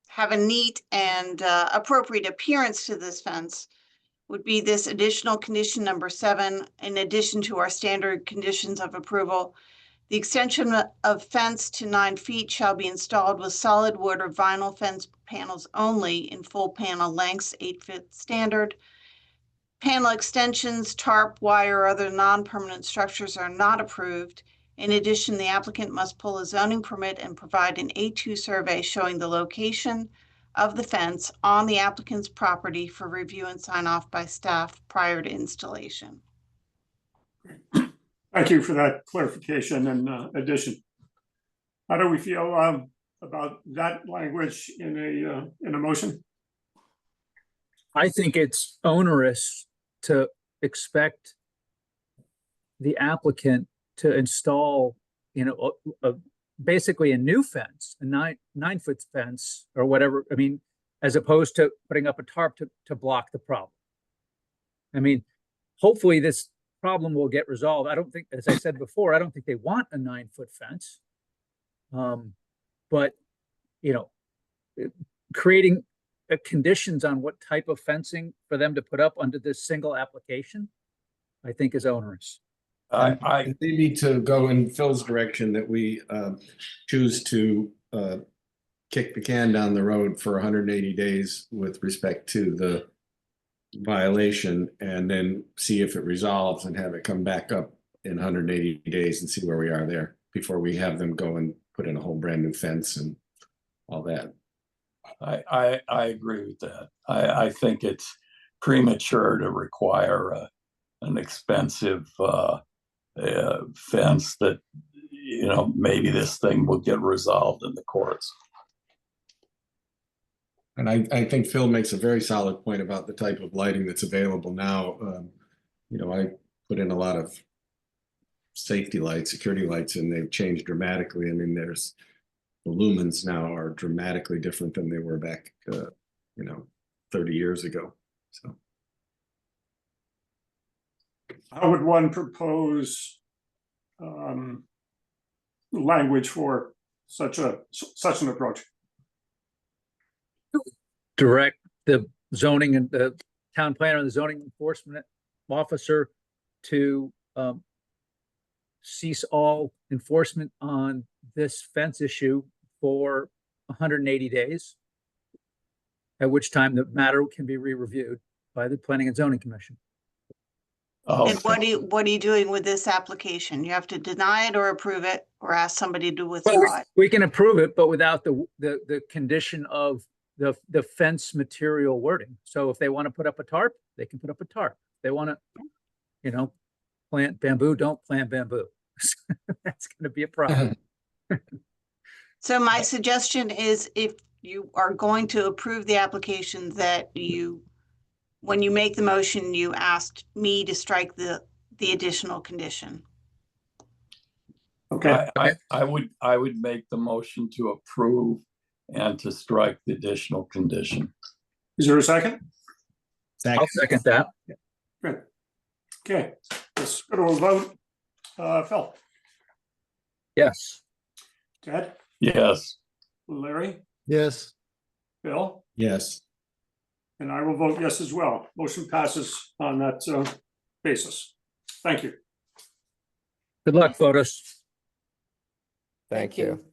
have a neat and appropriate appearance to this fence, would be this additional condition number 7, in addition to our standard conditions of approval. The extension of fence to 9 feet shall be installed with solid wood or vinyl fence panels only in full panel lengths, 8-foot standard. Panel extensions, tarp, wire, or other non-permanent structures are not approved. In addition, the applicant must pull a zoning permit and provide an A2 survey showing the location of the fence on the applicant's property for review and sign off by staff prior to installation. Thank you for that clarification and addition. How do we feel about that language in a motion? I think it's onerous to expect the applicant to install, basically a new fence, a 9-foot fence or whatever. I mean, as opposed to putting up a tarp to block the problem. I mean, hopefully this problem will get resolved. I don't think, as I said before, I don't think they want a 9-foot fence. But, creating conditions on what type of fencing for them to put up under this single application, I think is onerous. I need to go in Phil's direction that we choose to kick the can down the road for 180 days with respect to the violation, and then see if it resolves and have it come back up in 180 days and see where we are there before we have them go and put in a whole brand new fence and all that. I agree with that. I think it's premature to require an expensive fence that, maybe this thing will get resolved in the courts. And I think Phil makes a very solid point about the type of lighting that's available now. I put in a lot of safety lights, security lights, and they've changed dramatically. I mean, the lumens now are dramatically different than they were back, 30 years ago. So, how would one propose language for such an approach? Direct the zoning and the town planner and the zoning enforcement officer to cease all enforcement on this fence issue for 180 days, at which time the matter can be re-reviewed by the Planning and Zoning Commission. And what are you doing with this application? You have to deny it or approve it or ask somebody to withdraw it. We can approve it, but without the condition of the fence material wording. So if they want to put up a tarp, they can put up a tarp. If they want to, plant bamboo, don't plant bamboo. That's going to be a problem. So my suggestion is if you are going to approve the application that you, when you make the motion, you asked me to strike the additional condition. Okay. I would make the motion to approve and to strike the additional condition. Is there a second? I'll second that. Good. Okay, let's go to a vote. Phil, Yes. Ted, Yes. Larry, Yes. Bill, Yes. and I will vote yes as well. Motion passes on that basis. Thank you. Good luck, photos. Thank you.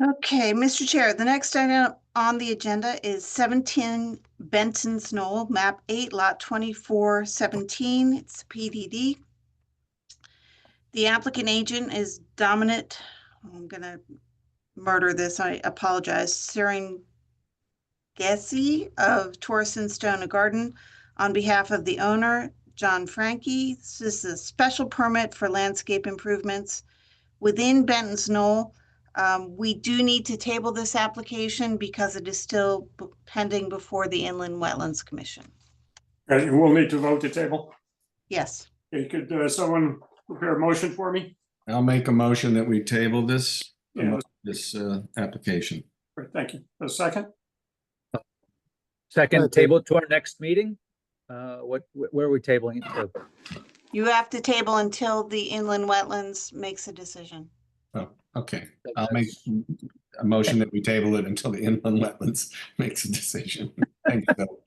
Okay, Mr. Chair, the next item on the agenda is 17 Benson's Knoll, map 8, lot 2417. It's PDD. The applicant agent is Dominant, I'm gonna murder this, I apologize, Serengesi of Torsen Stone Garden on behalf of the owner, John Frankie. This is a special permit for landscape improvements within Benton's Knoll. We do need to table this application because it is still pending before the Inland Wetlands Commission. And we'll need to vote to table. Yes. Okay, could someone prepare a motion for me? I'll make a motion that we table this, Yeah. this application. Great, thank you. A second? Second, table to our next meeting. Where are we tabling it to? You have to table until the Inland Wetlands makes a decision. Oh, okay. I'll make a motion that we table it until the Inland Wetlands makes a decision. Thank you, Phil.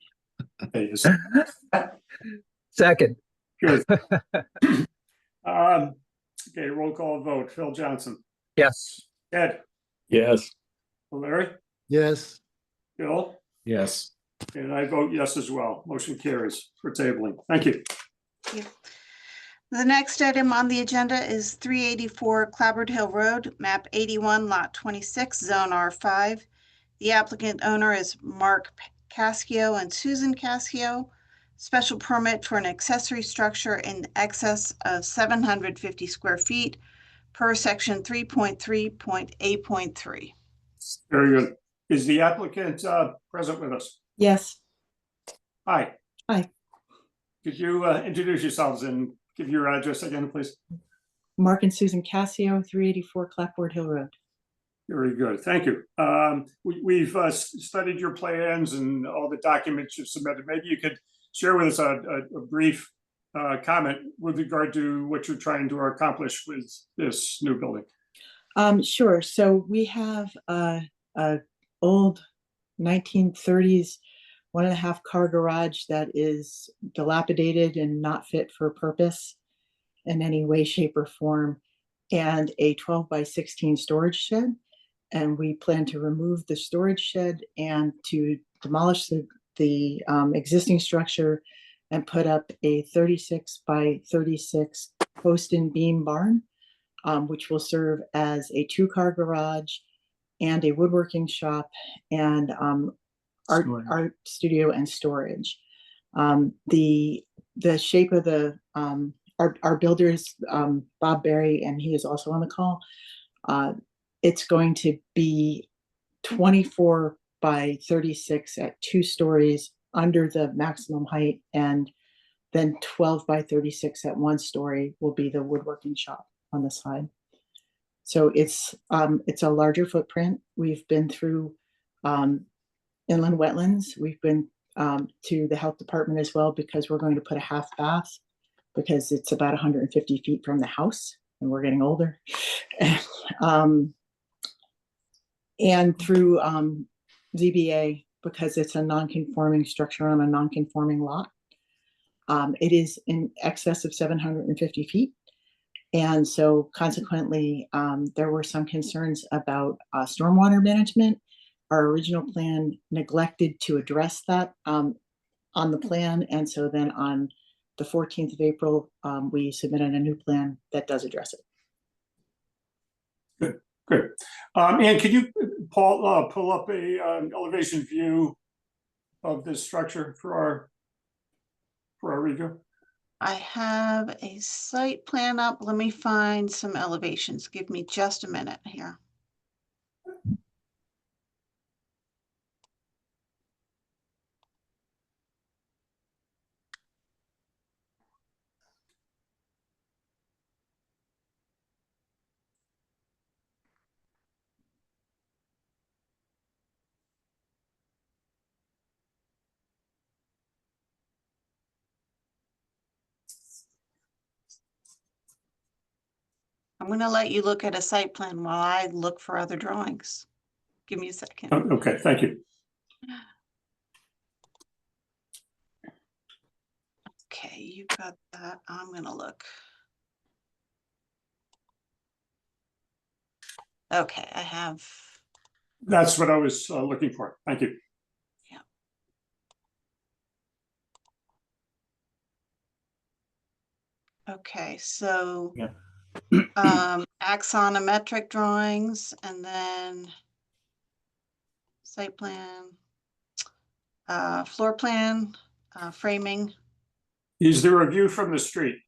Good. Second. Okay, roll call vote. Phil Johnson, Yes. Ed, Yes. Larry, Yes. Bill, Yes. and I vote yes as well. Motion carries for tabling. Thank you. The next item on the agenda is 384 Clabbard Hill Road, map 81, lot 26, zone R5. The applicant owner is Mark Cascio and Susan Cascio. Special permit for an accessory structure in excess of 750 square feet per section 3.3.8.3. Very good. Is the applicant present with us? Yes. Hi. Hi. Could you introduce yourselves and give your address again, please? Mark and Susan Cascio, 384 Clapboard Hill Road. Very good. Thank you. We've studied your plans and all the documents you've submitted. Maybe you could share with us a brief comment with regard to what you're trying to accomplish with this new building. Sure. So we have a old 1930s 1.5 car garage that is dilapidated and not fit for purpose in any way, shape, or form, and a 12 by 16 storage shed. And we plan to remove the storage shed and to demolish the existing structure and put up a 36 by 36 post and beam barn, which will serve as a 2-car garage and a woodworking shop and art studio and storage. The shape of the our builder is Bob Berry, and he is also on the call. It's going to be 24 by 36 at 2 stories under the maximum height, and then 12 by 36 at 1 story will be the woodworking shop on the side. So it's a larger footprint. We've been through inland wetlands. We've been to the health department as well, because we're going to put a half bath because it's about 150 feet from the house and we're getting older. And through ZBA, because it's a non-conforming structure on a non-conforming lot. It is in excess of 750 feet. And so consequently, there were some concerns about stormwater management. Our original plan neglected to address that on the plan. And so then on the 14th of April, we submitted a new plan that does address it. Good, good. And could you, Paul, pull up a elevation view of this structure for our review? I have a site plan up. Let me find some elevations. Give me just a minute here. I'm going to let you look at a site plan while I look for other drawings. Give me a second. Okay, thank you. Okay, you got that. I'm going to look. Okay, I have. That's what I was looking for. Thank you. Okay, so Yeah. axonometric drawings and then site plan, floor plan, framing. Is there a view from the street?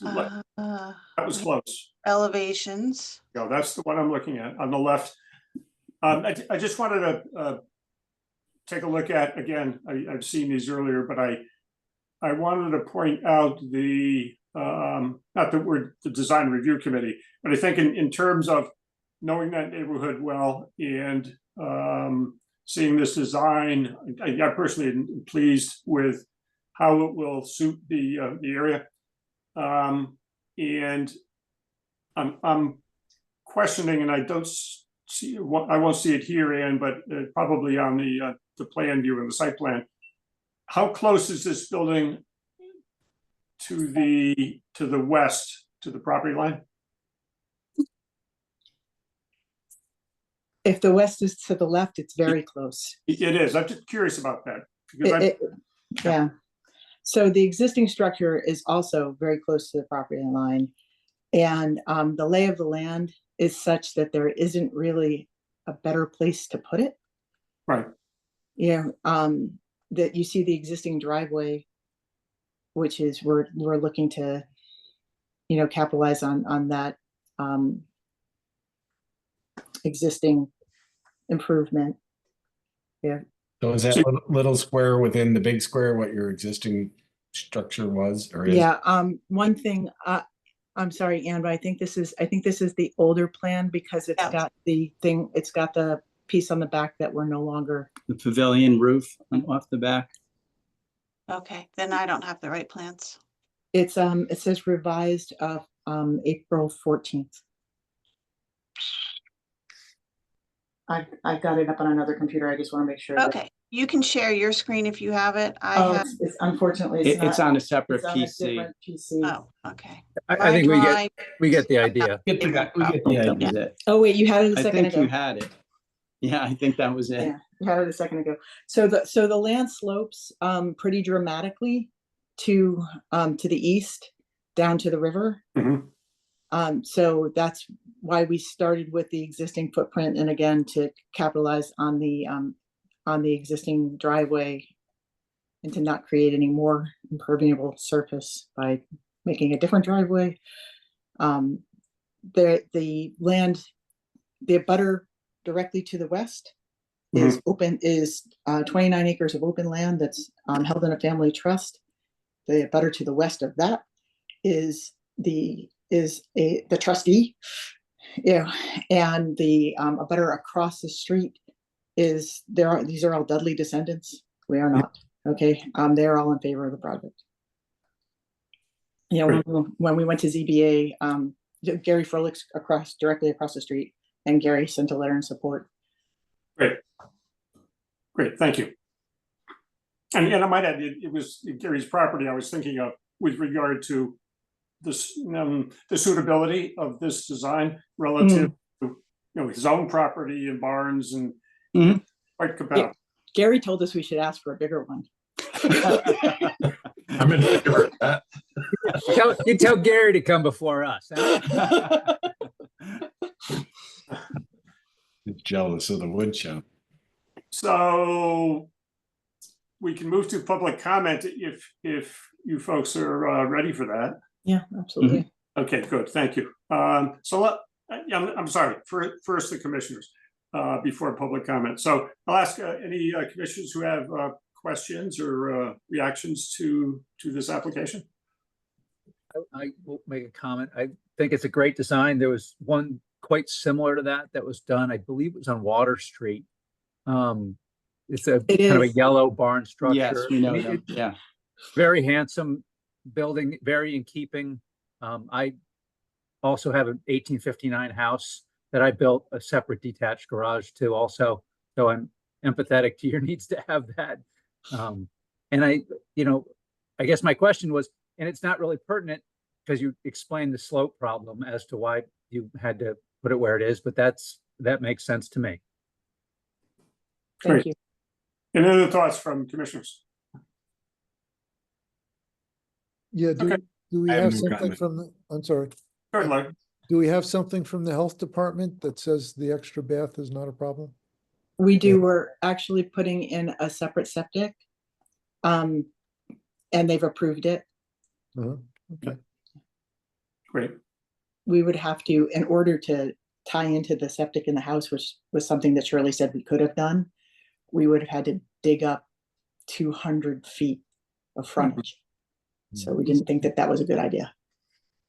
Uh, That was close. elevations. No, that's the one I'm looking at on the left. I just wanted to take a look at, again, I've seen these earlier, but I wanted to point out the, not that we're the design review committee, but I think in terms of knowing that neighborhood well and seeing this design, I personally am pleased with how it will suit the area. And I'm questioning, and I don't see what I won't see it here, Ann, but probably on the plan view and the site plan. How close is this building to the west, to the property line? If the west is to the left, it's very close. It is. I'm just curious about that. Because Yeah. So the existing structure is also very close to the property line. And the lay of the land is such that there isn't really a better place to put it. Right. Yeah. That you see the existing driveway, which is we're looking to, capitalize on that existing improvement. Yeah. So is that little square within the big square what your existing structure was or is? Yeah. One thing, I'm sorry, Ann, but I think this is the older plan because it's got the piece on the back that we're no longer. The pavilion roof off the back. Okay, then I don't have the right plans. It's it says revised of April 14th. I got it up on another computer. I just want to make sure. Okay, you can share your screen if you have it. It's unfortunately It's on a separate it's on a PC. different PC. Oh, okay. I think we get the idea. We get the idea. Oh wait, you had it a I second think ago. you had it. Yeah, I think that was it. Yeah, you had it a second ago. So the land slopes pretty dramatically to the east down to the river. Mm-hmm. So that's why we started with the existing footprint, and again to capitalize on the existing driveway and to not create any more impermeable surface by making a different driveway. The land, the abutter directly to the west is open, is 29 acres of open land that's held in a family trust. The abutter to the west of that is the trustee, and the abutter across the street is these are all Dudley descendants. We are not. Okay, they're all in favor of the project. When we went to ZBA, Gary Froelich directly across the street, and Gary sent a letter in support. Great, thank you. And I might add, it was Gary's property I was thinking of with regard to this, the suitability of this design relative to his own property and barns and quite compatible. Gary told us we should ask for a bigger one. I'm in favor of that. You tell Gary to come before us. Huh? Jealous of the wood shop. So we can move to public comment if you folks are ready for that. Yeah, absolutely. Okay, good. Thank you. I'm sorry. First, the commissioners before public comment. So I'll ask any commissioners who have questions or reactions to this application. I will make a comment. I think it's a great design. There was one quite similar to that was done, I believe it was on Water Street. It's kind of a yellow barn structure. Yes, we know I mean, them. Yeah. Very handsome building, very in keeping. I also have an 1859 house that I built a separate detached garage to also. So I'm empathetic to your needs to have that. And I guess my question was, and it's not really pertinent because you explained the slope problem as to why you had to put it where it is, but that makes sense to me. Thank you. Any other thoughts from commissioners? Yeah, do we I have have no something comment. from the, I'm sorry. Go ahead, Larry. Do we have something from the health department that says the extra bath is not a problem? We do. We're actually putting in a separate septic. And they've approved it. Okay. Great. We would have to, in order to tie into the septic in the house, which was something that Shirley said we could have done, we would have had to dig up 200 feet of frontage. So we didn't think that that was a good idea.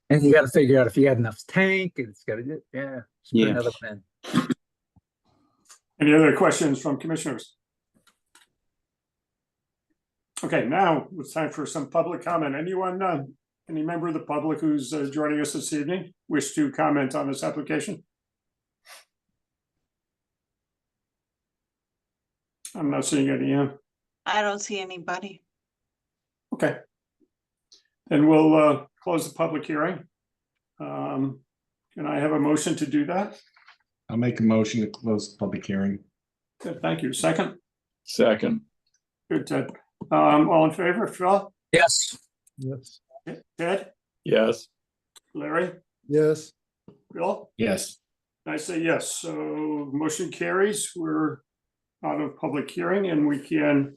And you got to figure out if you had enough tank, and it's got to, just put another one in. Any other questions from commissioners? Okay, now it's time for some public comment. Anyone, any member of the public who's joining us this evening wish to comment on this application? I'm not seeing any. I don't see anybody. Okay. Then we'll close the public hearing. Can I have a motion to do that? I'll make a motion to close the public hearing. Good, thank you. Second? Second. Good, Ted. All in favor, Phil? Yes. Yes. Ted? Yes. Larry? Yes. Bill? Yes. I say yes, so motion carries. We're out of public hearing and we can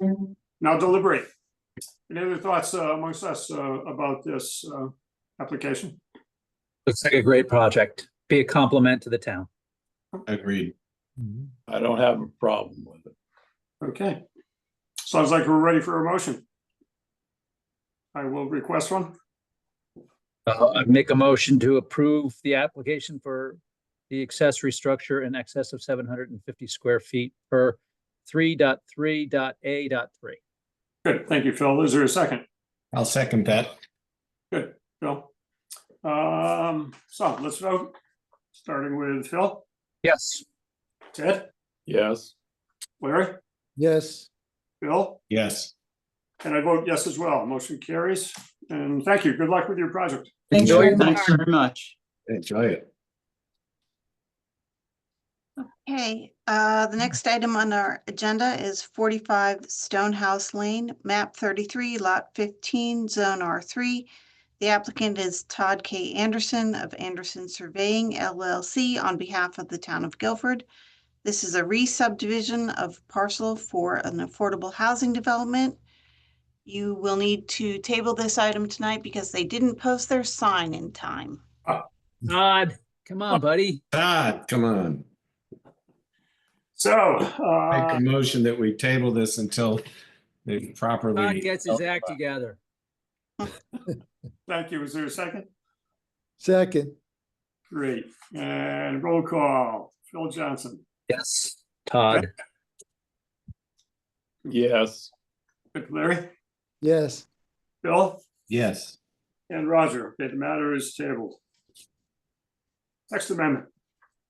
now deliberate. Any other thoughts amongst us about this application? Looks like a great project. Be a compliment to the town. Agreed. I don't have a problem with it. Okay. Sounds like we're ready for a motion. I will request one. I'd make a motion to approve the application for the accessory structure in excess of 750 square feet per 3.3.A.3. Good, thank you, Phil. Is there a second? I'll second that. Good, Phil. So let's vote. Starting with Phil. Yes. Ted? Yes. Larry? Yes. Bill? Yes. And I vote yes as well. Motion carries. And thank you. Good luck with your project. Thanks Enjoy. very much. Thanks very much. Enjoy it. Okay, the next item on our agenda is 45 Stonehouse Lane, map 33, lot 15, zone R3. The applicant is Todd K. Anderson of Anderson Surveying LLC on behalf of the town of Guilford. This is a re-subdivision of parcel for an affordable housing development. You will need to table this item tonight because they didn't post their sign in time. Todd, come on, buddy. Todd, come on. So, Make a motion that we table this until they Todd properly. gets his act together. thank you. Is there a second? Second. Great. And roll call. Phil Johnson. Yes. Todd. Yes. Good. Larry? Yes. Bill? Yes. And Roger. Okay, the matter is tabled. Next amendment.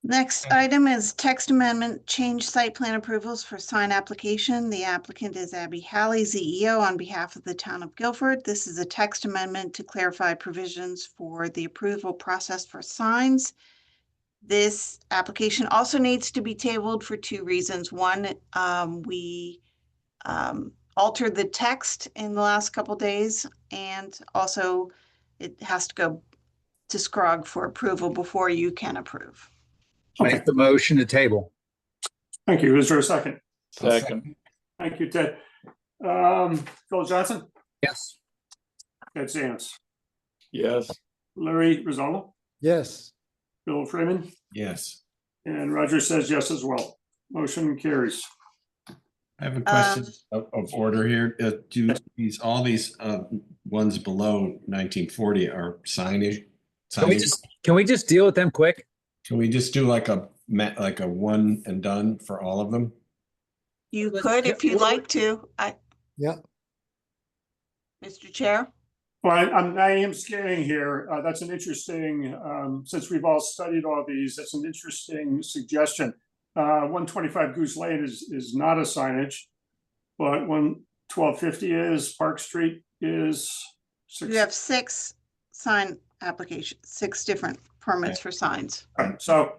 Next item is text amendment, change site plan approvals for sign application. The applicant is Abby Halley, CEO, on behalf of the town of Guilford. This is a text amendment to clarify provisions for the approval process for signs. This application also needs to be tabled for two reasons. One, we altered the text in the last couple days, and also it has to go to SCROG for approval before you can approve. Make the motion to table. Thank you. Is there a second? Second. Thank you, Ted. Phil Johnson? Yes. Ted Sands, Yes. Larry Rizzolo, Yes. Bill Freeman, Yes. and Roger says yes as well. Motion carries. I have a question of order here. Do all these ones below 1940 are signage? Can we just deal with them quick? Can we just do like a one and done for all of them? You could if you'd like to. Yeah. Mr. Chair? Well, I am scanning here. That's an interesting, since we've all studied all these, that's an interesting suggestion. 125 Goose Lane is not a signage, but 1250 is, Park Street is. You have 6 sign applications, 6 different permits for signs. So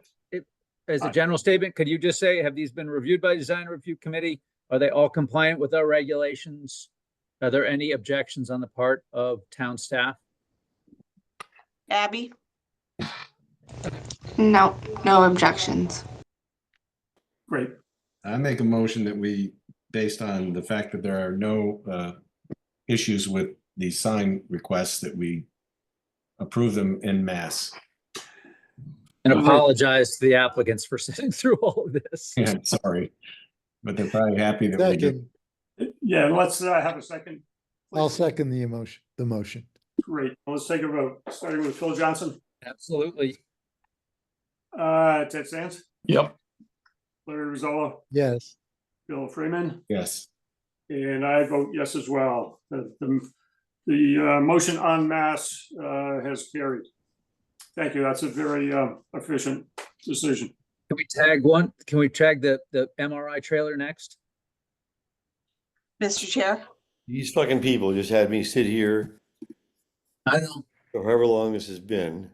As a general statement, could you just say, have these been reviewed by the design review committee? Are they all compliant with our regulations? Are there any objections on the part of town staff? Abby? No, no objections. Great. I make a motion that we, based on the fact that there are no issues with the sign requests, that we approve them en masse. And apologize to the applicants for sitting through all of this. Yeah, sorry, but they're probably happy that we did. Second. Yeah, let's have a second. I'll second the motion. Great. Let's take a vote, starting with Phil Johnson. Absolutely. Ted Sands, Yep. Larry Rizzolo, Yes. Bill Freeman, Yes. and I vote yes as well. The motion en masse has carried. Thank you. That's a very efficient decision. Can we tag one? Can we tag the MRI trailer next? Mr. Chair? These fucking people just had me sit here. I know. For however long this has been.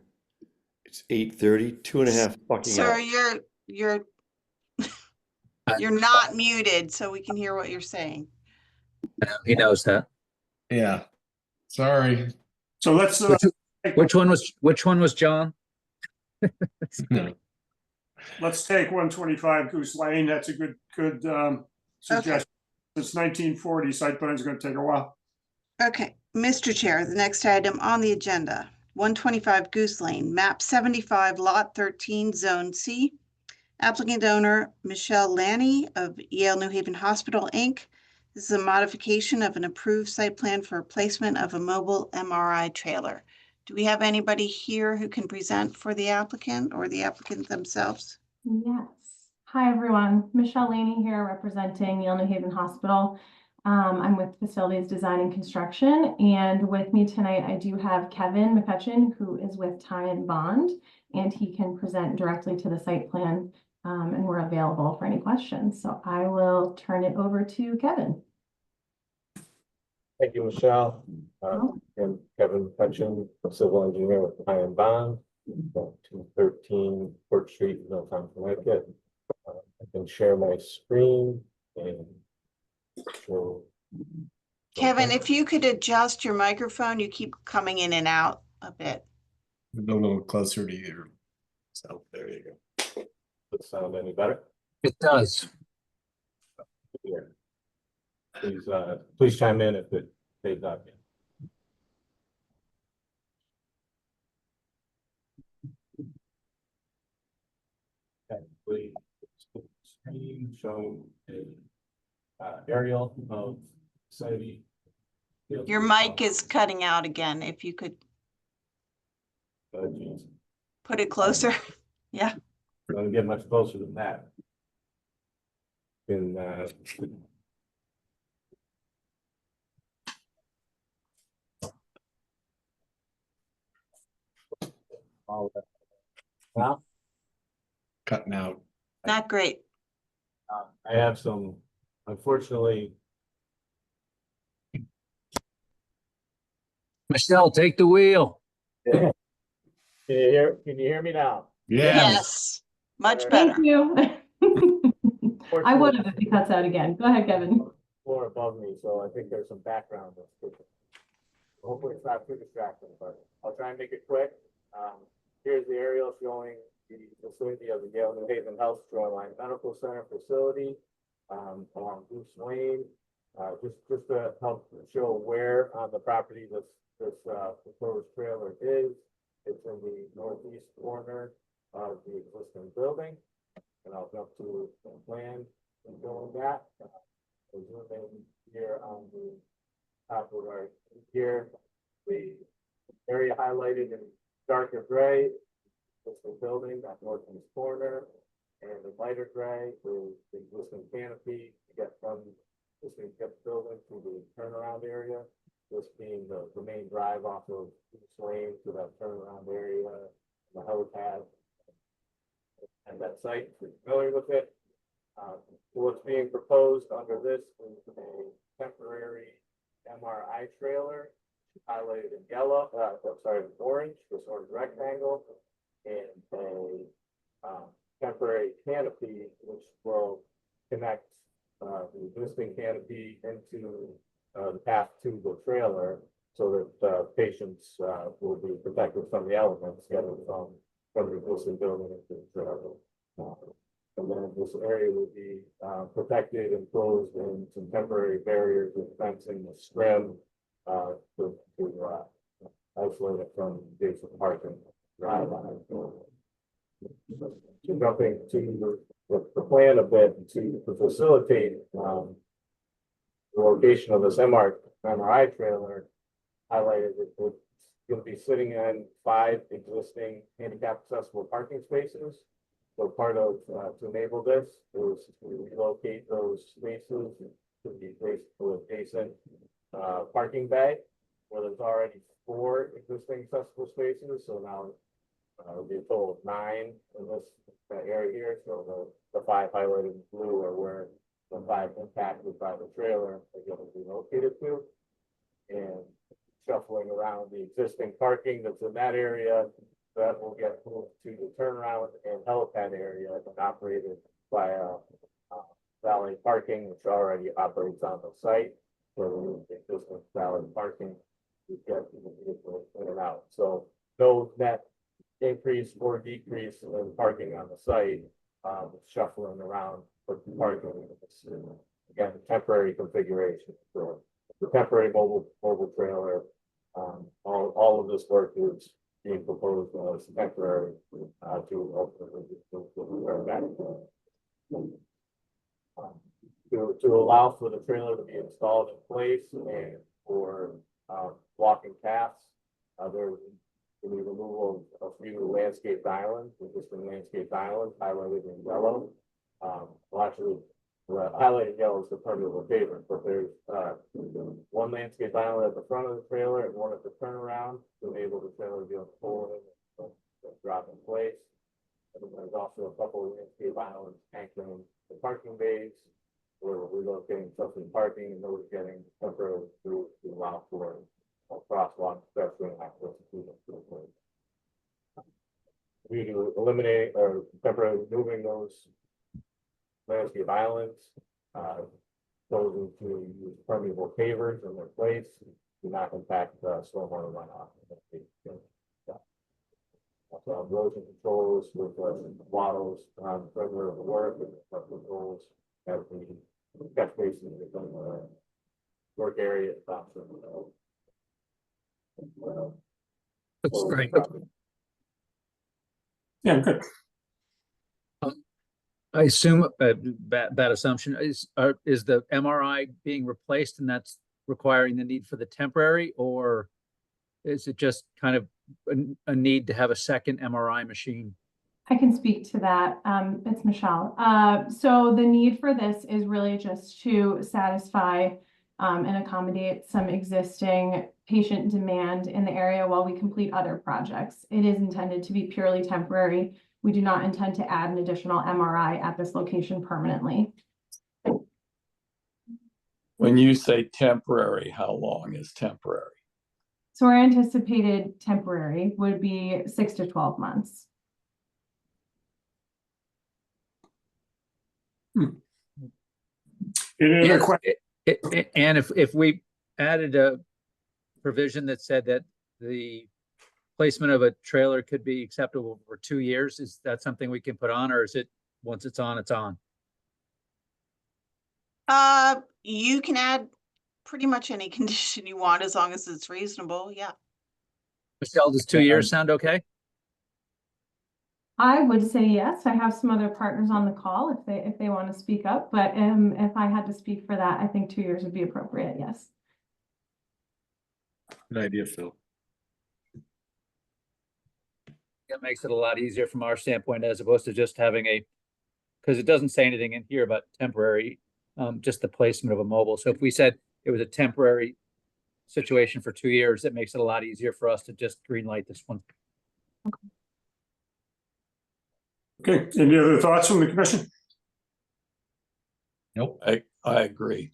It's 8:30, 2.5 fucking Sir, hours. you're not muted, so we can hear what you're saying. He knows that. Yeah. Sorry. So let's. Which one was John? No. Let's take 125 Goose Lane. That's a good suggestion. It's 1940. Site plan is going to take a while. Okay, Mr. Chair, the next item on the agenda, 125 Goose Lane, map 75, lot 13, zone C. Applicant owner Michelle Lanny of Yale New Haven Hospital, Inc. This is a modification of an approved site plan for replacement of a mobile MRI trailer. Do we have anybody here who can present for the applicant or the applicant themselves? Yes. Hi, everyone. Michelle Laney here representing Yale New Haven Hospital. I'm with Facilities Design and Construction, and with me tonight, I do have Kevin McCutcheon, who is with Ty and Bond, and he can present directly to the site plan, and we're available for any questions. So I will turn it over to Kevin. Thank you, Michelle. I'm Kevin McCutcheon, civil engineer with Ty and Bond, 213 Port Street, Middletown, Connecticut. I can share my screen and show. Kevin, if you could adjust your microphone, you keep coming in and out a bit. Go a little closer to you. So there you go. Does it sound any better? It does. Here. Please chime in if it fades out. Okay, please. Screen showing a aerial of facility. Your mic is cutting out again. If you could put it closer. Yeah. We're going to get much closer than that. Now, cutting out. Not great. I have some, unfortunately. Michelle, take the wheel. Can you hear me now? Yes. Much better. Thank you. I would have if he cuts out again. Go ahead, Kevin. Floor above me, so I think there's some background. Hopefully it's not too distracting, but I'll try and make it quick. Here's the aerial showing the facility of the Yale New Haven Health Shoreline Medical Center facility along Goose Lane. Just to help show where on the property the this proposed trailer is. It's in the northeast corner of the existing building. And I'll jump to the plan and go on that. We'll zoom in here on the top of our here. The area highlighted in darker gray is the building, that northeast corner. And the lighter gray is the existing canopy to get from this building to the turnaround area. This being the main drive off of East Lane to that turnaround area, the helipad, and that site, if you're familiar with it. What's being proposed under this is a temporary MRI trailer highlighted in yellow, orange, this orange rectangle, and a temporary canopy which will connect the existing canopy into the path to the trailer so that patients will be protected from the elements getting from the existing building into the trailer. And then this area will be protected and closed in some temporary barriers with fencing and scrim to isolate it from adjacent parking drive on. Jumping to the plan a bit to facilitate the location of this MRI trailer, highlighted it's going to be sitting in 5 existing handicap accessible parking spaces. So part of to enable this is to relocate those spaces to the adjacent parking bay where there's already 4 existing accessible spaces. So now it'll be a total of 9 in this area here. So the 5 highlighted in blue are where the 5 impacted by the trailer are going to be located to. And shuffling around the existing parking that's in that area, that will get moved to the turnaround and helipad area and operated by valet parking, which already operates on the site. So the existing valet parking, you get the vehicle in and out. So no net increase or decrease in parking on the site, shuffling around for parking. Again, temporary configuration. So the temporary mobile trailer, all of this work is being proposed as temporary to ultimately to allow for the trailer to be installed in place and for walking paths. There will be removal of a few landscaped islands, existing landscaped islands highlighted in yellow. Well, actually, highlighted yellow is the permeable pavement, but there's one landscape island at the front of the trailer and one at the turnaround to enable the trailer to be able to pull in and drop in place. And then there's also a couple of landscape islands anchoring the parking bays where we're relocating substitute parking and those getting temporarily through to allow for crosswalk, pedestrian access to the place. We do eliminate or temporarily moving those landscape islands, chosen to use permeable pavers in their place, do not impact stormwater runoff. Erosion controls with wattles around the perimeter of the work and controls at the catch basin work area. That's great. Yeah, good. I assume bad assumption is the MRI being replaced and that's requiring the need for the temporary, or is it just kind of a need to have a second MRI machine? I can speak to that. It's Michelle. So the need for this is really just to satisfy and accommodate some existing patient demand in the area while we complete other projects. It is intended to be purely temporary. We do not intend to add an additional MRI at this location permanently. When you say temporary, how long is temporary? So our anticipated temporary would be 6 to 12 months. And if we added a provision that said that the placement of a trailer could be acceptable for 2 years, is that something we can put on, or is it once it's on, it's on? You can add pretty much any condition you want as long as it's reasonable. Yeah. Michelle, does 2 years sound okay? I would say yes. I have some other partners on the call if they want to speak up, but if I had to speak for that, I think 2 years would be appropriate. Yes. Good idea, Phil. That makes it a lot easier from our standpoint as opposed to just having because it doesn't say anything in here about temporary, just the placement of a mobile. So if we said it was a temporary situation for 2 years, it makes it a lot easier for us to just green light this one. Okay, any other thoughts from the commission? Nope. I agree.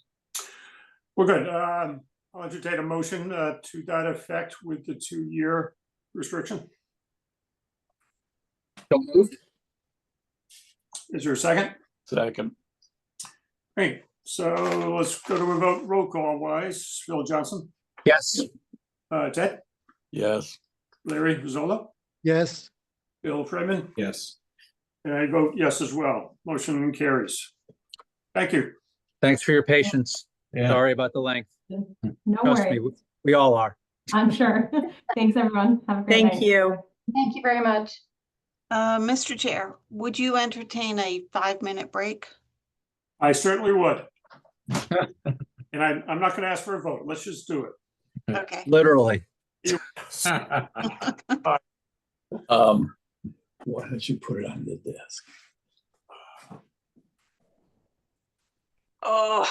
We're good. I'll entertain a motion to that effect with the 2-year restriction. So moved. Is there a second? Second. Great. So let's go to a vote roll call wise. Phil Johnson, Yes. Ted, Yes. Larry Zola, Yes. Bill Freeman, Yes. and I vote yes as well. Motion carries. Thank you. Thanks for your patience. Yeah. Sorry about the length. No Trust worries. me, we all are. I'm sure. Thanks, everyone. Have a great night. Thank you. Thank you very much. Mr. Chair, would you entertain a 5-minute break? I certainly would. And I'm not going to ask for a vote. Let's just do it. Okay. Literally. Why don't you put it on the desk? Oh.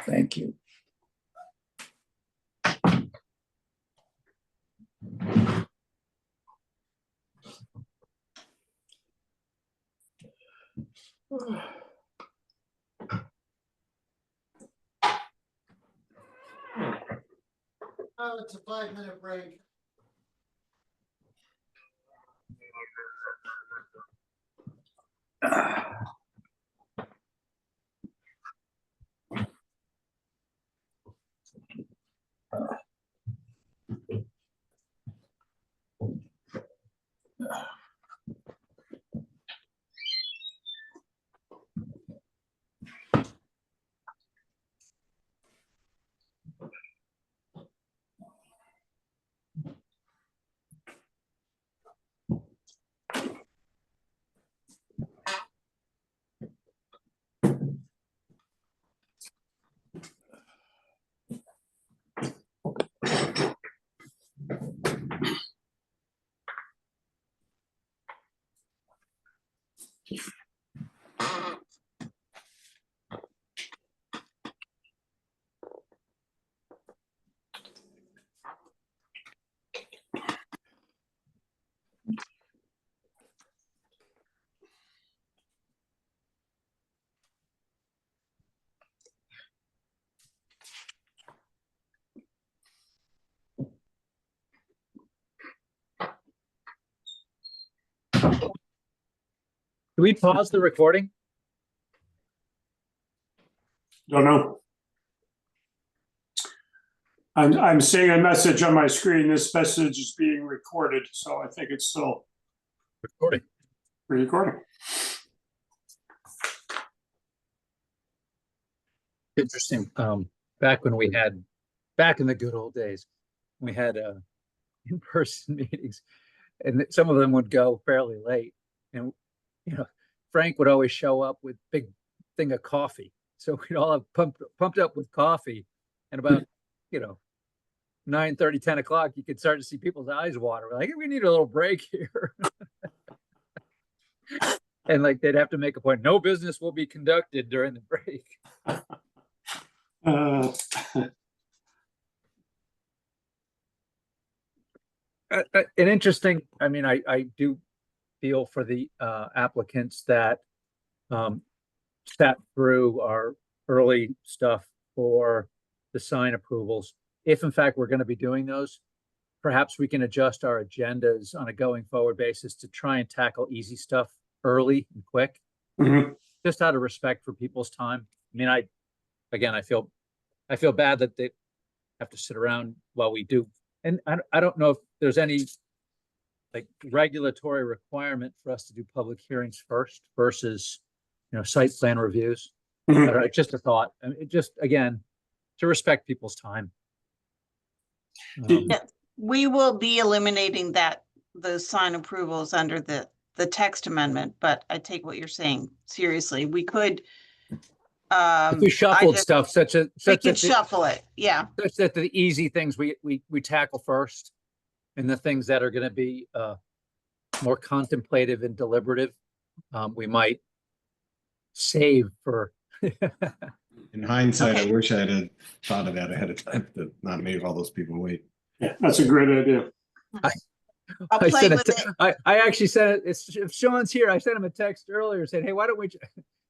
Thank you. Oh, it's a 5-minute break. Do we pause the recording? Don't know. I'm seeing a message on my screen. This message is being recorded, so I think it's still recording. Interesting. Back in the good old days, we had in-person meetings, and some of them would go fairly late. And Frank would always show up with big thing of coffee, so we'd all have pumped up with coffee, and about 9:30, 10 o'clock, you could start to see people's eyes water. We're like, we need a little break here. And they'd have to make a point. No business will be conducted during the break. An interesting, I do feel for the applicants that sat through our early stuff for the sign approvals. If in fact we're going to be doing those, perhaps we can adjust our agendas on a going forward basis to try and tackle easy stuff early and quick, just out of respect for people's time. I feel bad that they have to sit around while we do. And I don't know if there's any like regulatory requirement for us to do public hearings first versus, site plan reviews. I don't know, just a thought. I mean, it just, again, to respect people's time. Yeah, we will be eliminating those sign approvals under the text amendment, but I take what you're saying seriously. We could. If we shuffled stuff we could shuffle it, yeah. Such that the easy things we tackle first, and the things that are going to be more contemplative and deliberative, we might save for. In hindsight, Okay. I wish I had thought of that ahead of time to not make all those people wait. Yeah, that's a great idea. I'll I play sent with it. I actually sent it. If Sean's here, I sent him a text earlier saying, "Hey, why don't we?"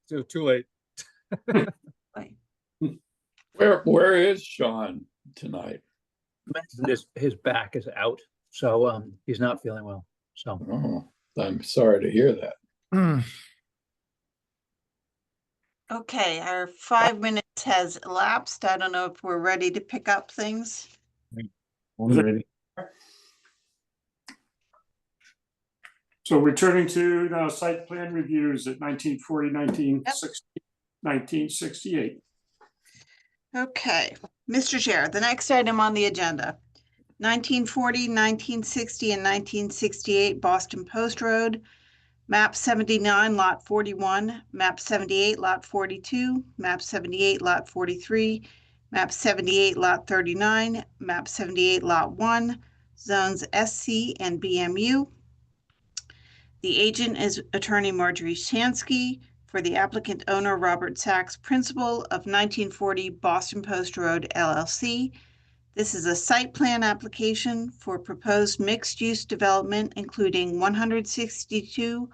So too late. Where is Sean tonight? His back is out, so he's not feeling well. So I'm sorry to hear that. Okay, our 5 minutes has elapsed. I don't know if we're ready to pick up things. Ready? So returning to now site plan reviews at 1940, 1960, 1968. Okay, Mr. Chair, the next item on the agenda, 1940, 1960, and 1968 Boston Post Road, map 79, lot 41, map 78, lot 42, map 78, lot 43, map 78, lot 39, map 78, lot 1, zones SC and BMU. The agent is Attorney Marjorie Shansky for the applicant owner Robert Sachs, principal of 1940 Boston Post Road LLC. This is a site plan application for proposed mixed-use development, including 162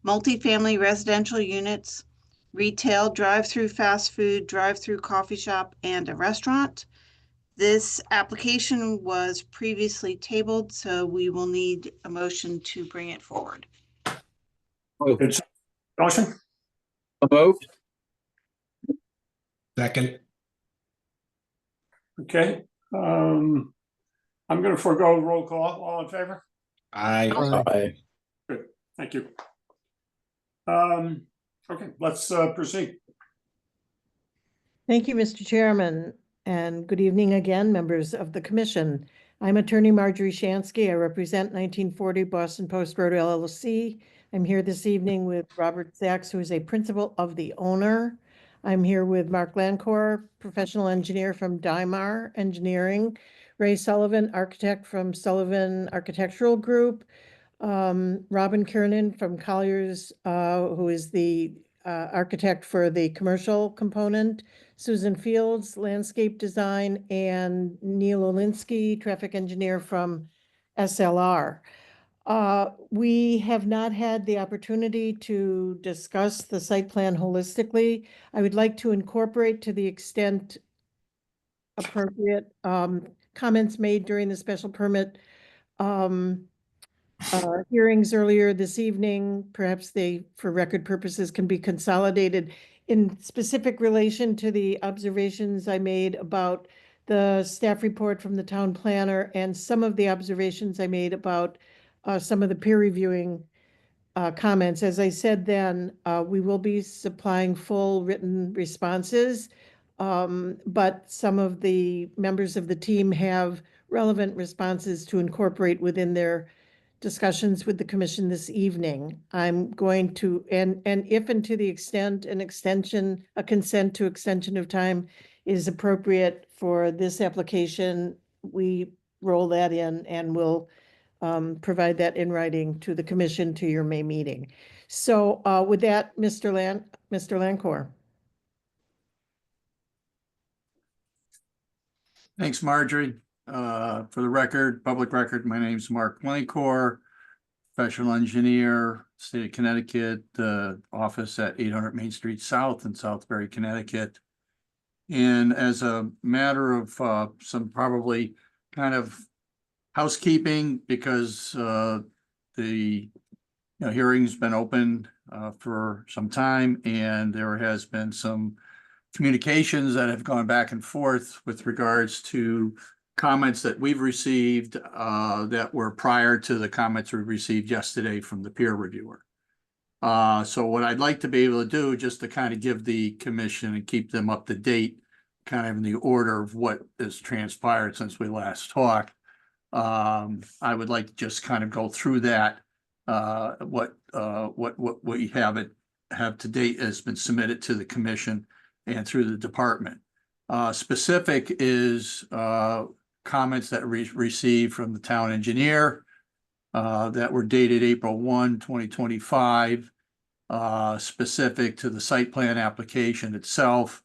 multifamily residential units, retail, drive-through fast food, drive-through coffee shop, and a restaurant. This application was previously tabled, so we will need a motion to bring it forward. It's motion. Moved. Second. Okay. I'm going to forego roll call. All in favor? Aye. Aye. Good. Thank you. Okay, let's proceed. Thank you, Mr. Chairman, and good evening again, members of the commission. I'm Attorney Marjorie Shansky. I represent 1940 Boston Post Road LLC. I'm here this evening with Robert Sachs, who is a principal of the owner. I'm here with Mark Lancor, professional engineer from Dymar Engineering, Ray Sullivan, architect from Sullivan Architectural Group, Robin Kiernan from Colliers, who is the architect for the commercial component, Susan Fields, landscape design, and Neil Olinsky, traffic engineer from SLR. We have not had the opportunity to discuss the site plan holistically. I would like to incorporate, to the extent appropriate, comments made during the special permit hearings earlier this evening. Perhaps they, for record purposes, can be consolidated in specific relation to the observations I made about the staff report from the town planner and some of the observations I made about some of the peer reviewing comments. As I said then, we will be supplying full written responses, but some of the members of the team have relevant responses to incorporate within their discussions with the commission this evening. I'm going to, and if and to the extent a consent to extension of time is appropriate for this application, we roll that in and we'll provide that in writing to the commission to your May meeting. So with that, Mr. Lancor. Thanks, Marjorie. For the record, public record, my name is Mark Lancor, professional engineer, state of Connecticut, office at 800 Main Street South in Southbury, Connecticut. And as a matter of some probably kind of housekeeping, because the hearing's been open for some time, and there has been some communications that have gone back and forth with regards to comments that we've received that were prior to the comments we received yesterday from the peer reviewer. So what I'd like to be able to do, just to kind of give the commission and keep them up to date, kind of in the order of what has transpired since we last talked. I would like to just kind of go through that, what we have to date has been submitted to the commission and through the department. Specific is comments that received from the town engineer that were dated April 1, 2025, specific to the site plan application itself.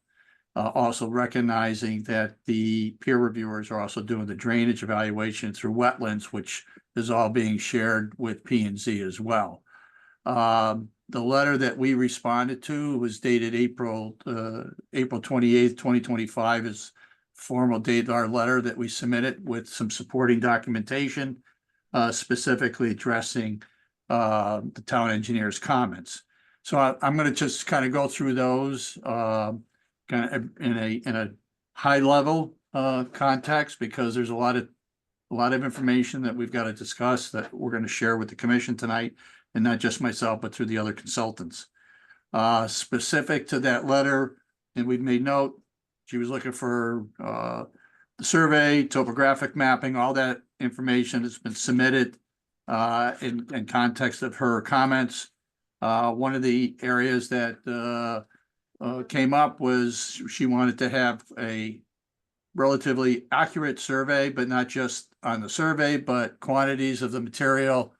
Also recognizing that the peer reviewers are also doing the drainage evaluation through wetlands, which is all being shared with P&Z as well. The letter that we responded to was dated April 28th, 2025 is formal date, our letter that we submitted with some supporting documentation, specifically addressing the town engineer's comments. So I'm going to just kind of go through those kind of in a high level context, because there's a lot of information that we've got to discuss that we're going to share with the commission tonight, and not just myself, but through the other consultants. Specific to that letter, and we've made note, she was looking for the survey, topographic mapping, all that information has been submitted in context of her comments. One of the areas that came up was she wanted to have a relatively accurate survey, but not just on the survey, but quantities of the material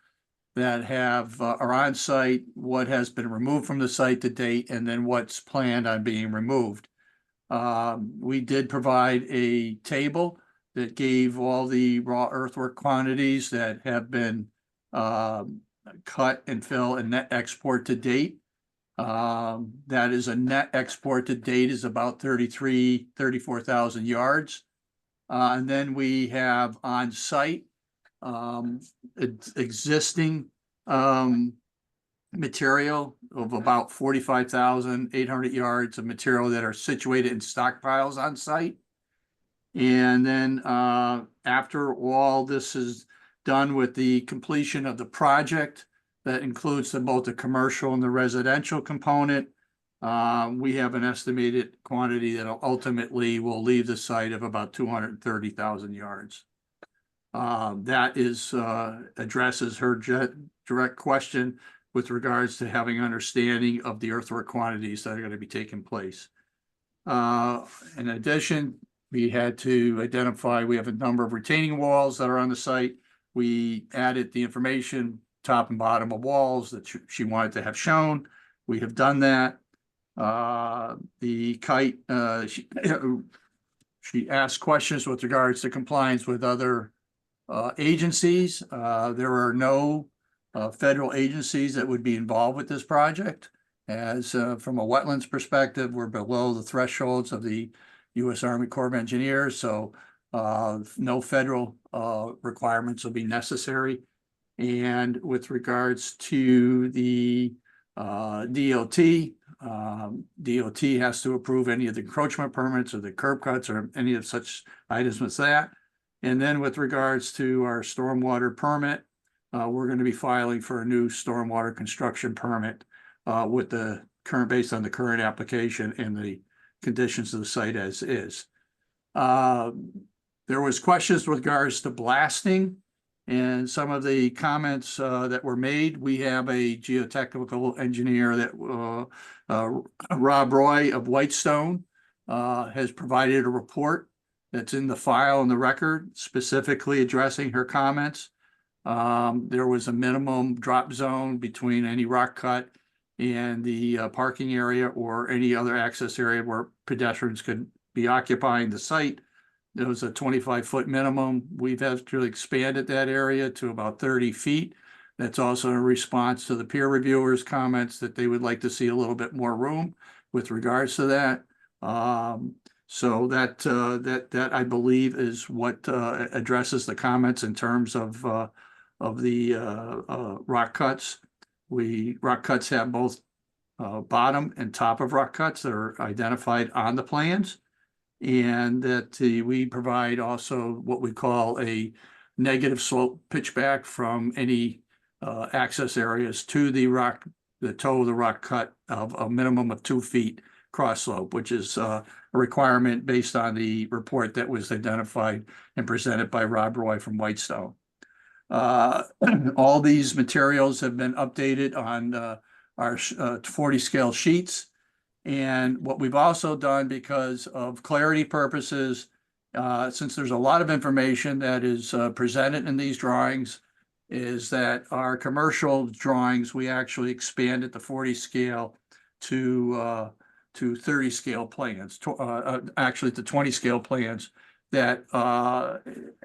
that are on site, what has been removed from the site to date, and then what's planned on being removed. We did provide a table that gave all the raw earthwork quantities that have been cut and fill and net export to date. That is a net export to date is about 34,000 yards. And then we have on site existing material of about 45,800 yards of material that are situated in stockpiles on site. And then after all this is done with the completion of the project, that includes both the commercial and the residential component, we have an estimated quantity that ultimately will leave the site of about 230,000 yards. That is addresses her direct question with regards to having understanding of the earthwork quantities that are going to be taking place. In addition, we had to identify, we have a number of retaining walls that are on the site. We added the information, top and bottom of walls that she wanted to have shown. We have done that. The kite, she asked questions with regards to compliance with other agencies. There are no federal agencies that would be involved with this project. As from a wetlands perspective, we're below the thresholds of the U.S. Army Corps of Engineers, so no federal requirements will be necessary. And with regards to the DOT, DOT has to approve any of the encroachment permits or the curb cuts or any of such items as that. And then with regards to our stormwater permit, we're going to be filing for a new stormwater construction permit with the current, based on the current application and the conditions of the site as is. There was questions with regards to blasting and some of the comments that were made. We have a geotechnical engineer that Rob Roy of Whitestone has provided a report that's in the file in the record, specifically addressing her comments. There was a minimum drop zone between any rock cut and the parking area or any other access area where pedestrians could be occupying the site. There was a 25-foot minimum. We've actually expanded that area to about 30 feet. That's also in response to the peer reviewers' comments that they would like to see a little bit more room with regards to that. So that I believe is what addresses the comments in terms of the rock cuts. Rock cuts have both bottom and top of rock cuts that are identified on the plans. And that we provide also what we call a negative slope pitchback from any access areas to the toe of the rock cut of a minimum of 2 feet cross slope, which is a requirement based on the report that was identified and presented by Rob Roy from Whitestone. All these materials have been updated on our 40 scale sheets. And what we've also done, because of clarity purposes, since there's a lot of information that is presented in these drawings, is that our commercial drawings, we actually expanded the 40 scale to 30 scale plans, actually to 20 scale plans that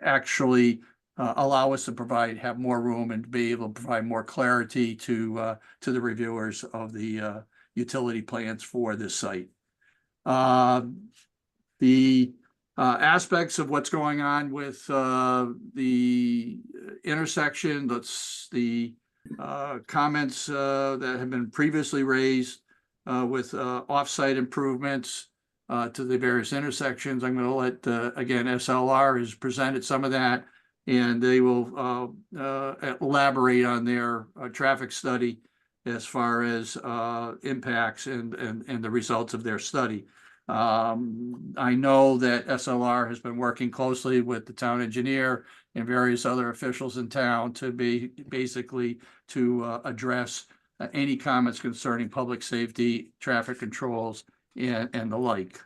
actually allow us to have more room and be able to provide more clarity to the reviewers of the utility plans for this site. The aspects of what's going on with the intersection, the comments that have been previously raised with off-site improvements to the various intersections. I'm going to let, again, SLR has presented some of that, and they will elaborate on their traffic study as far as impacts and the results of their study. I know that SLR has been working closely with the town engineer and various other officials in town to basically address any comments concerning public safety, traffic controls, and the like.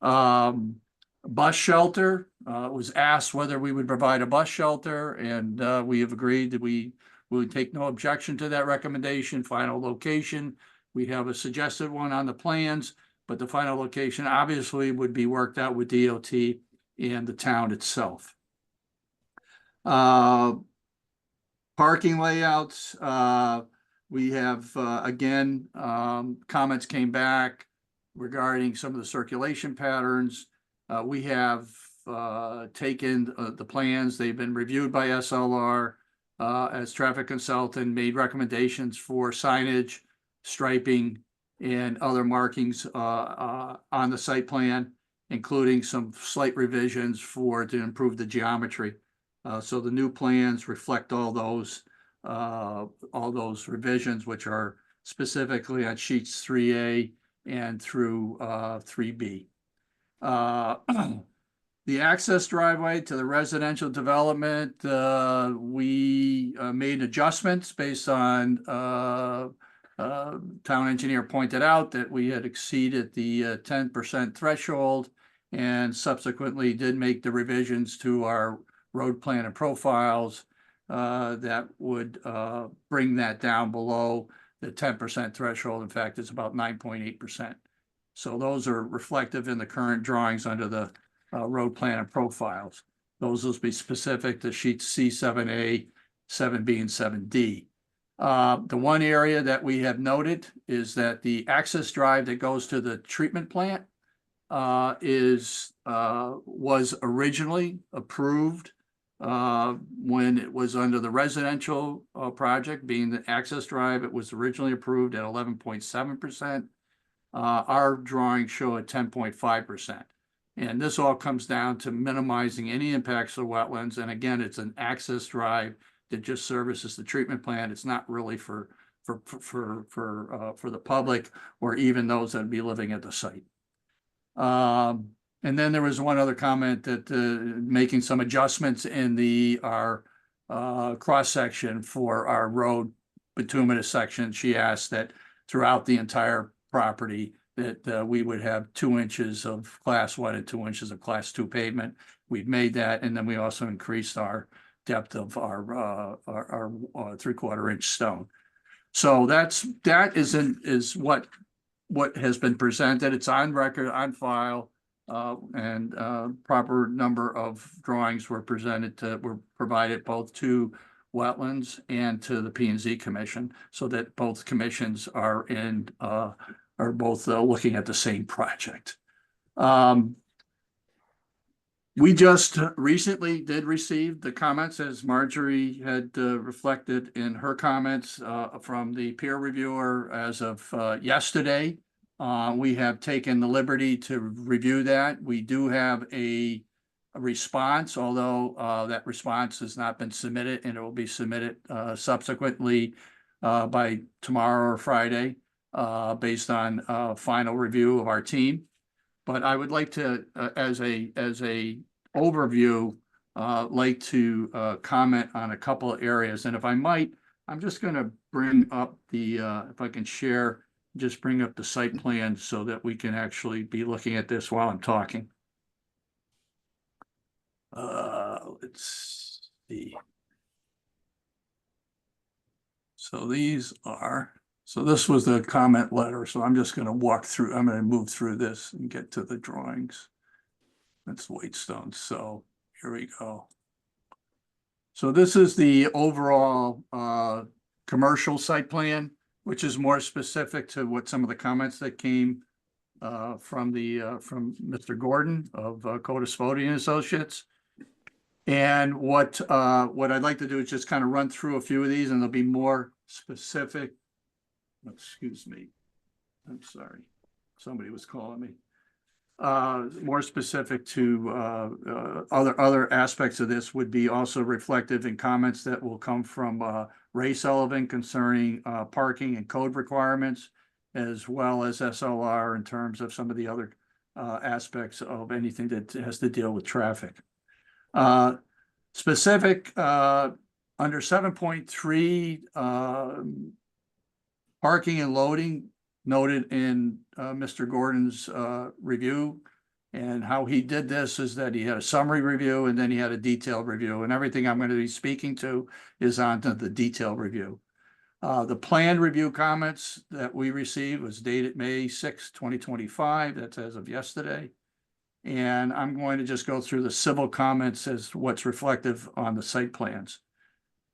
Bus shelter was asked whether we would provide a bus shelter, and we have agreed that we would take no objection to that recommendation. Final location, we have a suggested one on the plans, but the final location obviously would be worked out with DOT and the town itself. Parking layouts, we have, again, comments came back regarding some of the circulation patterns. We have taken the plans, they've been reviewed by SLR as traffic consultant, made recommendations for signage, striping, and other markings on the site plan, including some slight revisions to improve the geometry. So the new plans reflect all those revisions, which are specifically on sheets 3A and through 3B. The access driveway to the residential development, we made adjustments based on town engineer pointed out that we had exceeded the 10% threshold, and subsequently did make the revisions to our road plan and profiles that would bring that down below the 10% threshold. In fact, it's about 9.8%. So those are reflective in the current drawings under the road plan and profiles. Those will be specific to sheets C, 7A, 7B, and 7D. The one area that we have noted is that the access drive that goes to the treatment plant was originally approved when it was under the residential project, being the access drive. It was originally approved at 11.7%. Our drawings show at 10.5%. And this all comes down to minimizing any impacts to wetlands. And again, it's an access drive that just services the treatment plant. It's not really for the public or even those that would be living at the site. And then there was one other comment that making some adjustments in our cross section for our road bituminous section. She asked that throughout the entire property that we would have 2 inches of class 1 and 2 inches of class 2 pavement. We've made that, and then we also increased our depth of our 3/4 inch stone. So that is what has been presented. It's on record, on file, and proper number of drawings were provided both to wetlands and to the P&Z Commission, so that both commissions are both looking at the same project. We just recently did receive the comments, as Marjorie had reflected in her comments, from the peer reviewer as of yesterday. We have taken the liberty to review that. We do have a response, although that response has not been submitted, and it will be submitted subsequently by tomorrow or Friday based on final review of our team. But I would like to, as a overview, like to comment on a couple of areas. And if I might, I'm just going to bring up the, if I can share, just bring up the site plan so that we can actually be looking at this while I'm talking. Let's see. So these are, so this was the comment letter. So I'm just going to walk through, I'm going to move through this and get to the drawings. That's Whitestone. So here we go. So this is the overall commercial site plan, which is more specific to what some of the comments that came from Mr. Gordon of Codis Foti and Associates. And what I'd like to do is just kind of run through a few of these, and there'll be more specific. Excuse me. I'm sorry. Somebody was calling me. More specific to other aspects of this would be also reflective in comments that will come from Ray Sullivan concerning parking and code requirements, as well as SLR in terms of some of the other aspects of anything that has to deal with traffic. Specific under 7.3 parking and loading noted in Mr. Gordon's review, and how he did this is that he had a summary review and then he had a detailed review, and everything I'm going to be speaking to is on to the detailed review. The planned review comments that we received was dated May 6, 2025. That's as of yesterday. And I'm going to just go through the civil comments as what's reflective on the site plans.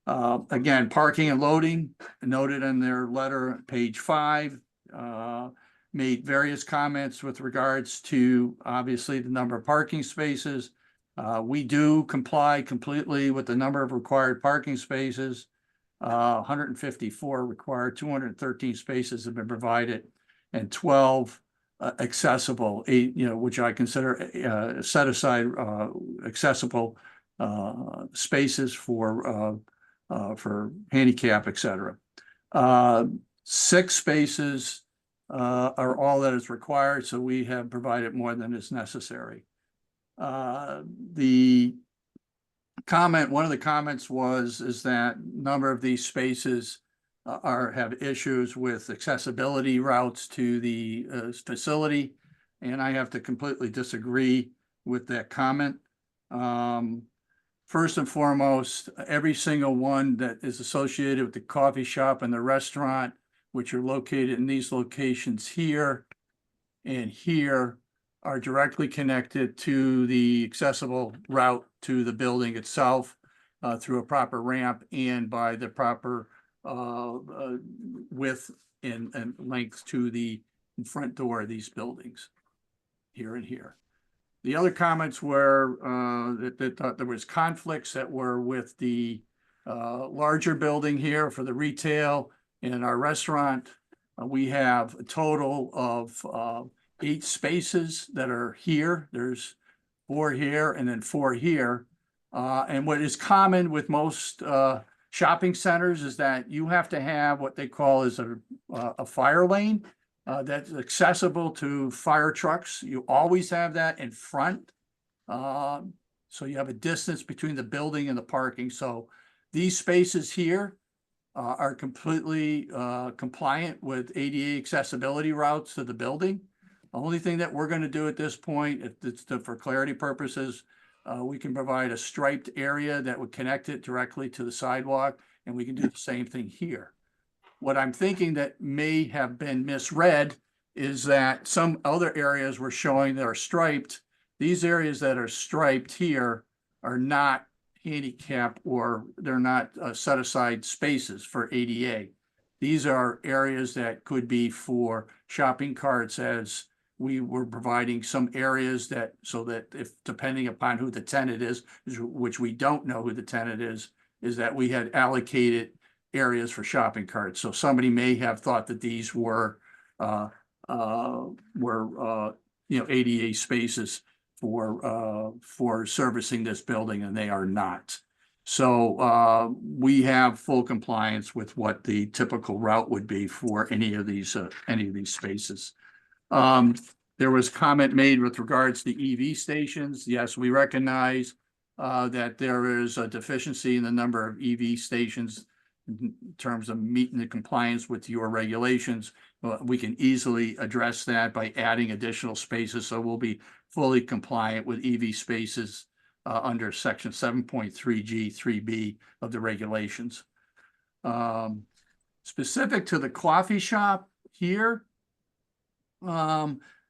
Again, parking and loading noted in their letter, page 5, made various comments with regards to obviously the number of parking spaces. We do comply completely with the number of required parking spaces. 154 required, 213 spaces have been provided, and 12 accessible, which I consider set aside accessible spaces for handicap, etc. 6 spaces are all that is required, so we have provided more than is necessary. The comment, one of the comments is that number of these spaces have issues with accessibility routes to the facility, and I have to completely disagree with that comment. First and foremost, every single one that is associated with the coffee shop and the restaurant, which are located in these locations here and here, are directly connected to the accessible route to the building itself through a proper ramp and by the proper width and length to the front door of these buildings here and here. The other comments were that there was conflicts that were with the larger building here for the retail and our restaurant. We have a total of 8 spaces that are here. There's 4 here and then 4 here. And what is common with most shopping centers is that you have to have what they call is a fire lane that's accessible to fire trucks. You always have that in front. So you have a distance between the building and the parking. So these spaces here are completely compliant with ADA accessibility routes to the building. The only thing that we're going to do at this point, if it's for clarity purposes, we can provide a striped area that would connect it directly to the sidewalk, and we can do the same thing here. What I'm thinking that may have been misread is that some other areas were showing that are striped. These areas that are striped here are not handicap, or they're not set aside spaces for ADA. These are areas that could be for shopping carts, as we were providing some areas that, so that if, depending upon who the tenant is, which we don't know who the tenant is that we had allocated areas for shopping carts. So somebody may have thought that these were ADA spaces for servicing this building, and they are not. So we have full compliance with what the typical route would be for any of these spaces. There was comment made with regards to EV stations. Yes, we recognize that there is a deficiency in the number of EV stations in terms of meeting the compliance with your regulations. We can easily address that by adding additional spaces. So we'll be fully compliant with EV spaces under section 7.3G 3B of the regulations. Specific to the coffee shop here,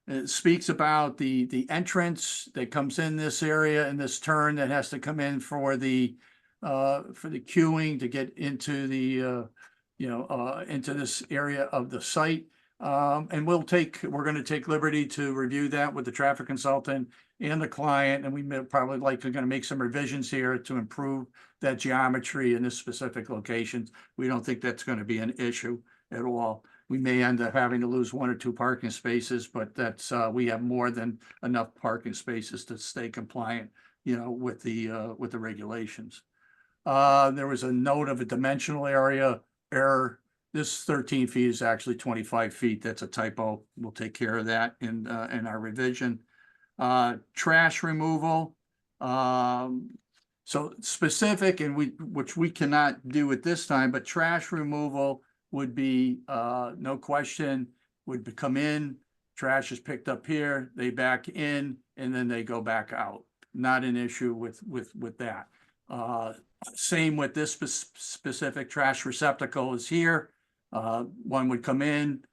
it speaks about the entrance that comes in this area and this turn that has to come in for the queuing to get into the into this area of the site. And we're going to take liberty to review that with the traffic consultant and the client, and we may probably going to make some revisions here to improve that geometry in this specific location. We don't think that's going to be an issue at all. We may end up having to lose 1 or 2 parking spaces, but that's we have more than enough parking spaces to stay compliant, with the regulations. There was a note of a dimensional area error. This 13 feet is actually 25 feet. That's a typo. We'll take care of that in our revision. Trash removal. So specific, and which we cannot do at this time, but trash removal would be no question, would come in, trash is picked up here, they back in, and then they go back out. Not an issue with that. Same with this specific trash receptacle is here. One would come in,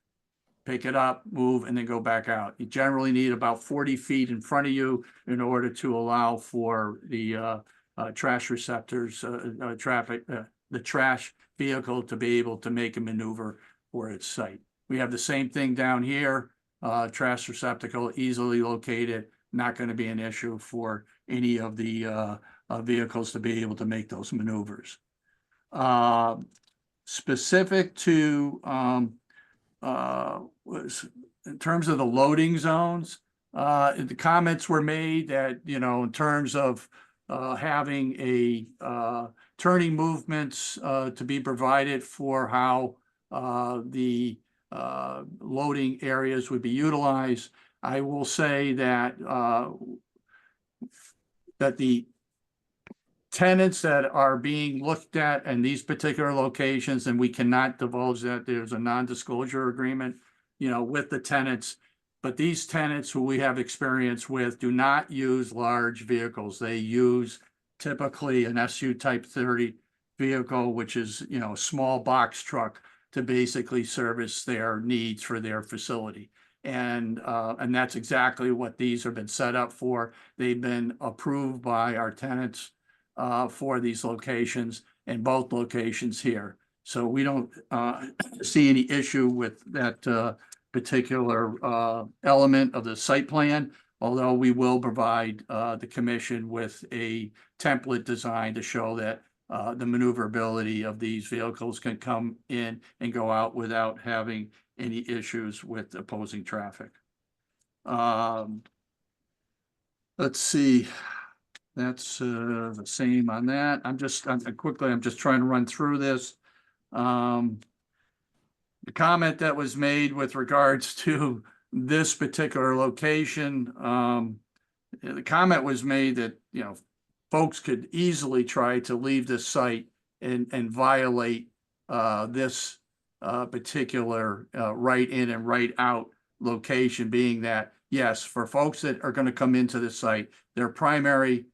pick it up, move, and then go back out. You generally need about 40 feet in front of you in order to allow for the trash receptors, the trash vehicle to be able to make a maneuver for its site. We have the same thing down here, trash receptacle easily located, not going to be an issue for any of the vehicles to be able to make those maneuvers. Specific to in terms of the loading zones, the comments were made that, in terms of having a turning movements to be provided for how the loading areas would be utilized. I will say that that the tenants that are being looked at in these particular locations, and we cannot divulge that, there's a non-disclosure agreement, with the tenants. But these tenants who we have experience with do not use large vehicles. They use typically an SU type 30 vehicle, which is, a small box truck to basically service their needs for their facility. And that's exactly what these have been set up for. They've been approved by our tenants for these locations and both locations here. So we don't see any issue with that particular element of the site plan, although we will provide the commission with a template design to show that the maneuverability of these vehicles can come in and go out without having any issues with opposing traffic. Let's see. That's the same on that. I'm just trying to run through this. The comment that was made with regards to this particular location, the comment was made that, folks could easily try to leave this site and violate this particular right in and right out location, being that, yes, for folks that are going to come into the site, their primary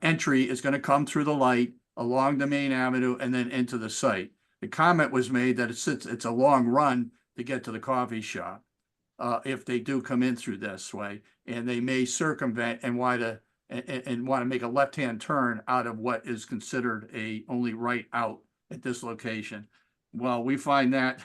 entry is going to come through the light along the main avenue and then into the site. The comment was made that it's a long run to get to the coffee shop if they do come in through this way, and they may circumvent and want to make a left-hand turn out of what is considered a only right out at this location. Well, we find that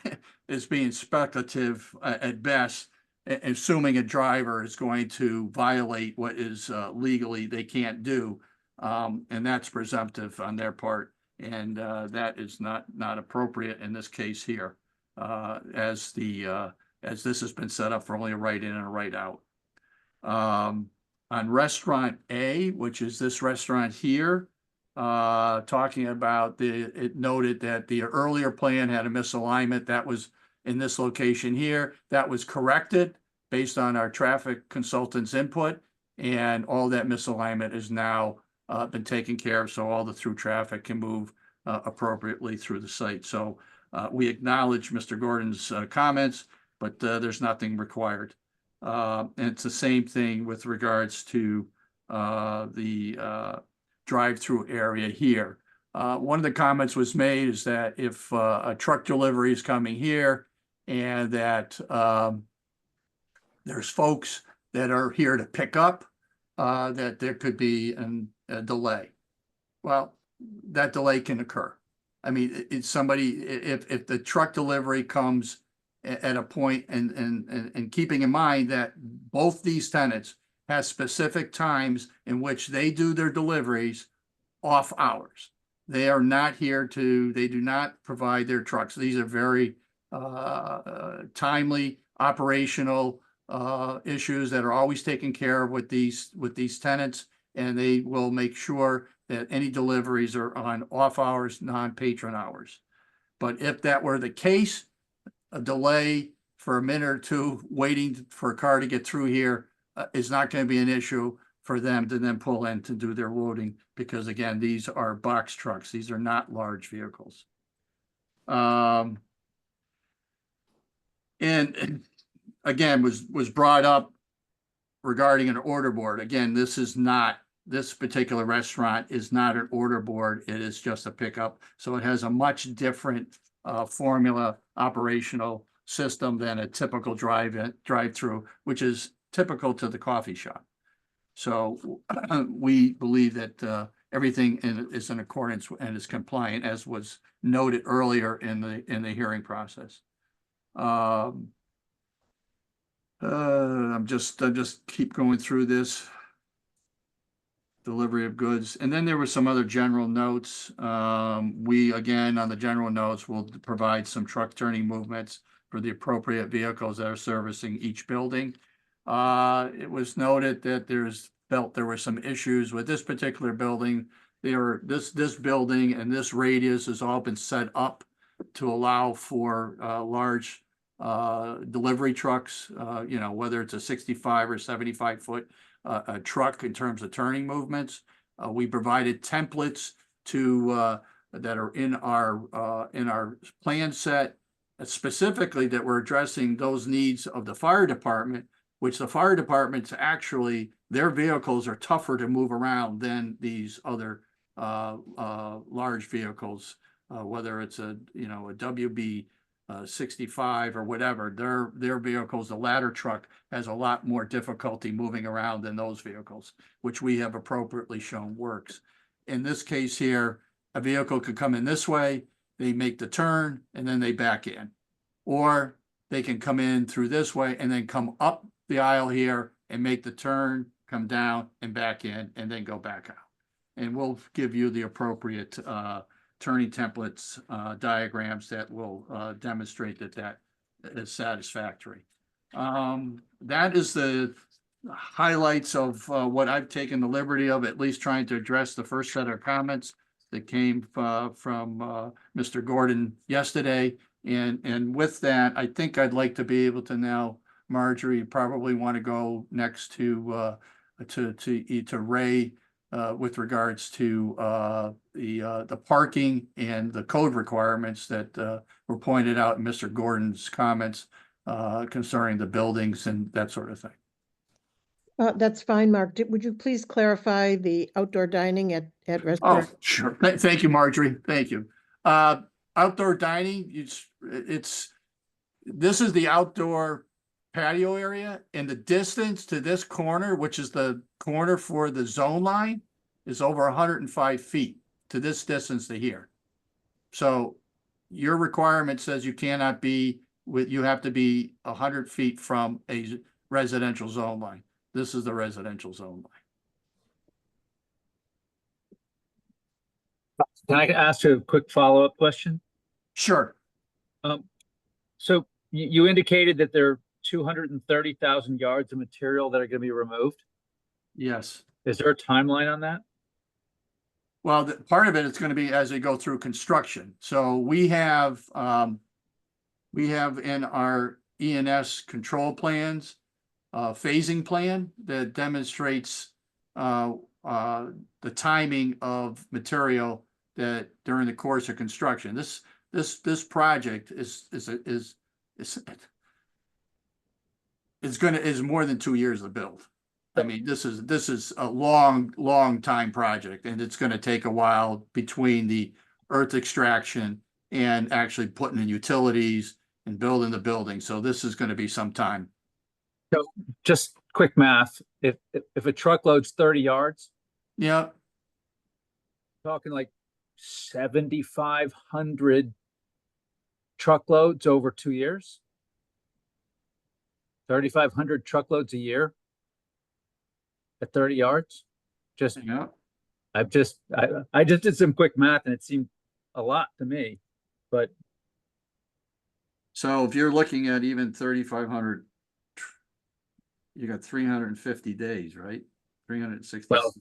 as being speculative at best, assuming a driver is going to violate what is legally they can't do, and that's presumptive on their part. And that is not appropriate in this case here, as the as this has been set up for only a right in and a right out. On restaurant A, which is this restaurant here, talking about it noted that the earlier plan had a misalignment that was in this location here. That was corrected based on our traffic consultant's input, and all that misalignment is now been taken care of, so all the through traffic can move appropriately through the site. So we acknowledge Mr. Gordon's comments, but there's nothing required. And it's the same thing with regards to the drive-through area here. One of the comments was made is that if a truck delivery is coming here and that there's folks that are here to pick up, that there could be a delay. Well, that delay can occur. I mean, it's somebody, if the truck delivery comes at a point, and keeping in mind that both these tenants have specific times in which they do their deliveries off hours. They are not here they do not provide their trucks. These are very timely operational issues that are always taken care of with these tenants, and they will make sure that any deliveries are on off hours, non-patron hours. But if that were the case, a delay for a minute or two waiting for a car to get through here is not going to be an issue for them to then pull in to do their loading, because again, these are box trucks. These are not large vehicles. And again, was brought up regarding an order board. Again, this particular restaurant is not an order board. It is just a pickup. So it has a much different formula operational system than a typical drive-through, which is typical to the coffee shop. So we believe that everything is in accordance and is compliant, as was noted earlier in the hearing process. I'm just keep going through this. Delivery of goods. And then there were some other general notes. We, again, on the general notes, will provide some truck turning movements for the appropriate vehicles that are servicing each building. It was noted that there were some issues with this particular building. This building and this radius has all been set up to allow for large delivery trucks, whether it's a 65 or 75 foot a truck in terms of turning movements. We provided templates that are in our plan set, specifically that we're addressing those needs of the fire department, which the fire department's actually, their vehicles are tougher to move around than these other large vehicles, whether it's a WB 65 or whatever. Their vehicles, the ladder truck has a lot more difficulty moving around than those vehicles, which we have appropriately shown works. In this case here, a vehicle could come in this way, they make the turn, and then they back in. Or they can come in through this way and then come up the aisle here and make the turn, come down and back in, and then go back out. And we'll give you the appropriate turning templates, diagrams that will demonstrate that is satisfactory. That is the highlights of what I've taken the liberty of, at least trying to address the first set of comments that came from Mr. Gordon yesterday. And with that, I think I'd like to be able to now, Marjorie, you probably want to go next to Ray with regards to the parking and the code requirements that were pointed out in Mr. Gordon's comments concerning the buildings and that sort of thing. That's fine, Mark. Would you please clarify the outdoor dining at restaurant? Oh, sure. Thank you, Marjorie. Thank you. Outdoor dining, this is the outdoor patio area, and the distance to this corner, which is the corner for the zone line, is over 105 feet to this distance to here. So your requirement says you cannot be you have to be 100 feet from a residential zone line. This is the residential zone line. Can I ask you a quick follow-up question? Sure. So you indicated that there are 230,000 yards of material that are going to be removed. Yes. Is there a timeline on that? Well, part of it is going to be as they go through construction. So we have in our ENS control plans, phasing plan that demonstrates the timing of material that during the course of construction. This project is more than 2 years to build. I mean, this is a long time project, and it's going to take a while between the earth extraction and actually putting in utilities and building the building. So this is going to be some time. So just quick math. If a truck loads 30 yards, Yeah, talking like 7,500 truckloads over 2 years. 3,500 truckloads a year at 30 yards. Just yeah. I just did some quick math and it seemed a lot to me, but So if you're looking at even 3,500, you got 350 days, right? 360. well,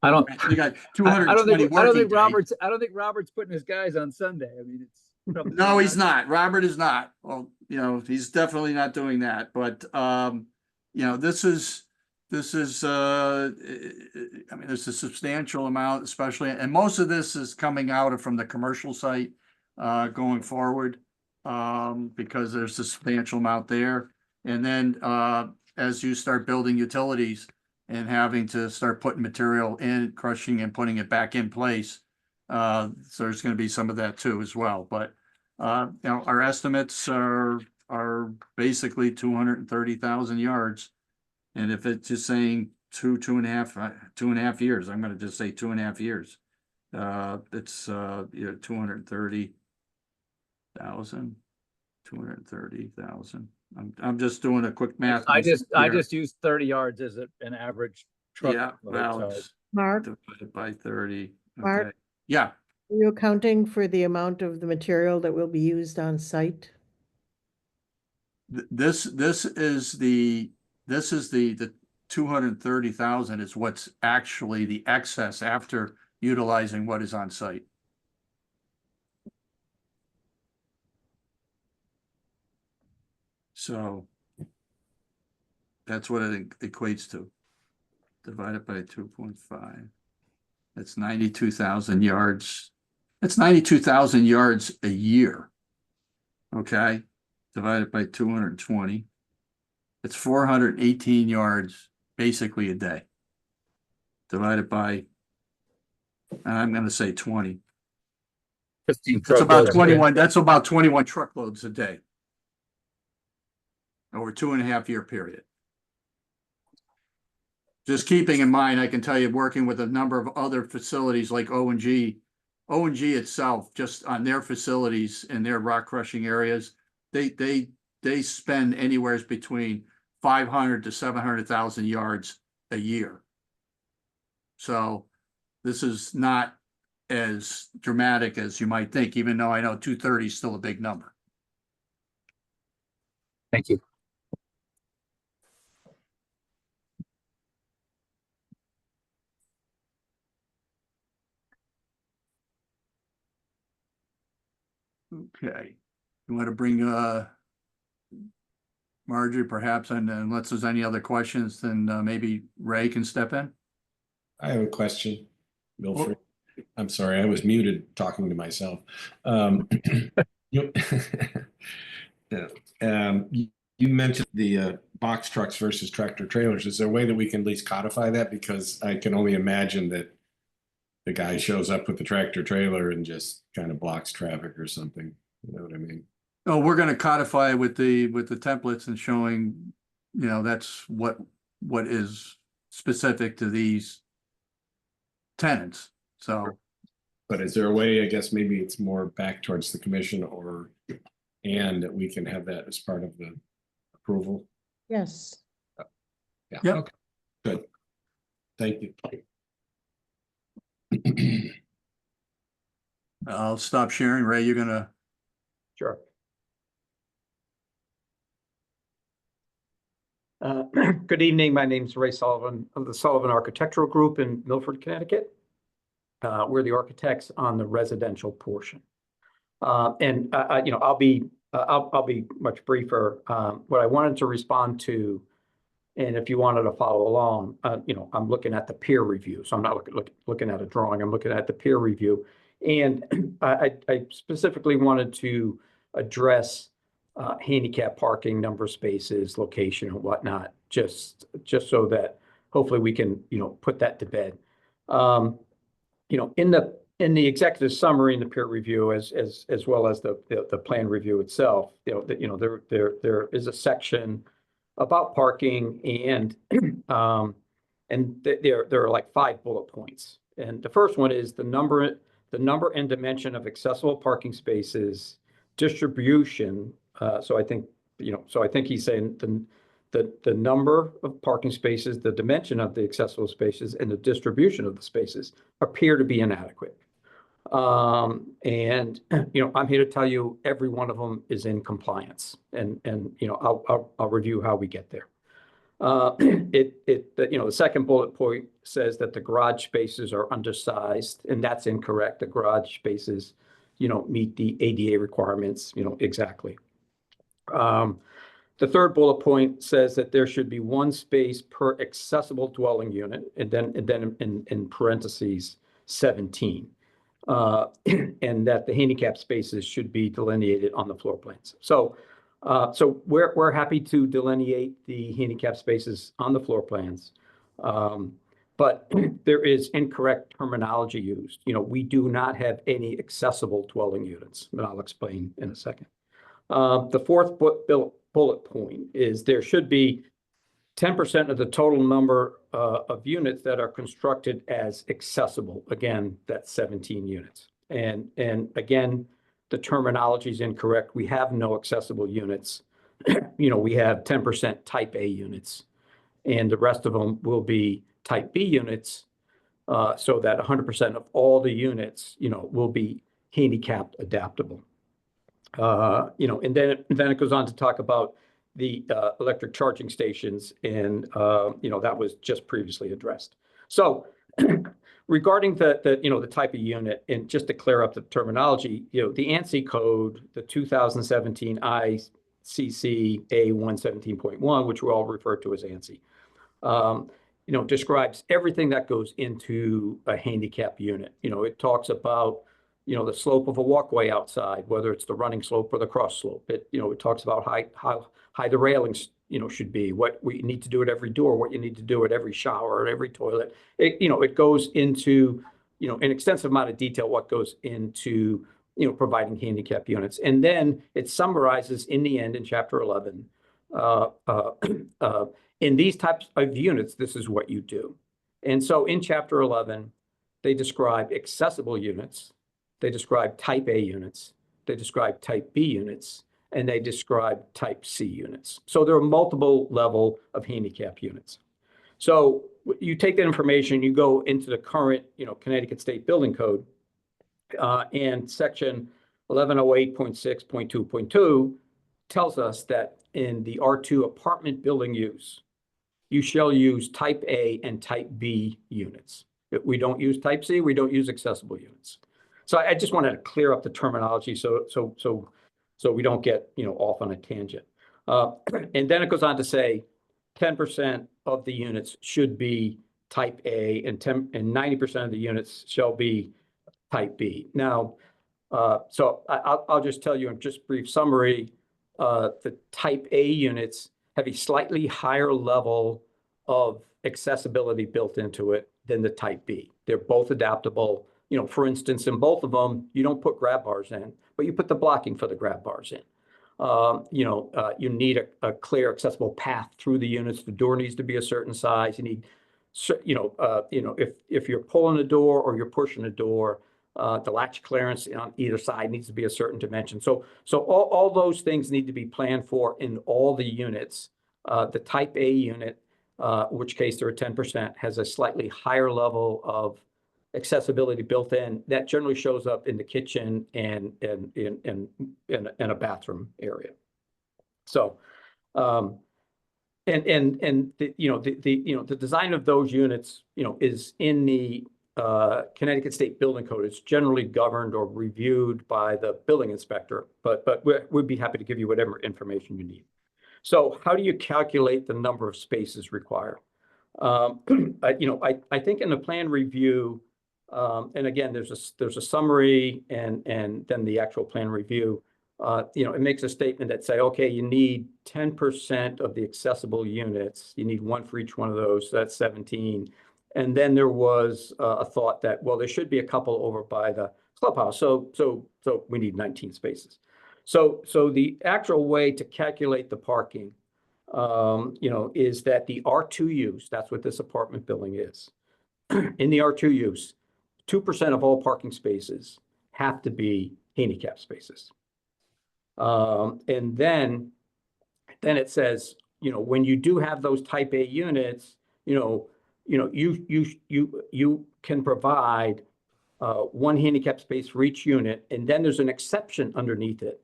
I don't. You got I 220 don't think working days. I don't think Robert's putting his guys on Sunday. I mean, it's probably No, he's not. Robert is not. Well, he's definitely not doing that. But this is I mean, there's a substantial amount, especially, and most of this is coming out from the commercial site going forward because there's a substantial amount there. And then as you start building utilities and having to start putting material in, crushing and putting it back in place, so there's going to be some of that too as well. But our estimates are basically 230,000 yards. And if it's just saying 2.5 years, I'm going to just say 2.5 years. It's 230,000. I'm just doing a quick math. I just used 30 yards as an average truck. Yeah, load, well, so it's Mark, divided by 30. Mark? Okay. Yeah. are you accounting for the amount of the material that will be used on site? This is the 230,000 is what's actually the excess after utilizing what is on site. So that's what it equates to. Divided by 2.5. That's 92,000 yards. That's 92,000 yards a year. Okay. Divided by 220. It's 418 yards basically a day. Divided by, I'm going to say 20. 15 That's about truckloads. 21. That's about 21 truckloads a day. Over 2.5 year period. Just keeping in mind, I can tell you, working with a number of other facilities like O&G itself, just on their facilities and their rock crushing areas, they spend anywhere between 500 to 700,000 yards a year. So this is not as dramatic as you might think, even though I know 230 is still a big number. Thank you. Okay. You want to bring Marjorie perhaps, and unless there's any other questions, then maybe Ray can step in. I have a question, Milford. I'm sorry, I was muted talking to myself. You you mentioned the box trucks versus tractor trailers. Is there a way that we can at least codify that? Because I can only imagine that the guy shows up with the tractor trailer and just kind of blocks traffic or something. You know what I mean? Oh, we're going to codify with the templates and showing, that's what is specific to these tenants. So, but is there a way, I guess maybe it's more back towards the commission and that we can have that as part of the approval? Yes. Yeah. Yep. Okay. Good. Thank you. I'll stop sharing. Ray, you're gonna. Sure. Good evening. My name is Ray Sullivan of the Sullivan Architectural Group in Milford, Connecticut. We're the architects on the residential portion. I'll be much briefer. What I wanted to respond to, and if you wanted to follow along, I'm looking at the peer review. So I'm not looking at a drawing. I'm looking at the peer review, and I specifically wanted to address handicap parking, number of spaces, location, and whatnot, just so that hopefully we can put that to bed. In the executive summary in the peer review, as well as the plan review itself, there is a section about parking, and there are like 5 bullet points. And the first one is the number and dimension of accessible parking spaces, distribution. So I think he's saying the number of parking spaces, the dimension of the accessible spaces, and the distribution of the spaces appear to be inadequate. I'm here to tell you every one of them is in compliance, and I'll review how we get there. The second bullet point says that the garage spaces are undersized, and that's incorrect. The garage spaces, meet the ADA requirements, exactly. The third bullet point says that there should be 1 space per accessible dwelling unit, and then in parentheses 17. And that the handicap spaces should be delineated on the floor plans. So we're happy to delineate the handicap spaces on the floor plans, but there is incorrect terminology used. We do not have any accessible dwelling units, and I'll explain in a second. The fourth bullet point is there should be 10% of the total number of units that are constructed as accessible. Again, that's 17 units. And again, the terminology is incorrect. We have no accessible units. We have 10% type A units, and the rest of them will be type B units, so that 100% of all the units, will be handicapped adaptable. And then it goes on to talk about the electric charging stations, and that was just previously addressed. So regarding the type of unit, and just to clear up the terminology, the ANSI code, the 2017 ICC A117.1, which we all refer to as ANSI, describes everything that goes into a handicap unit. It talks about the slope of a walkway outside, whether it's the running slope or the cross slope. It talks about how high the railings should be, what we need to do at every door, what you need to do at every shower, at every toilet. It goes into an extensive amount of detail what goes into providing handicap units, and then it summarizes in the end in chapter 11. In these types of units, this is what you do. And so in chapter 11, they describe accessible units, they describe type A units, they describe type B units, and they describe type C units. So there are multiple level of handicap units. So you take that information, you go into the current, Connecticut State Building Code, and section 1108.6.2.2 tells us that in the R2 apartment building use, you shall use type A and type B units. We don't use type C, we don't use accessible units. So I just wanted to clear up the terminology so we don't get off on a tangent. And then it goes on to say 10% of the units should be type A, and 90% of the units shall be type B. Now, so I'll just tell you in just brief summary, the type A units have a slightly higher level of accessibility built into it than the type B. They're both adaptable. For instance, in both of them, you don't put grab bars in, but you put the blocking for the grab bars in. You need a clear, accessible path through the units. The door needs to be a certain size. You need, if you're pulling a door or you're pushing a door, the latch clearance on either side needs to be a certain dimension. So all those things need to be planned for in all the units. The type A unit, which case there are 10%, has a slightly higher level of accessibility built in. That generally shows up in the kitchen and in a bathroom area. So And the, you know, the design of those units, you know, is in the Connecticut State Building Code. It's generally governed or reviewed by the building inspector, but we'd be happy to give you whatever information you need. So how do you calculate the number of spaces required? I think in the plan review, and again, there's a summary and then the actual plan review. It makes a statement that say, okay, you need 10% of the accessible units. You need one for each one of those. So that's 17. And then there was a thought that, well, there should be a couple over by the clubhouse. So we need 19 spaces. So the actual way to calculate the parking, is that the R2 use, that's what this apartment building is. In the R2 use, 2% of all parking spaces have to be handicap spaces. And then it says, when you do have those type A units, you can provide one handicap space for each unit. And then there's an exception underneath it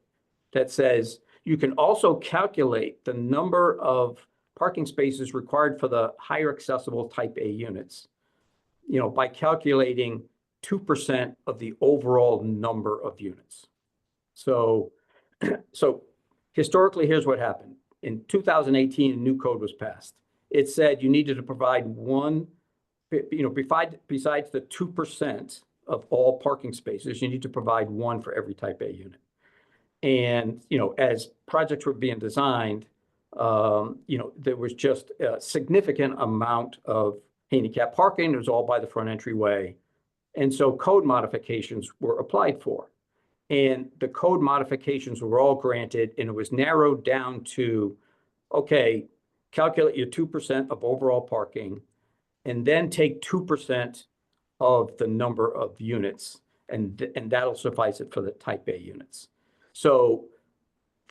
that says you can also calculate the number of parking spaces required for the higher accessible type A units, by calculating 2% of the overall number of units. So historically, here's what happened. In 2018, a new code was passed. It said you needed to provide one, besides the 2% of all parking spaces, you need to provide one for every type A unit. And, as projects were being designed, there was just a significant amount of handicap parking. It was all by the front entryway. And so code modifications were applied for. And the code modifications were all granted, and it was narrowed down to, okay, calculate your 2% of overall parking, and then take 2% of the number of units, and that'll suffice it for the type A units. So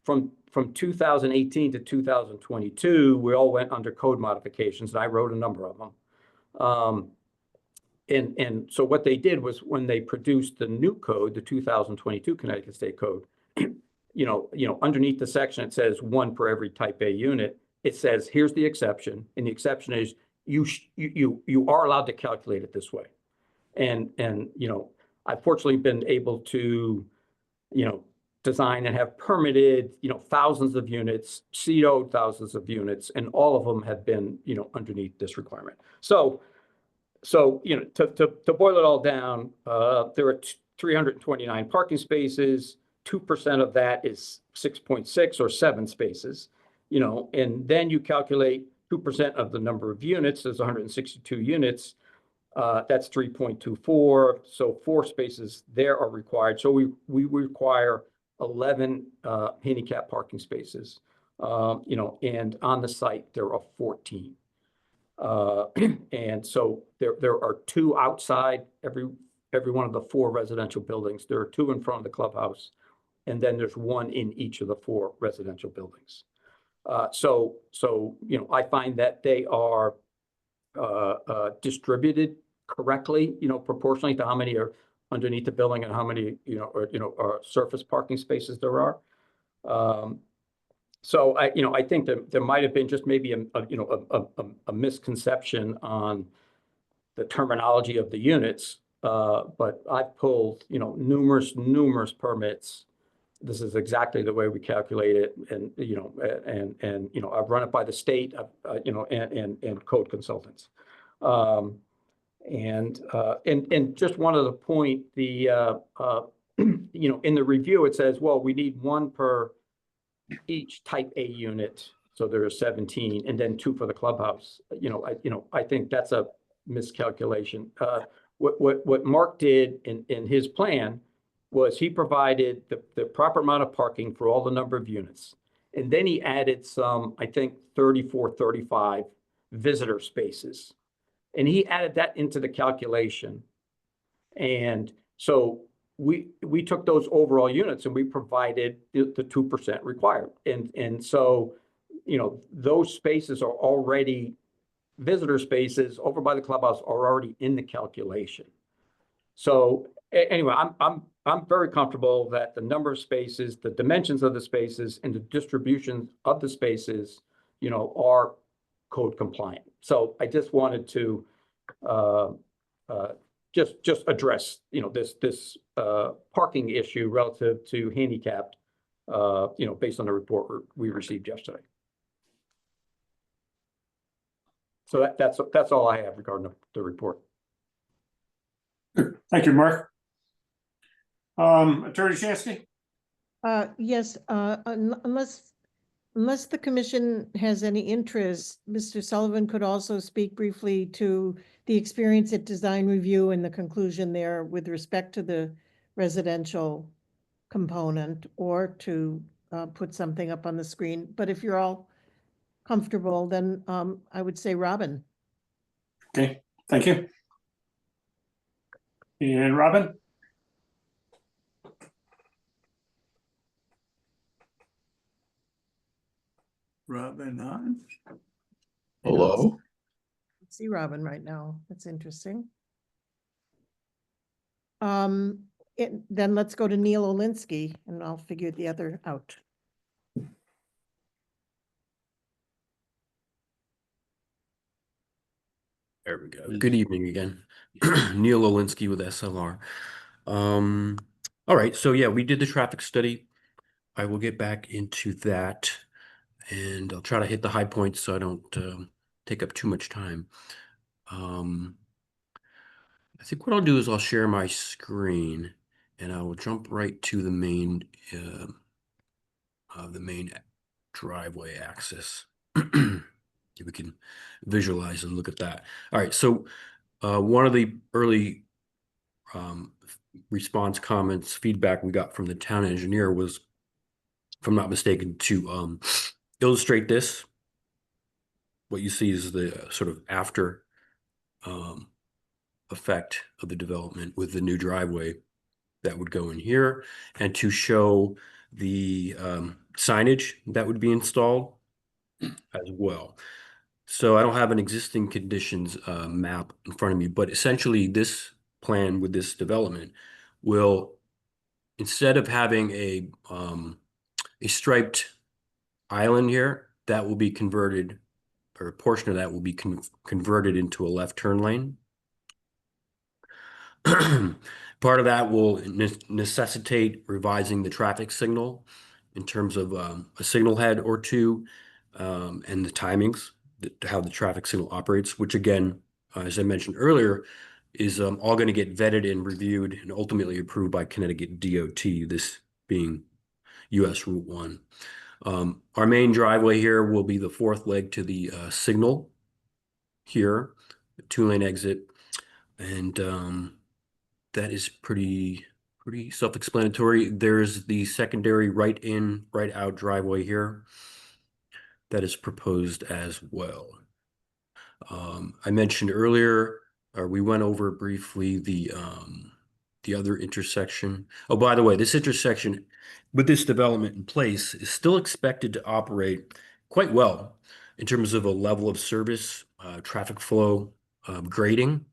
from 2018 to 2022, we all went under code modifications, and I wrote a number of them. And so what they did was when they produced the new code, the 2022 Connecticut State Code, underneath the section, it says one per every type A unit. It says, here's the exception. And the exception is you are allowed to calculate it this way. And I've fortunately been able to, design and have permitted, thousands of units, CO'd thousands of units, and all of them have been, underneath this requirement. So to boil it all down, there are 329 parking spaces. 2% of that is 6.6 or 7 spaces, and then you calculate 2% of the number of units. There's 162 units. That's 3.24. So 4 spaces there are required. So we require 11 handicap parking spaces, and on the site there are 14. And so there are 2 outside every one of the 4 residential buildings. There are 2 in front of the clubhouse, and then there's 1 in each of the 4 residential buildings. So I find that they are distributed correctly, proportionally to how many are underneath the building and how many, surface parking spaces there are. So I think that there might have been just maybe a misconception on the terminology of the units, but I've pulled numerous permits. This is exactly the way we calculate it, and I've run it by the state, and code consultants. And just one other point, the in the review it says, well, we need 1 per each type A unit, so there are 17, and then 2 for the clubhouse. I think that's a miscalculation. What Mark did in his plan was he provided the proper amount of parking for all the number of units, and then he added some, I think 34, 35 visitor spaces, and he added that into the calculation. And so we took those overall units and we provided the 2% required. And so, those spaces are already, visitor spaces over by the clubhouse are already in the calculation. So anyway, I'm very comfortable that the number of spaces, the dimensions of the spaces, and the distribution of the spaces, are code compliant. So I just wanted to just address, this parking issue relative to handicapped, based on the report we received yesterday. So that's all I have regarding the report. Thank you, Mark. Attorney Shansky? Yes, unless the commission has any interest, Mr. Sullivan could also speak briefly to the experience at design review and the conclusion there with respect to the residential component, or to put something up on the screen. But if you're all comfortable, then I would say Robin. Okay, thank you. And Robin? Robin on. Hello? See Robin right now. That's interesting. Then let's go to Neil Olinsky, and I'll figure the other out. There we go. Good evening again. Neil Olinsky with SLR. All right, so yeah, we did the traffic study. I will get back into that, and I'll try to hit the high points so I don't take up too much time. I think what I'll do is I'll share my screen, and I will jump right to the main driveway access. If we can visualize and look at that. All right, so one of the early response comments, feedback we got from the town engineer was, if I'm not mistaken, to illustrate this. What you see is the sort of after effect of the development with the new driveway that would go in here, and to show the signage that would be installed as well. So I don't have an existing conditions map in front of me, but essentially this plan with this development will, instead of having a striped island here, that will be converted, or a portion of that will be converted into a left turn lane. Part of that will necessitate revising the traffic signal in terms of a signal head or two, and the timings, how the traffic signal operates, which again, as I mentioned earlier, is all going to get vetted and reviewed and ultimately approved by Connecticut DOT, this being US Route 1. Our main driveway here will be the fourth leg to the signal here, 2-lane exit, and that is pretty self-explanatory. There's the secondary right in, right out driveway here that is proposed as well. I mentioned earlier, or we went over briefly the other intersection. Oh, by the way, this intersection with this development in place is still expected to operate quite well in terms of a level of service, traffic flow, grading.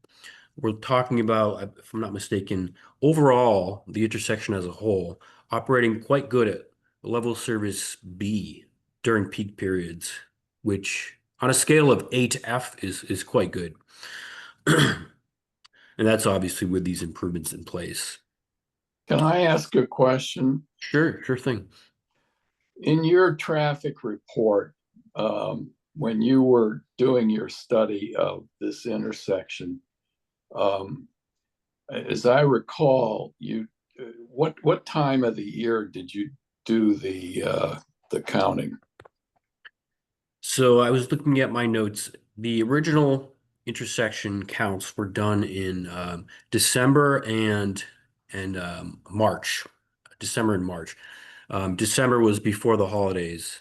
We're talking about, if I'm not mistaken, overall, the intersection as a whole operating quite good at level service B during peak periods, which on a scale of A to F is quite good. And that's obviously with these improvements in place. Can I ask a question? Sure thing. In your traffic report, when you were doing your study of this intersection, as I recall, what time of the year did you do the counting? So I was looking at my notes. The original intersection counts were done in December and March. December and March. December was before the holidays,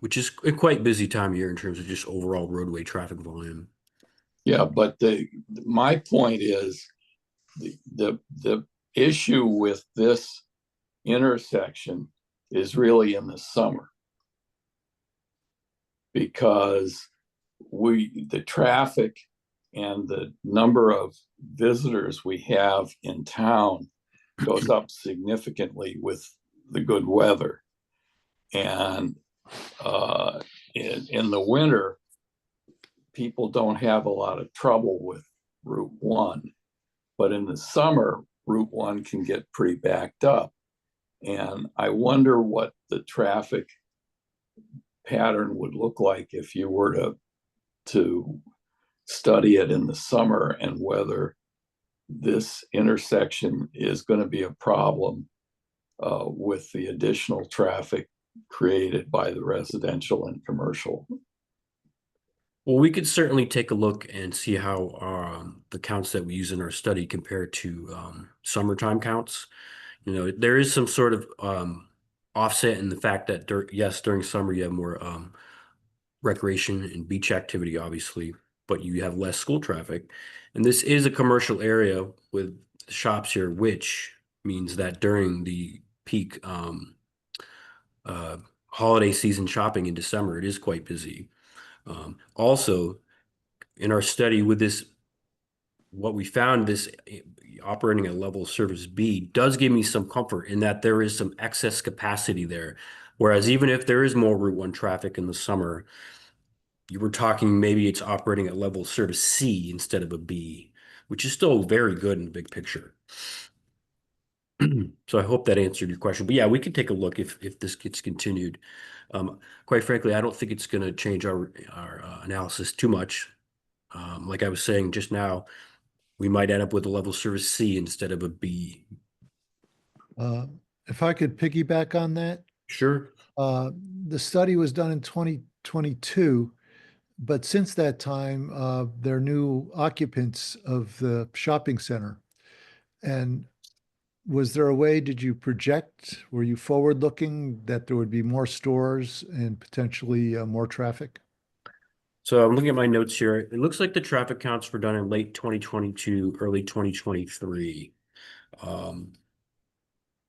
which is a quite busy time of year in terms of just overall roadway traffic volume. Yeah, but my point is the issue with this intersection is really in the summer, because the traffic and the number of visitors we have in town goes up significantly with the good weather. And in the winter, people don't have a lot of trouble with Route 1. But in the summer, Route 1 can get pretty backed up. And I wonder what the traffic pattern would look like if you were to study it in the summer, and whether this intersection is going to be a problem with the additional traffic created by the residential and commercial. Well, we could certainly take a look and see how the counts that we use in our study compare to summertime counts. You know, there is some sort of offset in the fact that yes, during summer you have more recreation and beach activity, obviously, but you have less school traffic. And this is a commercial area with shops here, which means that during the peak holiday season shopping in December, it is quite busy. Also, in our study with this, what we found, this operating at level of service B does give me some comfort in that there is some excess capacity there. Whereas even if there is more Route 1 traffic in the summer, you were talking maybe it's operating at level of service C instead of a B, which is still very good in the big picture. So I hope that answered your question. But yeah, we can take a look if this gets continued. Quite frankly, I don't think it's going to change our analysis too much. Like I was saying just now, we might end up with a level service C instead of a B. If I could piggyback on that. Sure. The study was done in 2022, but since that time, there are new occupants of the shopping center. And was there a way, did you project, were you forward-looking that there would be more stores and potentially more traffic? So I'm looking at my notes here. It looks like the traffic counts were done in late 2022, early 2023.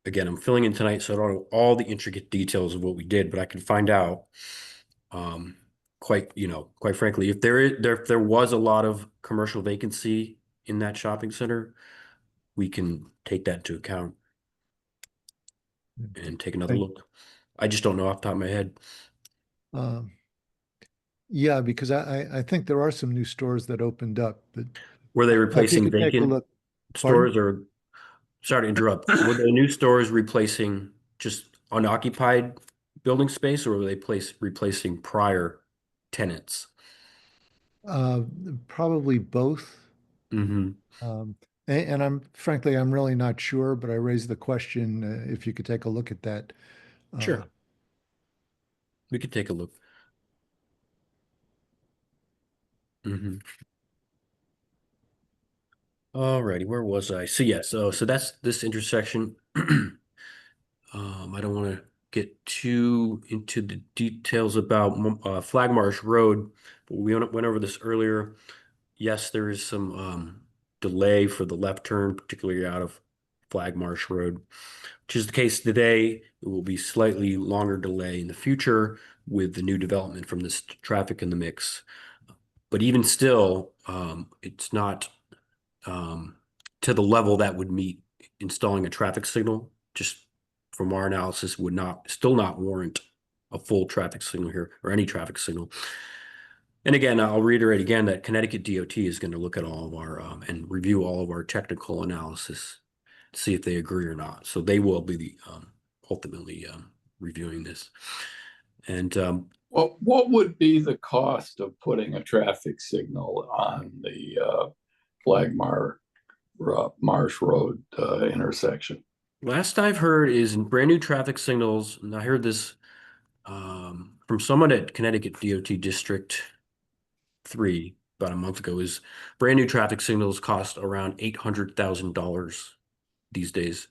Again, I'm filling in tonight, so I don't know all the intricate details of what we did, but I can find out. Quite frankly, if there was a lot of commercial vacancy in that shopping center, we can take that into account and take another look. I just don't know off the top of my head. Yeah, because I think there are some new stores that opened up. But were they replacing vacant stores, or sorry to interrupt? Were the new stores replacing just unoccupied building space, or were they replacing prior tenants? Probably both. Mm-hmm. And I'm frankly, I'm really not sure, but I raised the question if you could take a look at that. Sure. We could take a look. Mm-hmm. All righty, where was I? So yeah, so that's this intersection. I don't want to get too into the details about Flagmarsh Road, but we went over this earlier. Yes, there is some delay for the left turn, particularly out of Flagmarsh Road, which is the case today. It will be slightly longer delay in the future with the new development from this traffic in the mix. But even still, it's not to the level that would meet installing a traffic signal. Just from our analysis, would still not warrant a full traffic signal here, or any traffic signal. And again, I'll reiterate again that Connecticut DOT is going to look at all of our and review all of our technical analysis to see if they agree or not. So they will be ultimately reviewing this. And what would be the cost of putting a traffic signal on the Flagmarsh Road intersection? Last I've heard is brand new traffic signals, and I heard this from someone at Connecticut DOT District 3 about a month ago, is brand new traffic signals cost around $800,000 these days.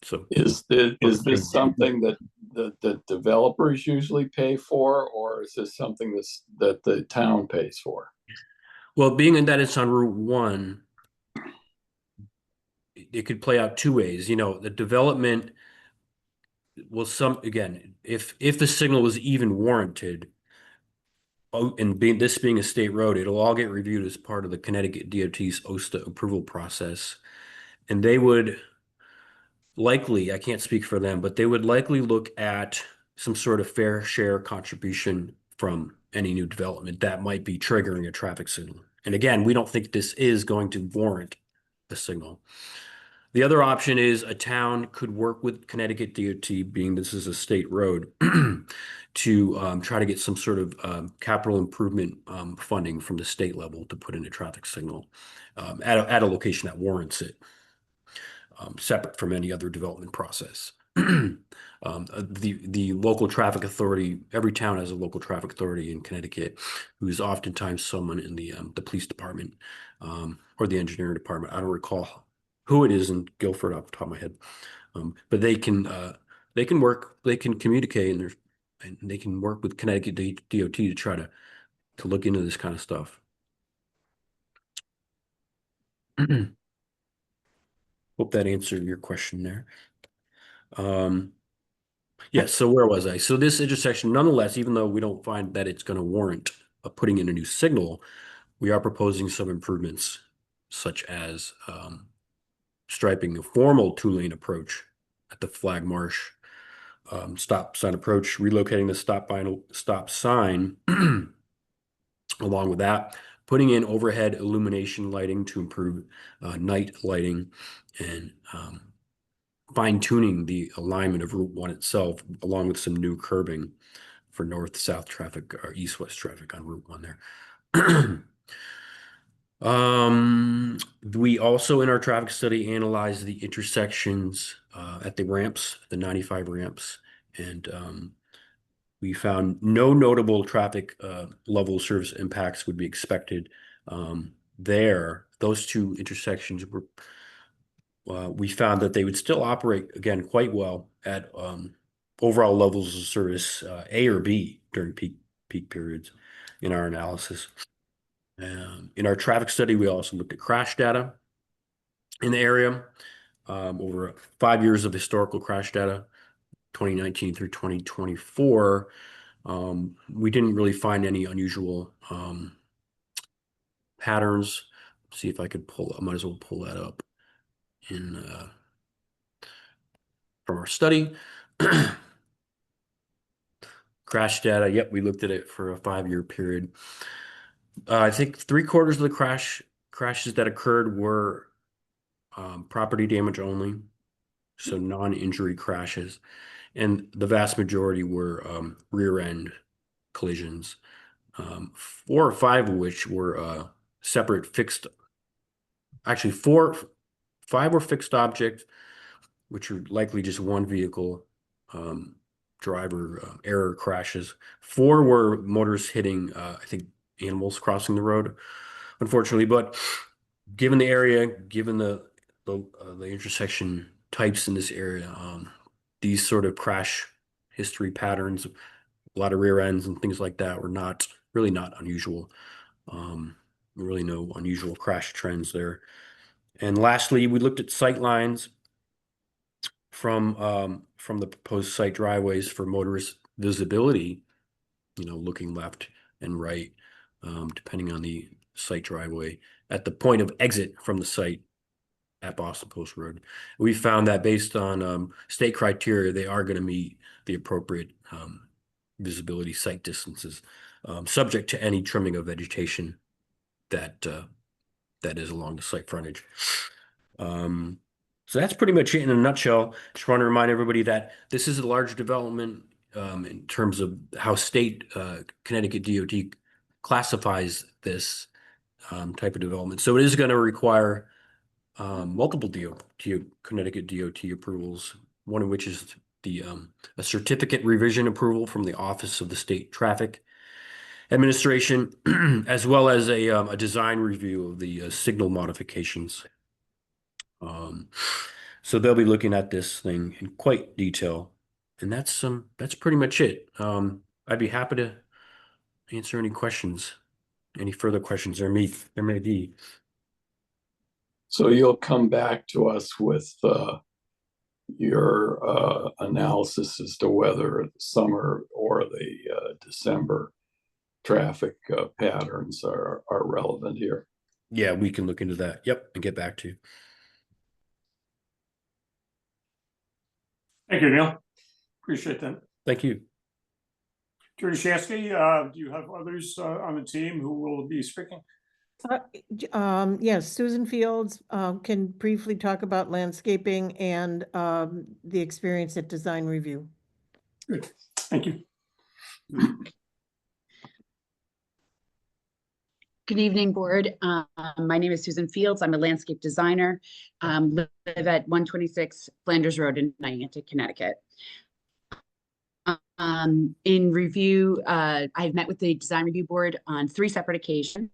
So is this something that the developers usually pay for, or is this something that the town pays for? Well, being that it's on Route 1, it could play out two ways. You know, the development will again, if the signal was even warranted, and this being a state road, it'll all get reviewed as part of the Connecticut DOT's OSTA approval process, and they would likely, I can't speak for them, but they would likely look at some sort of fair share contribution from any new development that might be triggering a traffic signal. And again, we don't think this is going to warrant a signal. The other option is a town could work with Connecticut DOT, being this is a state road, to try to get some sort of capital improvement funding from the state level to put in a traffic signal at a location that warrants it, separate from any other development process. The local traffic authority, every town has a local traffic authority in Connecticut, who's oftentimes someone in the police department or the engineering department. I don't recall who it is in Guilford off the top of my head, but they can work, they can communicate, and they can work with Connecticut DOT to try to look into this kind of stuff. Hope that answered your question there. Yeah, so where was I? So this intersection, nonetheless, even though we don't find that it's going to warrant putting in a new signal, we are proposing some improvements, such as striping a formal 2-lane approach at the Flag Marsh stop sign approach, relocating the stop sign along with that, putting in overhead illumination lighting to improve night lighting, and fine-tuning the alignment of Route 1 itself, along with some new curbing for north-south traffic or east-west traffic on Route 1 there. We also, in our traffic study, analyzed the intersections at the ramps, the 95 ramps, and we found no notable traffic level service impacts would be expected there. Those two intersections were, we found that they would still operate, again, quite well at overall levels of service, A or B, during peak periods in our analysis. In our traffic study, we also looked at crash data in the area, over 5 years of historical crash data, 2019 through 2024. We didn't really find any unusual patterns. See if I could I might as well pull that up in from our study. Crash data, yep, we looked at it for a 5-year period. I think 3/4 of the crashes that occurred were property damage only, so non-injury crashes, and the vast majority were rear end collisions, 4 or 5 of which were separate fixed. Actually, 5 were fixed objects, which are likely just one vehicle driver error crashes. 4 were motorists hitting, I think, animals crossing the road, unfortunately. But given the area, given the intersection types in this area, these sort of crash history patterns, a lot of rear ends and things like that, were really not unusual. Really no unusual crash trends there. And lastly, we looked at sight lines from the proposed site driveways for motorist visibility, looking left and right, depending on the site driveway at the point of exit from the site at Boston Post Road. We found that based on state criteria, they are going to meet the appropriate visibility site distances, subject to any trimming of vegetation that is along the site frontage. So that's pretty much it in a nutshell. Just want to remind everybody that this is a large development in terms of how state Connecticut DOT classifies this type of development. So it is going to require multiple Connecticut DOT approvals, one of which is a certificate revision approval from the Office of the State Traffic Administration, as well as a design review of the signal modifications. So they'll be looking at this thing in quite detail, and that's pretty much it. I'd be happy to answer any questions, any further questions there may be. So you'll come back to us with your analysis as to whether the summer or the December traffic patterns are relevant here. Yeah, we can look into that. Yep, and get back to you. Thank you, Neil. Appreciate that. Thank you. Attorney Shansky, do you have others on the team who will be speaking? Yes, Susan Fields can briefly talk about landscaping and the experience at design review. Good, thank you. Good evening, board. My name is Susan Fields. I'm a landscape designer. Live at 126 Flanders Road in Niantic, Connecticut. In review, I've met with the design review board on 3 separate occasions.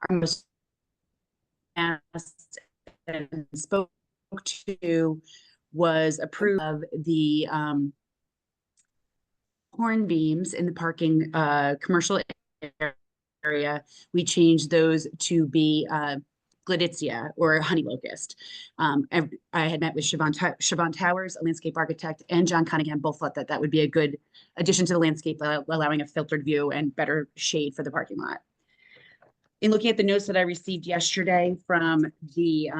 Our most asked and spoke to was approved of the horn beams in the parking commercial area. We changed those to be Gladitia or honey locust. I had met with Siobhan Towers, a landscape architect, and John Cunningham. Both thought that that would be a good addition to the landscape, allowing a filtered view and better shade for the parking lot. In looking at the notes that I received yesterday from the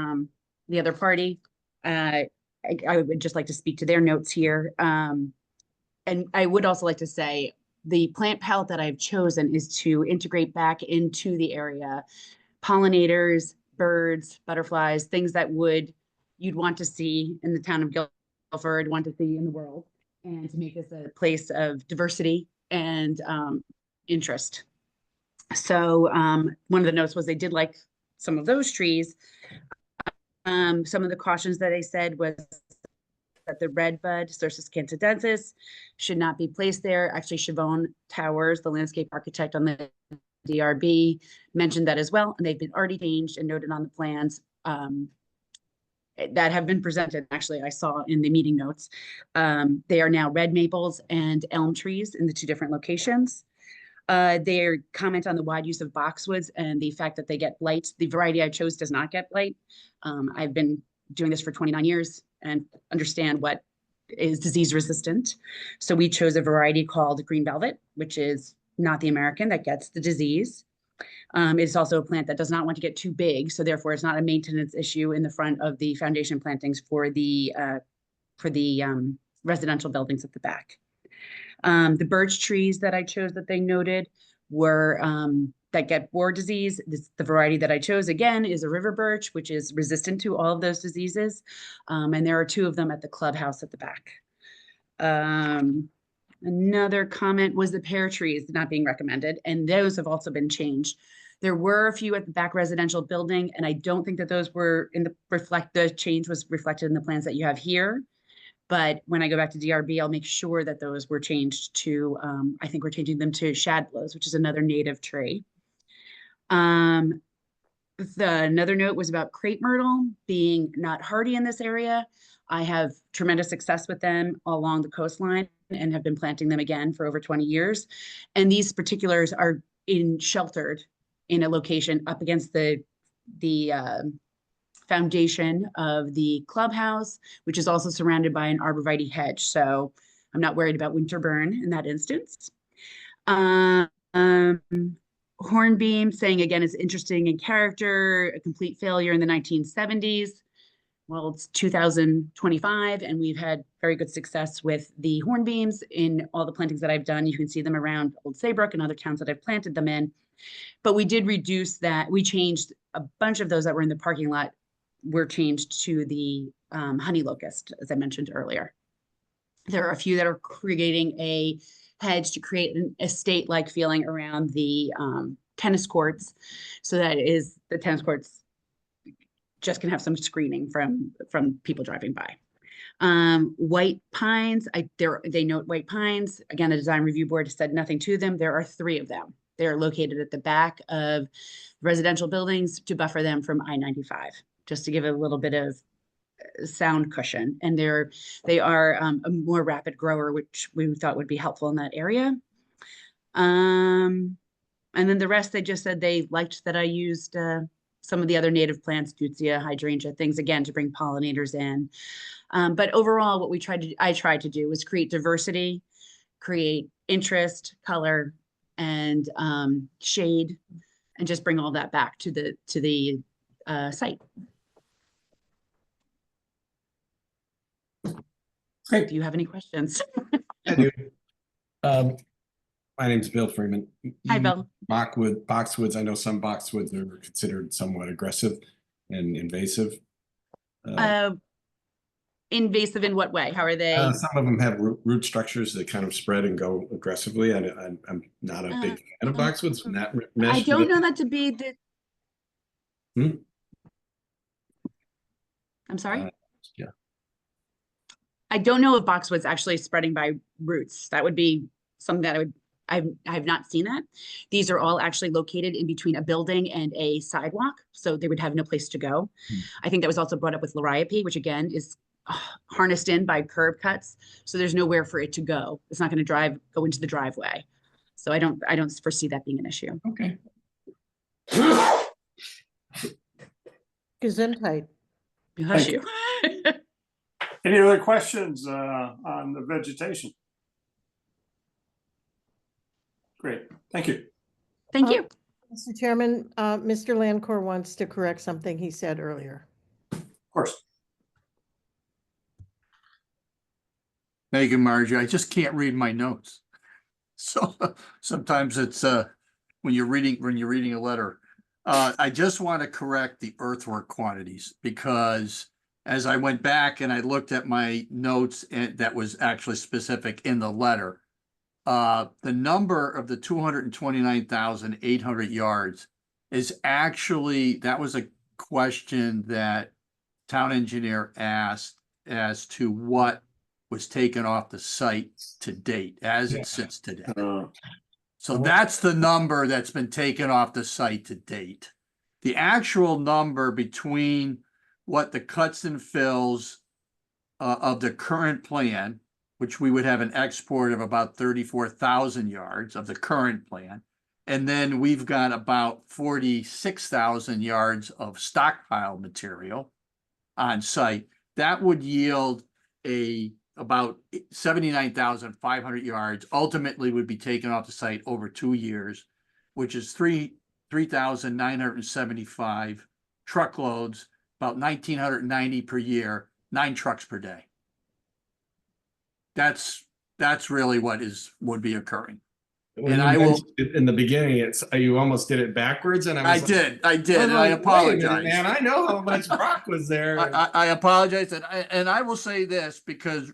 other party, I would just like to speak to their notes here. And I would also like to say the plant palette that I've chosen is to integrate back into the area pollinators, birds, butterflies, things that you'd want to see in the town of Guilford, want to see in the world, and to make this a place of diversity and interest. So one of the notes was they did like some of those trees. Some of the cautions that I said was that the redbud, Cercis cantadensis, should not be placed there. Actually, Siobhan Towers, the landscape architect on the DRB, mentioned that as well, and they've been already changed and noted on the plans that have been presented. Actually, I saw in the meeting notes. They are now red maples and elm trees in the 2 different locations. Their comment on the wide use of boxwoods and the fact that they get blight. The variety I chose does not get blight. I've been doing this for 29 years and understand what is disease resistant. So we chose a variety called green velvet, which is not the American that gets the disease. It's also a plant that does not want to get too big. So therefore it's not a maintenance issue in the front of the foundation plantings for the residential buildings at the back. The birch trees that I chose that they noted were that get borer disease. The variety that I chose, again, is a river birch, which is resistant to all of those diseases. And there are 2 of them at the clubhouse at the back. Another comment was the pear trees not being recommended, and those have also been changed. There were a few at the back residential building, and I don't think that those were the change was reflected in the plans that you have here. But when I go back to DRB, I'll make sure that those were changed to, I think we're changing them to shadblows, which is another native tree. Another note was about crepe myrtle being not hardy in this area. I have tremendous success with them along the coastline and have been planting them again for over 20 years. And these particulars are sheltered in a location up against the foundation of the clubhouse, which is also surrounded by an arborvitae hedge. So I'm not worried about winter burn in that instance. Hornbeam, saying again, is interesting in character, a complete failure in the 1970s. Well, it's 2025, and we've had very good success with the hornbeams in all the plantings that I've done. You can see them around Old Saybrook and other towns that I've planted them in. But we did reduce that. We changed a bunch of those that were in the parking lot were changed to the honey locust, as I mentioned earlier. There are a few that are creating a hedge to create an estate-like feeling around the tennis courts. So that is the tennis courts just can have some screening from people driving by. White pines, they note white pines. Again, the design review board said nothing to them. There are 3 of them. They're located at the back of residential buildings to buffer them from I-95, just to give a little bit of sound cushion. And they are a more rapid grower, which we thought would be helpful in that area. And then the rest, they just said they liked that I used some of the other native plants, Deutzia, hydrangea, things again to bring pollinators in. But overall, what I tried to do was create diversity, create interest, color, and shade, and just bring all that back to the site. if you have any questions. I do. My name's Bill Freeman. Hi, Bill. Boxwoods, I know some boxwoods are considered somewhat aggressive and invasive. Invasive in what way? How are they? Some of them have root structures that kind of spread and go aggressively. I'm not a big fan of boxwoods from that mesh. I don't know that to be the. I'm sorry? Yeah. I don't know if boxwood's actually spreading by roots. That would be something that I've not seen that. These are all actually located in between a building and a sidewalk, so they would have no place to go. I think that was also brought up with liriope, which again is harnessed in by curb cuts, so there's nowhere for it to go. It's not going to go into the driveway. So I don't foresee that being an issue. Okay. Gesundheit. Bless you. Any other questions on the vegetation? Great, thank you. Thank you. Mr. Chairman, Mr. Lancourt wants to correct something he said earlier. Of course. Thank you, Margie. I just can't read my notes. So sometimes it's when you're reading a letter. I just want to correct the earthwork quantities, because as I went back and I looked at my notes, and that was actually specific in the letter, the number of the 229,800 yards is actually, that was a question that town engineer asked as to what was taken off the site to date, as it sits today. So that's the number that's been taken off the site to date. The actual number between what the cuts and fills of the current plan, which we would have an export of about 34,000 yards of the current plan, and then we've got about 46,000 yards of stockpile material on site, that would yield about 79,500 yards ultimately would be taken off the site over 2 years, which is 3,975 truckloads, about 1,990 per year, 9 trucks per day. That's really what would be occurring. And I will, in the beginning, you almost did it backwards, and I did, and I apologize, man. I know how much rock was there. I apologize, and I will say this because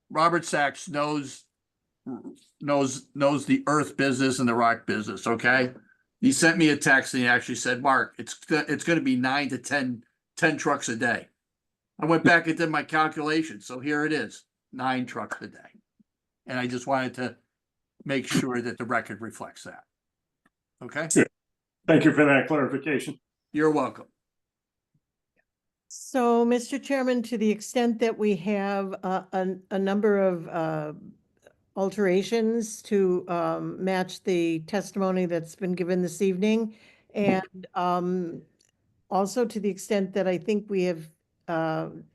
Robert Sachs knows the earth business and the rock business. Okay, he sent me a text and he actually said, "Mark, it's going to be 9 to 10 trucks a day." I went back and did my calculations, so here it is, 9 trucks a day, and I just wanted to make sure that the record reflects that. Okay. Thank you for that clarification. You're welcome. So, Mr. Chairman, to the extent that we have a number of alterations to match the testimony that's been given this evening, and also to the extent that I think we have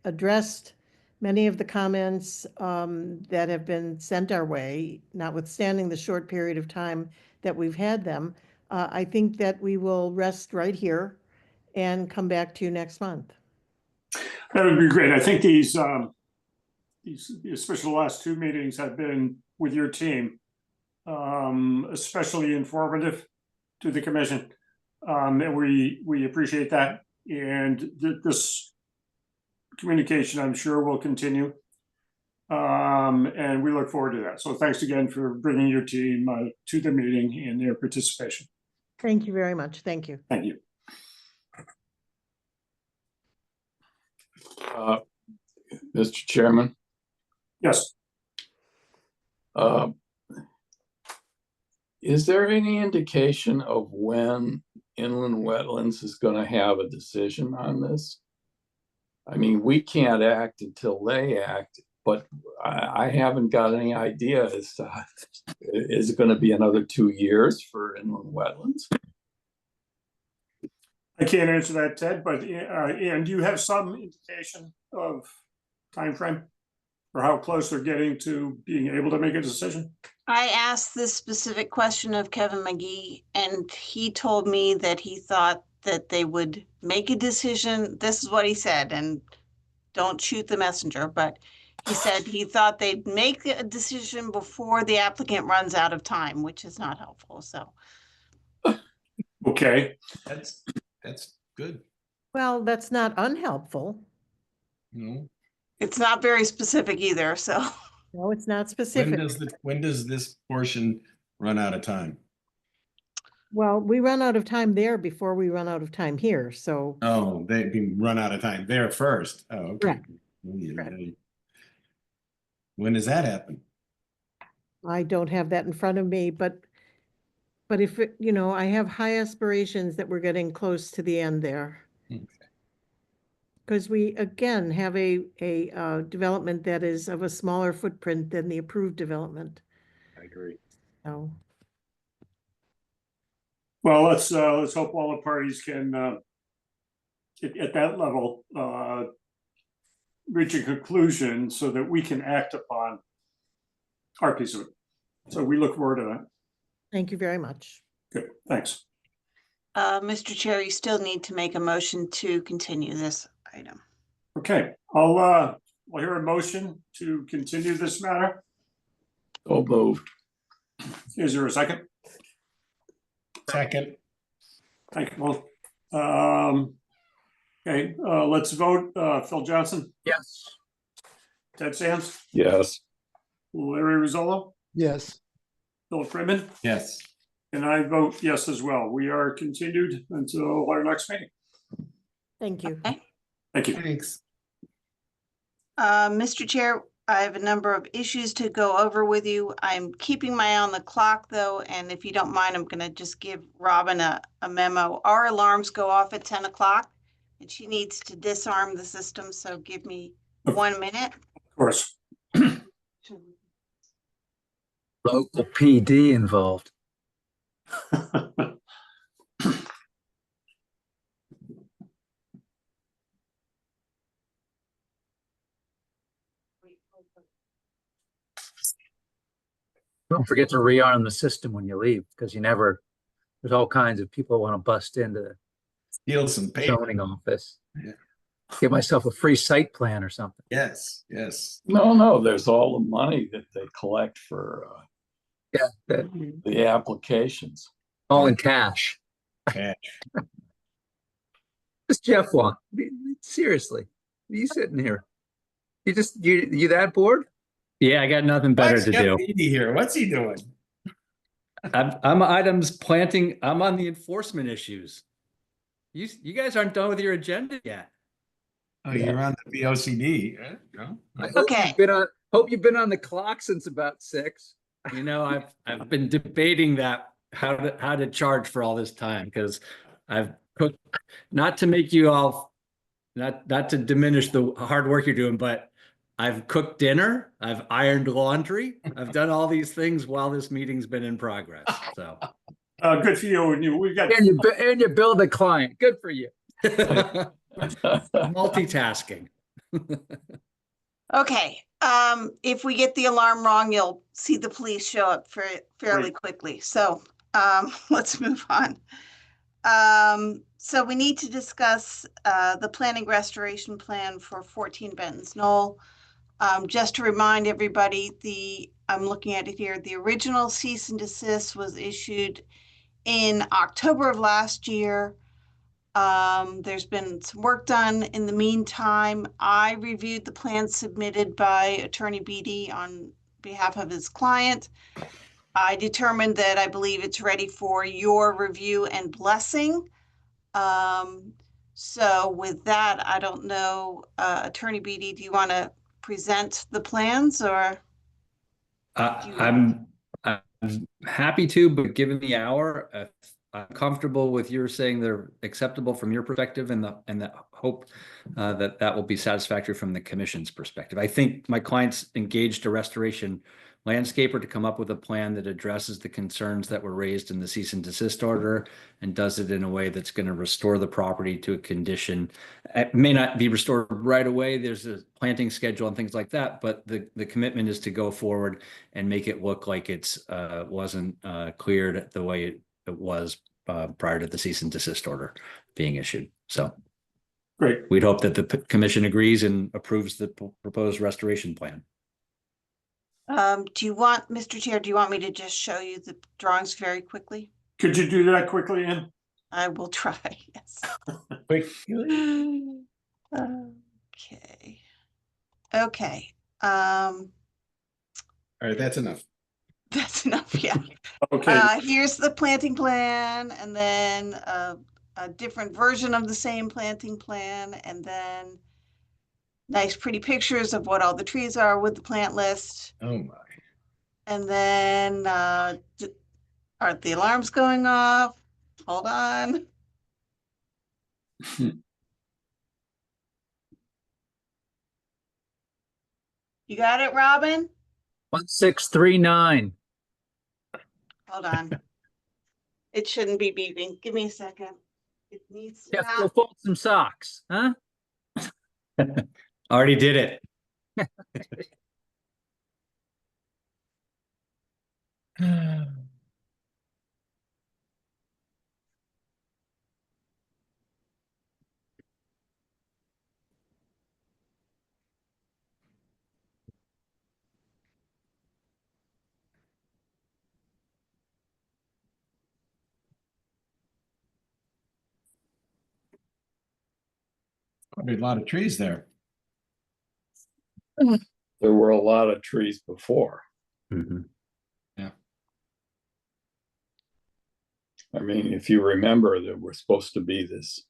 addressed many of the comments that have been sent our way, notwithstanding the short period of time that we've had them, I think that we will rest right here and come back to you next month. That would be great. I think these, especially the last 2 meetings, have been with your team, especially informative to the commission, and we appreciate that. And this communication, I'm sure, will continue, and we look forward to that. So thanks again for bringing your team to the meeting and their participation. Thank you very much. Thank you. Thank you. Mr. Chairman? Yes. Is there any indication of when Inland Wetlands is going to have a decision on this? I mean, we can't act until they act, but I haven't got any idea as to, is it going to be another 2 years for Inland Wetlands? I can't answer that, Ted, but Ian, do you have some indication of time frame or how close they're getting to being able to make a decision? I asked this specific question of Kevin McGee, and he told me that he thought that they would make a decision. This is what he said, and don't shoot the messenger, but he said he thought they'd make a decision before the applicant runs out of time, which is not helpful, so. Okay, That's good. Well, that's not unhelpful. No. It's not very specific either, so. No, it's not When specific. does this portion run out of time? Well, we run out of time there before we run out of time here, so. Oh, they'd be run out of time there first. Oh, okay. Correct. When does that happen? I don't have that in front of me, but if, you know, I have high aspirations that we're getting close to the end there. Okay. Because we, again, have a development that is of a smaller footprint than the approved development, I agree. so. well, let's hope all the parties can, at that level, reach a conclusion so that we can act upon our piece of it. So we look forward to that. Thank you very much. Good, thanks. Mr. Chair, you still need to make a motion to continue this item. Okay, I'll hear a motion to continue this matter. So moved. Is there a second? Second. Thank you both. Okay, let's vote. Phil Johnson, Yes. Ted Sands, Yes. Larry Rizzolo, Yes. Philip Freeman, Yes. and I vote yes as well. We are continued until our next meeting. Thank you. Okay. Thank you. Thanks. Mr. Chair, I have a number of issues to go over with you. I'm keeping my eye on the clock though, and if you don't mind, I'm gonna just give Robin a memo. Our alarms go off at 10 o'clock and she needs to disarm the system, so give me 1 minute. Of course. Local PD involved. Don't forget to rearm the system when you leave, because there's all kinds of people want to bust into the Steal some paper. zoning office. Yeah. Give myself a free site plan or something. Yes, yes. No, there's all the money that they collect for Yeah, the applications. all in cash. Cash. Does Jeff want? Seriously, you sitting here? You that bored? Yeah, I got nothing better to do. Here, what's he doing? I'm items planting. I'm on the enforcement issues. You guys aren't done with your agenda yet. Oh, you're on the VOCD. No? Okay. Hope you've been on the clock since about 6. You know, I've been debating that how to charge for all this time, because I've cooked, not to make you all, not to diminish the hard work you're doing, but I've cooked dinner, I've ironed laundry, I've done all these things while this meeting's been in progress. So Good for you. And we've got. And you build a client. Good for you. multitasking. Okay, if we get the alarm wrong, you'll see the police show up fairly quickly. So, let's move on. So we need to discuss, the planning restoration plan for 14 Benton's Knoll. Just to remind everybody, I'm looking at it here, the original cease and desist was issued in October of last year. There's been some work done in the meantime. I reviewed the plan submitted by Attorney Beatty on behalf of his client. I determined that I believe it's ready for your review and blessing. So with that, I don't know, Attorney Beatty, do you want to present the plans or? I'm happy to, but given the hour, I'm comfortable with your saying they're acceptable from your perspective, and the hope that will be satisfactory from the commission's perspective. I think my clients engaged a restoration landscaper to come up with a plan that addresses the concerns that were raised in the cease and desist order and does it in a way that's going to restore the property to a condition. It may not be restored right away. There's a planting schedule and things like that, but the commitment is to go forward and make it look like it's wasn't cleared the way it was prior to the cease and desist order being issued. So Great. we'd hope that the commission agrees and approves the proposed restoration plan. Do you want, Mr. Chair, do you want me to just show you the drawings very quickly? Could you do that quickly, Ann? I will try, yes. Quick. Okay. Okay, All right, that's enough. that's enough, yeah. Okay, Here's the planting plan, and then a different version of the same planting plan, and then nice pretty pictures of what all the trees are with the plant list. Oh my. And then are the alarms going off? Hold on. You got it, Robin? 1639. Hold on. It shouldn't be beeping. Give me a second. It needs to Jeff, go not. fold some socks, huh? Already did it. Probably a lot of trees there. There were a lot of trees before. Mhm. Yeah. I mean, if you remember, there was supposed to be this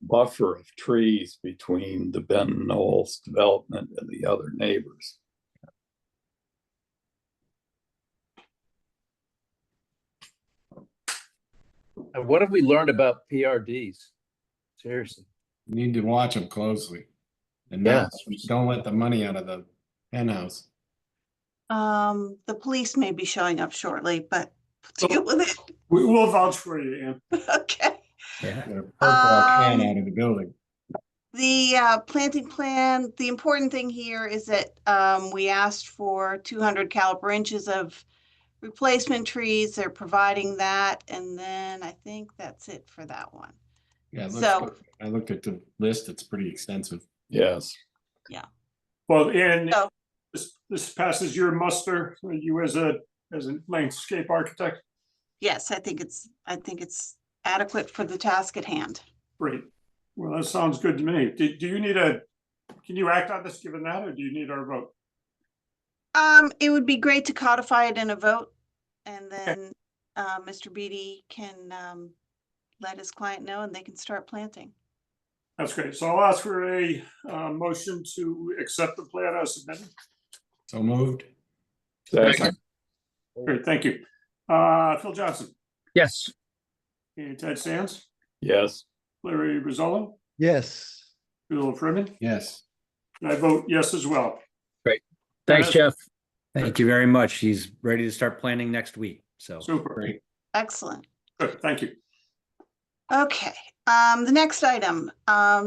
buffer of trees between the Ben Knowles development and the other neighbors. And what have we learned about PRDs? Seriously. You need to watch them closely. And Yeah. don't let the money out of the henhouse. The police may be showing up shortly, but deal with it. we will vouch for you, Ann. Okay. Yeah. Get a purple can out of the building. The planting plan, the important thing here is that we asked for 200 caliper inches of replacement trees. They're providing that. And then I think that's it for that one. Yeah, it looks So- good. I looked at the list. It's pretty extensive. Yes. Yeah. Well, Ann, So- this passes your muster, you as a landscape architect. Yes, I think it's adequate for the task at hand. Great. Well, that sounds good to me. Do you need can you act on this given that, or do you need our vote? It would be great to codify it in a vote, and then Mr. Beatty can let his client know and they can start planting. That's great. So I'll ask for a motion to accept the plan as submitted. So moved. Second. Great, thank you. Phil Johnson, Yes. and Ted Sands, Yes. Larry Rizzolo, Yes. Bill Freeman, Yes. and I vote yes as well. Thanks, Yes. Jeff. Thank you very much. He's ready to start planning next week. So Super. Great. Excellent. Good, thank you. Okay, the next item,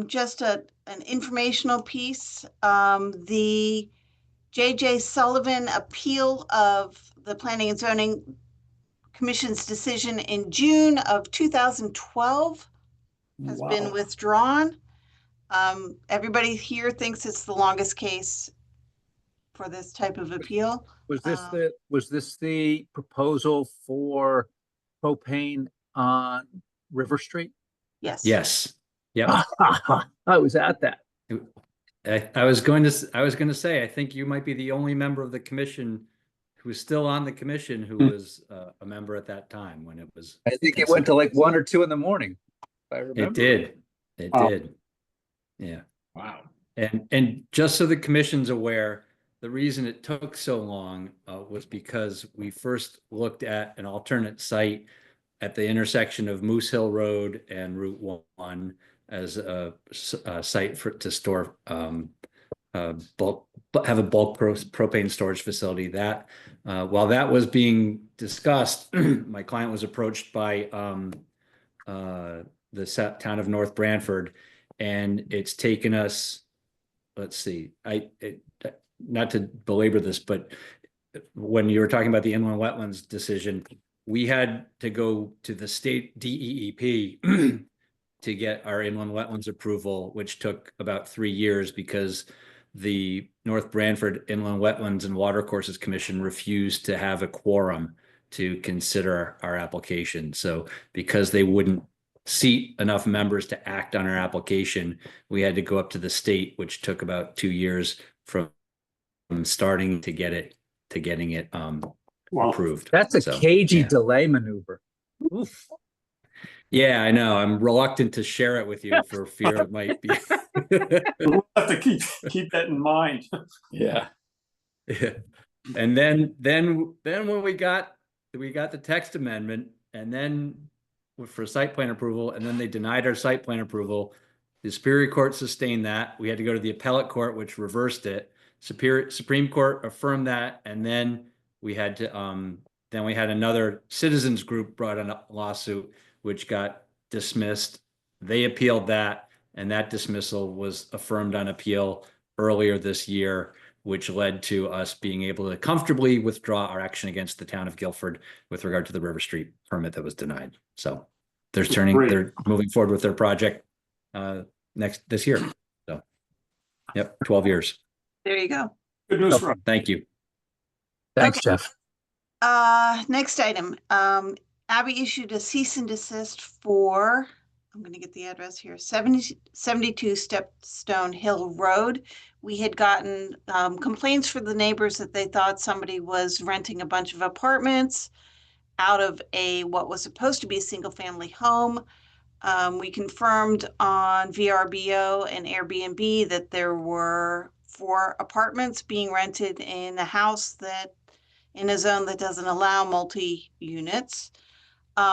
just an informational piece. The J.J. Sullivan appeal of the Planning and Zoning Commission's decision in June of 2012 has been withdrawn. Everybody here thinks it's the longest case for this type of appeal. Was this the proposal for propane on River Street? Yes. yes. Yeah. I was at that. I was going to say, I think you might be the only member of the commission who is still on the commission who was a member at that time when it was. I think it went to like 1 or 2 in the morning. If I remember. It did. It Wow. did. Yeah. Wow. And just so the commission's aware, the reason it took so long was because we first looked at an alternate site at the intersection of Moose Hill Road and Route 1 as a site to store bulk, have a bulk propane storage facility. That while that was being discussed, my client was approached by the town of North Branford, and it's taken us, let's see, not to belabor this, but when you were talking about the inland wetlands decision, we had to go to the state DEEP to get our inland wetlands approval, which took about 3 years because the North Branford Inland Wetlands and Watercourses Commission refused to have a quorum to consider our application. So because they wouldn't seat enough members to act on our application, we had to go up to the state, which took about 2 years from starting to getting it approved. That's a So, cagey yeah. delay maneuver. Oof. Yeah, I know. I'm reluctant to share it with you for fear it might be. We'll have to keep that in mind. Yeah. Yeah. And then when we got the text amendment, and then for site plan approval, and then they denied our site plan approval. The Superior Court sustained that. We had to go to the appellate court, which reversed it. Supreme Court affirmed that, and then we had to then we had another citizens group brought in a lawsuit, which got dismissed. They appealed that, and that dismissal was affirmed on appeal earlier this year, which led to us being able to comfortably withdraw our action against the town of Guilford with regard to the River Street permit that was denied. So they're moving forward with their project this year. So, yep, 12 years. There you go. Good news, Oh, thank you. Thanks, Okay. Jeff. Next item, Abby issued a cease and desist for, I'm gonna get the address here, 72 Stepstone Hill Road. We had gotten complaints from the neighbors that they thought somebody was renting a bunch of apartments out of what was supposed to be a single family home. We confirmed on VRBO and Airbnb that there were 4 apartments being rented in a house in a zone that doesn't allow multi-units.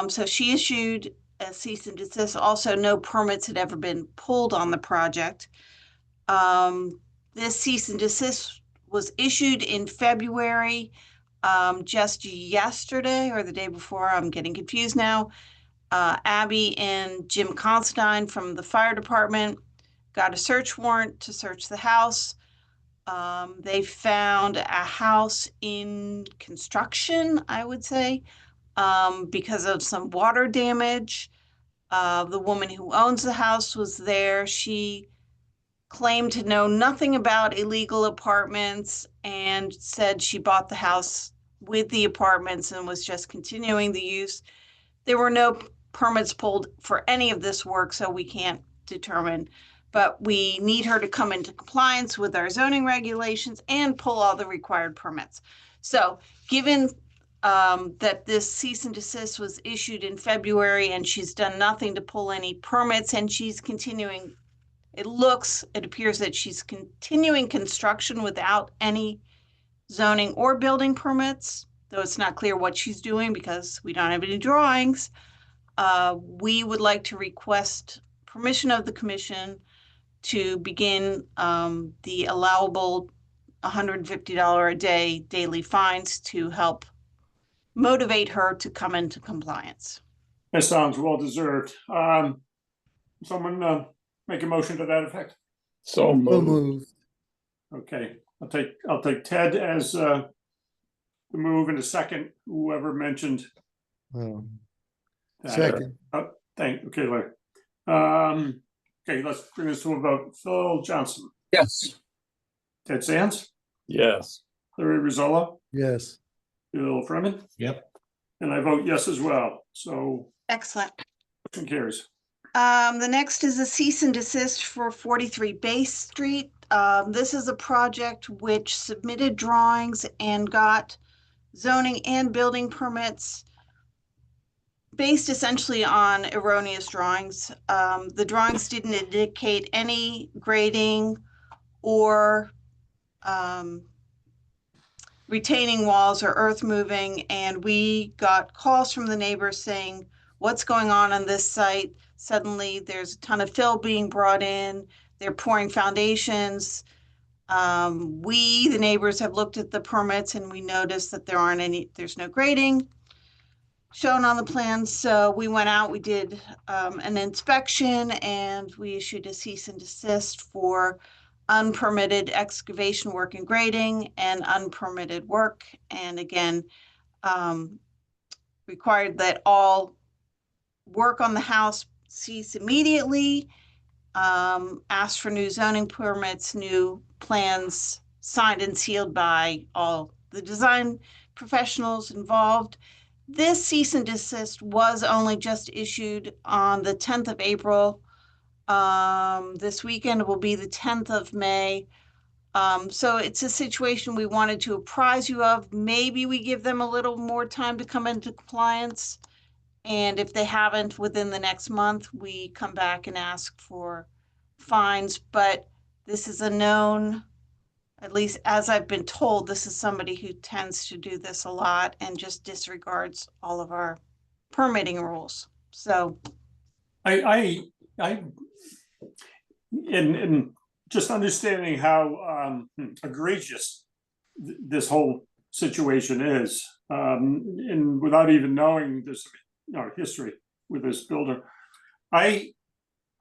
So she issued a cease and desist. Also, no permits had ever been pulled on the project. This cease and desist was issued in February, just yesterday or the day before. I'm getting confused now. Abby and Jim Constantine from the fire department got a search warrant to search the house. They found a house in construction, I would say, because of some water damage. The woman who owns the house was there. She claimed to know nothing about illegal apartments and said she bought the house with the apartments and was just continuing the use. There were no permits pulled for any of this work, so we can't determine. But we need her to come into compliance with our zoning regulations and pull all the required permits. So given that this cease and desist was issued in February and she's done nothing to pull any permits, and she's continuing, it appears that she's continuing construction without any zoning or building permits, though it's not clear what she's doing because we don't have any drawings. We would like to request permission of the commission to begin the allowable $150 a day daily fines to help motivate her to come into compliance. That sounds well deserved. Someone make a motion to that effect? So moved. Okay, I'll take Ted as the move in a second. Whoever mentioned. Second. Okay, Larry. Okay, let's bring this to a vote. Phil Johnson. Yes. Ted Sands. Yes. Larry Rizzola. Yes. Bill Freeman. Yep. And I vote yes as well. So Excellent. motion carries. The next is a cease and desist for 43 Bay Street. This is a project which submitted drawings and got zoning and building permits based essentially on erroneous drawings. The drawings didn't indicate any grading or retaining walls or earth moving, and we got calls from the neighbors saying, what's going on this site? Suddenly there's a ton of fill being brought in, they're pouring foundations. The neighbors, have looked at the permits and we noticed that there's no grading shown on the plans. So we went out, we did an inspection, and we issued a cease and desist for unpermitted excavation work and grading and unpermitted work. And again, required that all work on the house cease immediately. Ask for new zoning permits, new plans signed and sealed by all the design professionals involved. This cease and desist was only just issued on the 10th of April. This weekend will be the 10th of May. So it's a situation we wanted to apprise you of. Maybe we give them a little more time to come into compliance. And if they haven't within the next month, we come back and ask for fines. But this is a known, at least as I've been told, this is somebody who tends to do this a lot and just disregards all of our permitting rules. So in just understanding how egregious this whole situation is, and without even knowing this, history with this builder, I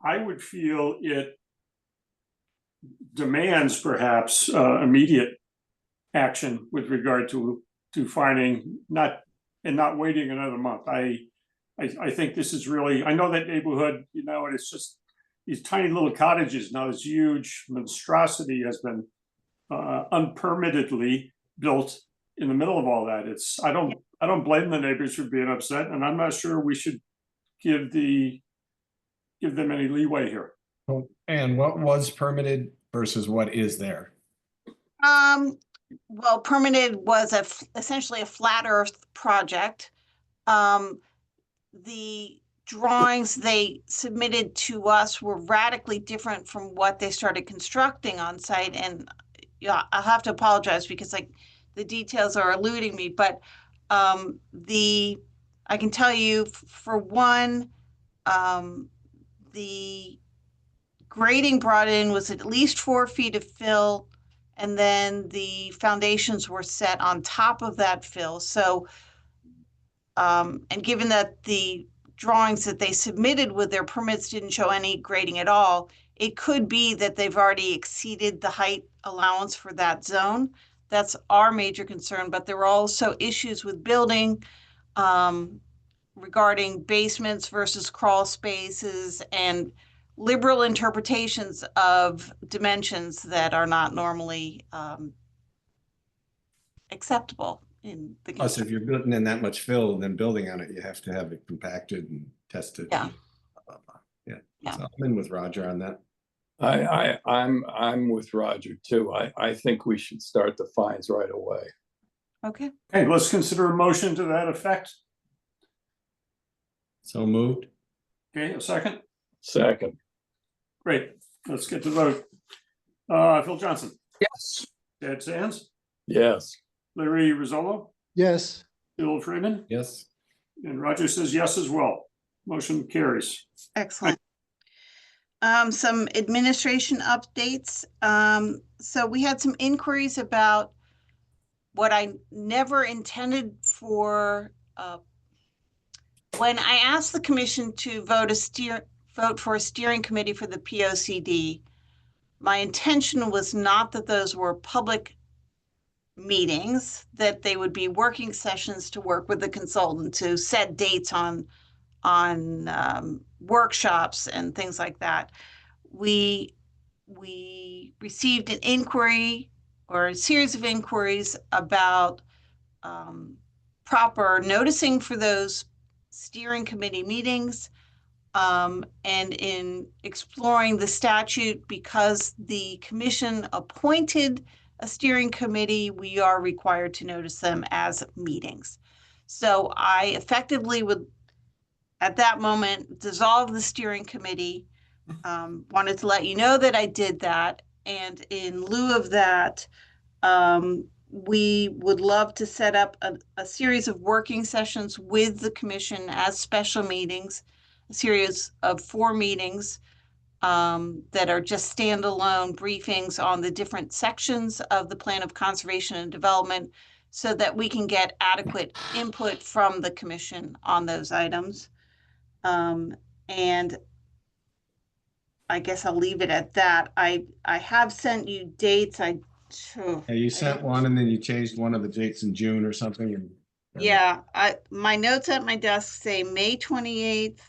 would feel it demands perhaps immediate action with regard to finding, not waiting another month. I think this is really, I know that neighborhood, and it's just these tiny little cottages. Now this huge monstrosity has been unpermittedly built in the middle of all that. I don't blame the neighbors for being upset, and I'm not sure we should give them any leeway here. And what was permitted versus what is there? Well, permitted was essentially a flat earth project. The drawings they submitted to us were radically different from what they started constructing on site. And yeah, I'll have to apologize because the details are eluding me, but I can tell you for one, the grading brought in was at least 4 feet of fill, and then the foundations were set on top of that fill. So, and given that the drawings that they submitted with their permits didn't show any grading at all, it could be that they've already exceeded the height allowance for that zone. That's our major concern, but there were also issues with building regarding basements versus crawl spaces and liberal interpretations of dimensions that are not normally acceptable in the Plus, if you're building in that much fill, then building on it, you have to have it compacted and tested. Yeah. Yeah. So I'm in with Roger on that. I'm with Roger too. I think we should start the fines right away. Okay. Hey, let's consider a motion to that effect. So moved. Okay, a second? Second. Great, let's get to vote. Phil Johnson? Yes. Ted Sands? Yes. Larry Rizzolo? Yes. Bill Freeman? Yes. And Roger says yes as well. Motion carries. Excellent. Some administration updates. So we had some inquiries about what I never intended for. When I asked the commission to vote for a steering committee for the POCD, my intention was not that those were public meetings, that they would be working sessions to work with the consultant to set dates on workshops and things like that. We received an inquiry or a series of inquiries about proper noticing for those steering committee meetings, and in exploring the statute, because the commission appointed a steering committee, we are required to notice them as meetings. So I effectively would, at that moment, dissolve the steering committee. Wanted to let you know that I did that. And in lieu of that, we would love to set up a series of working sessions with the commission as special meetings, a series of 4 meetings that are just standalone briefings on the different sections of the Plan of Conservation and Development, so that we can get adequate input from the commission on those items. And I guess I'll leave it at that. I have sent you dates. Yeah, you sent one and then you changed one of the dates in June or something. Yeah, my notes at my desk say May 28th,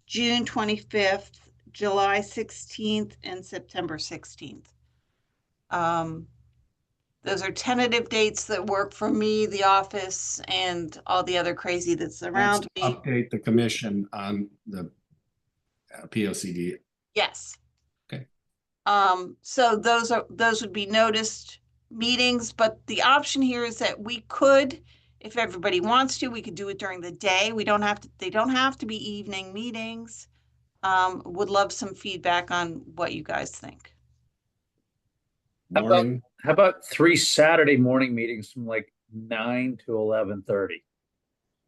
June 25th, July 16th, and September 16th. Those are tentative dates that work for me, the office, and all the other crazy that's around me. Update the commission on the POCD. Yes. Okay. So those would be noticed meetings, but the option here is that we could, if everybody wants to, we could do it during the day. We don't have to, they don't have to be evening meetings. Would love some feedback on what you guys think. Morning. How about 3 Saturday morning meetings from like 9 to 11:30?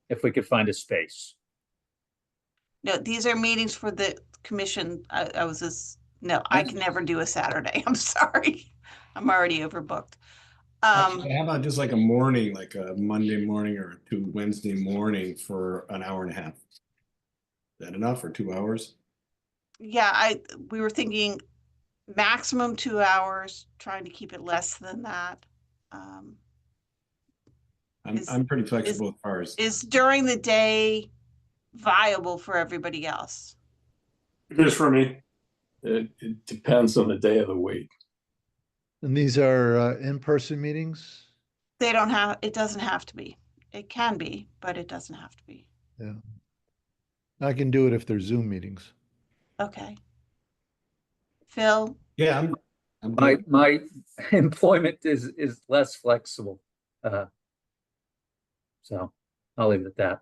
If we could find a space. No, these are meetings for the commission. No, I can never do a Saturday. I'm sorry. I'm already overbooked. Actually, how about just like a morning, like a Monday morning or a Wednesday morning for an hour and a half? Is that enough, or 2 hours? Yeah, we were thinking maximum 2 hours, trying to keep it less than that. I'm pretty flexible as far as. Is during the day viable for everybody else? It is for me. It depends on the day of the week. And these are in-person meetings? They don't have, it doesn't have to be. It can be, but it doesn't have to be. Yeah. I can do it if they're Zoom meetings. Okay. Phil? Yeah, My employment is less flexible. So I'll leave it at that.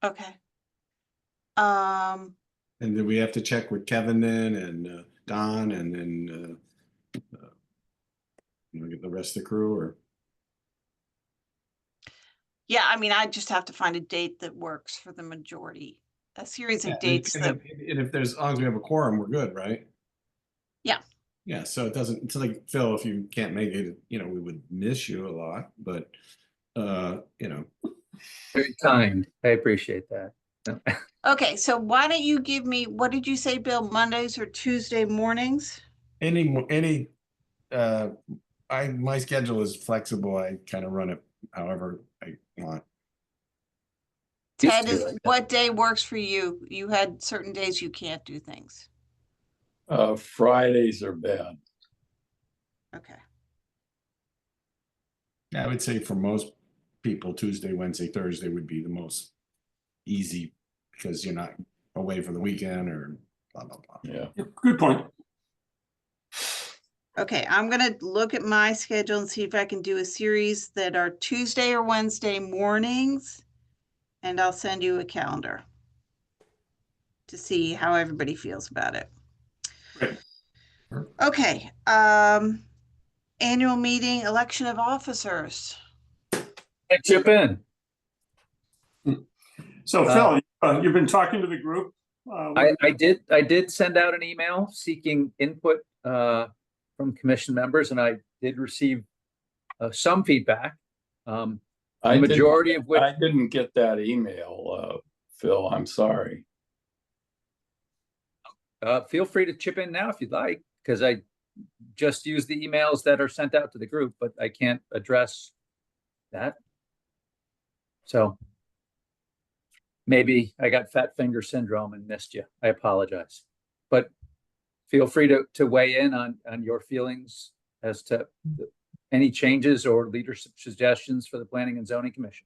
Okay. And then we have to check with Kevin then, and Don, and then get the rest of the crew, or? Yeah, I mean, I just have to find a date that works for the majority. A series of dates that. And if there's, as long as we have a quorum, we're good, right? Yeah. Yeah, so it doesn't, it's like, Phil, if you can't make it, we would miss you a lot, but, Very kind. I appreciate that. Okay, so why don't you give me, what did you say, Bill, Mondays or Tuesday mornings? My schedule is flexible. I kind of run it however I want. Ted, what day works for you? You had certain days you can't do things. Fridays are bad. Okay. I would say for most people, Tuesday, Wednesday, Thursday would be the most easy, because you're not away for the weekend or blah, blah, blah. Yeah. Good point. Okay, I'm gonna look at my schedule and see if I can do a series that are Tuesday or Wednesday mornings. And I'll send you a calendar to see how everybody feels about it. Great. Okay, annual meeting, election of officers. I chip in. So Phil, you've been talking to the group. I did send out an email seeking input from commission members, and I did receive some feedback. The majority of which I didn't get that email, Phil. I'm sorry. Feel free to chip in now if you'd like, because I just use the emails that are sent out to the group, but I can't address that. So maybe I got fat finger syndrome and missed you. I apologize. But feel free to weigh in on your feelings as to any changes or leadership suggestions for the Planning and Zoning Commission.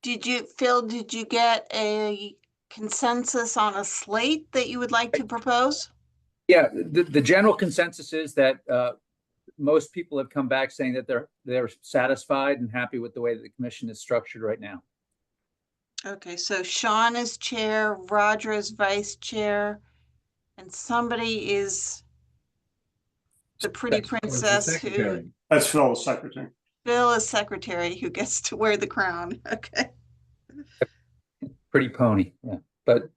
Phil, did you get a consensus on a slate that you would like to propose? Yeah, the general consensus is that most people have come back saying that they're satisfied and happy with the way that the commission is structured right now. Okay, so Sean is chair, Roger is vice chair, and somebody is the pretty princess who. That's Phil, secretary. Phil is secretary who gets to wear the crown. Okay. Pretty pony, yeah. But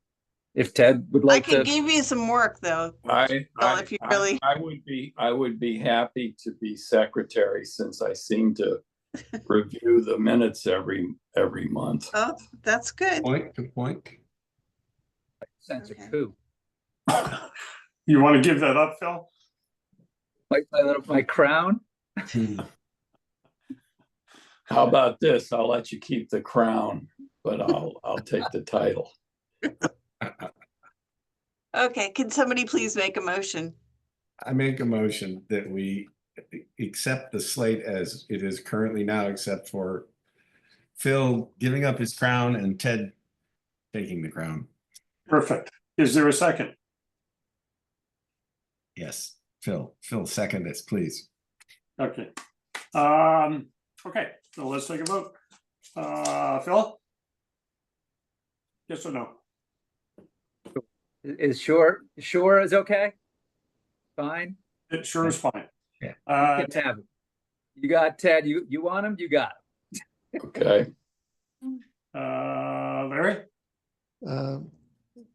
if Ted would like I could give you some work though. If you really, I would be happy to be secretary, since I seem to review the minutes every month. Oh, that's good. Good point. Sense of coup. You want to give that up, Phil? My crown. How about this? I'll let you keep the crown. but I'll take the title. Okay, can somebody please make a motion? I make a motion that we accept the slate as it is currently now, except for Phil giving up his crown and Ted taking the crown. Perfect. Is there a second? Yes, Phil, second this, please. Okay. Okay, so let's take a vote. Phil? Yes or no? Is sure is okay? Fine? It sure is fine. You can have it. You got Ted, you want him, you got him. Okay. Larry?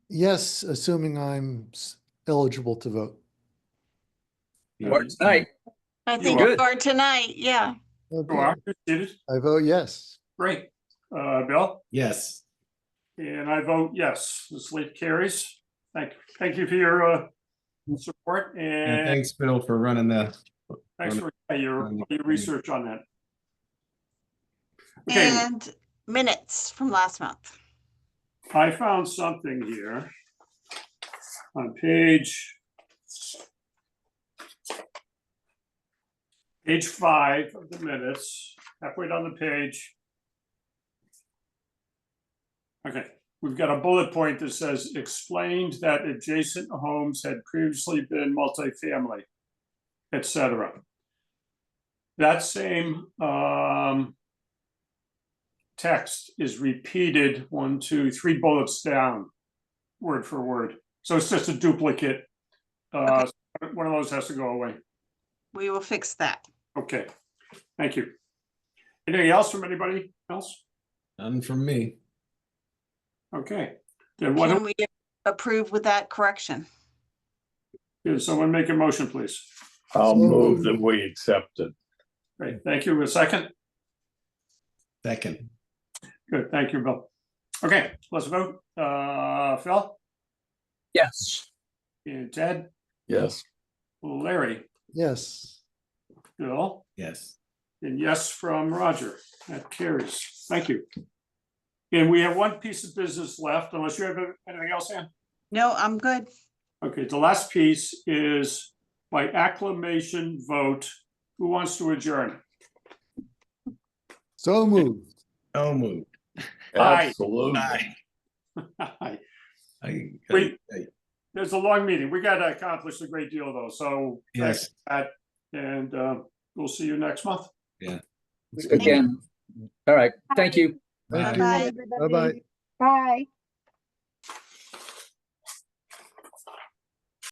Yes, assuming I'm eligible to vote. Or tonight. I think are. you are tonight, yeah. You are seated? I vote yes. Great. Bill? Yes. And I vote yes. The slate carries. Thank you for your support And and thanks, Phil, for running the. thanks for your research on that. Okay, And minutes from last month. I found something here on page 5 of the minutes, halfway down the page. Okay, we've got a bullet point that says explained that adjacent homes had previously been multifamily, etc. That same text is repeated 1, 2, 3 bullets down, word for word. So it's just a duplicate. Okay. One of those has to go away. We will fix that. Okay, thank you. Anything else from anybody else? None from me. Okay, then what, Can we approve with that correction? did someone make a motion, please? I'll move that we accept it. Great, thank you. A second? Second. Good, thank you, Bill. Okay, let's vote. Phil? Yes. And Ted? Yes. Larry? Yes. Bill? Yes. And yes from Roger. That carries. Thank you. And we have one piece of business left, unless you have anything else, Ann? No, I'm good. Okay, the last piece is by acclamation vote. Who wants to adjourn? So moved. So moved. Aye. Absolutely. Aye. Wait. There's a long meeting. We got to accomplish a great deal though, so thanks Yes. for that. And we'll see you next month. Yeah. Again. All right. Thank you. Thank you. Bye-bye. Bye-bye. Bye.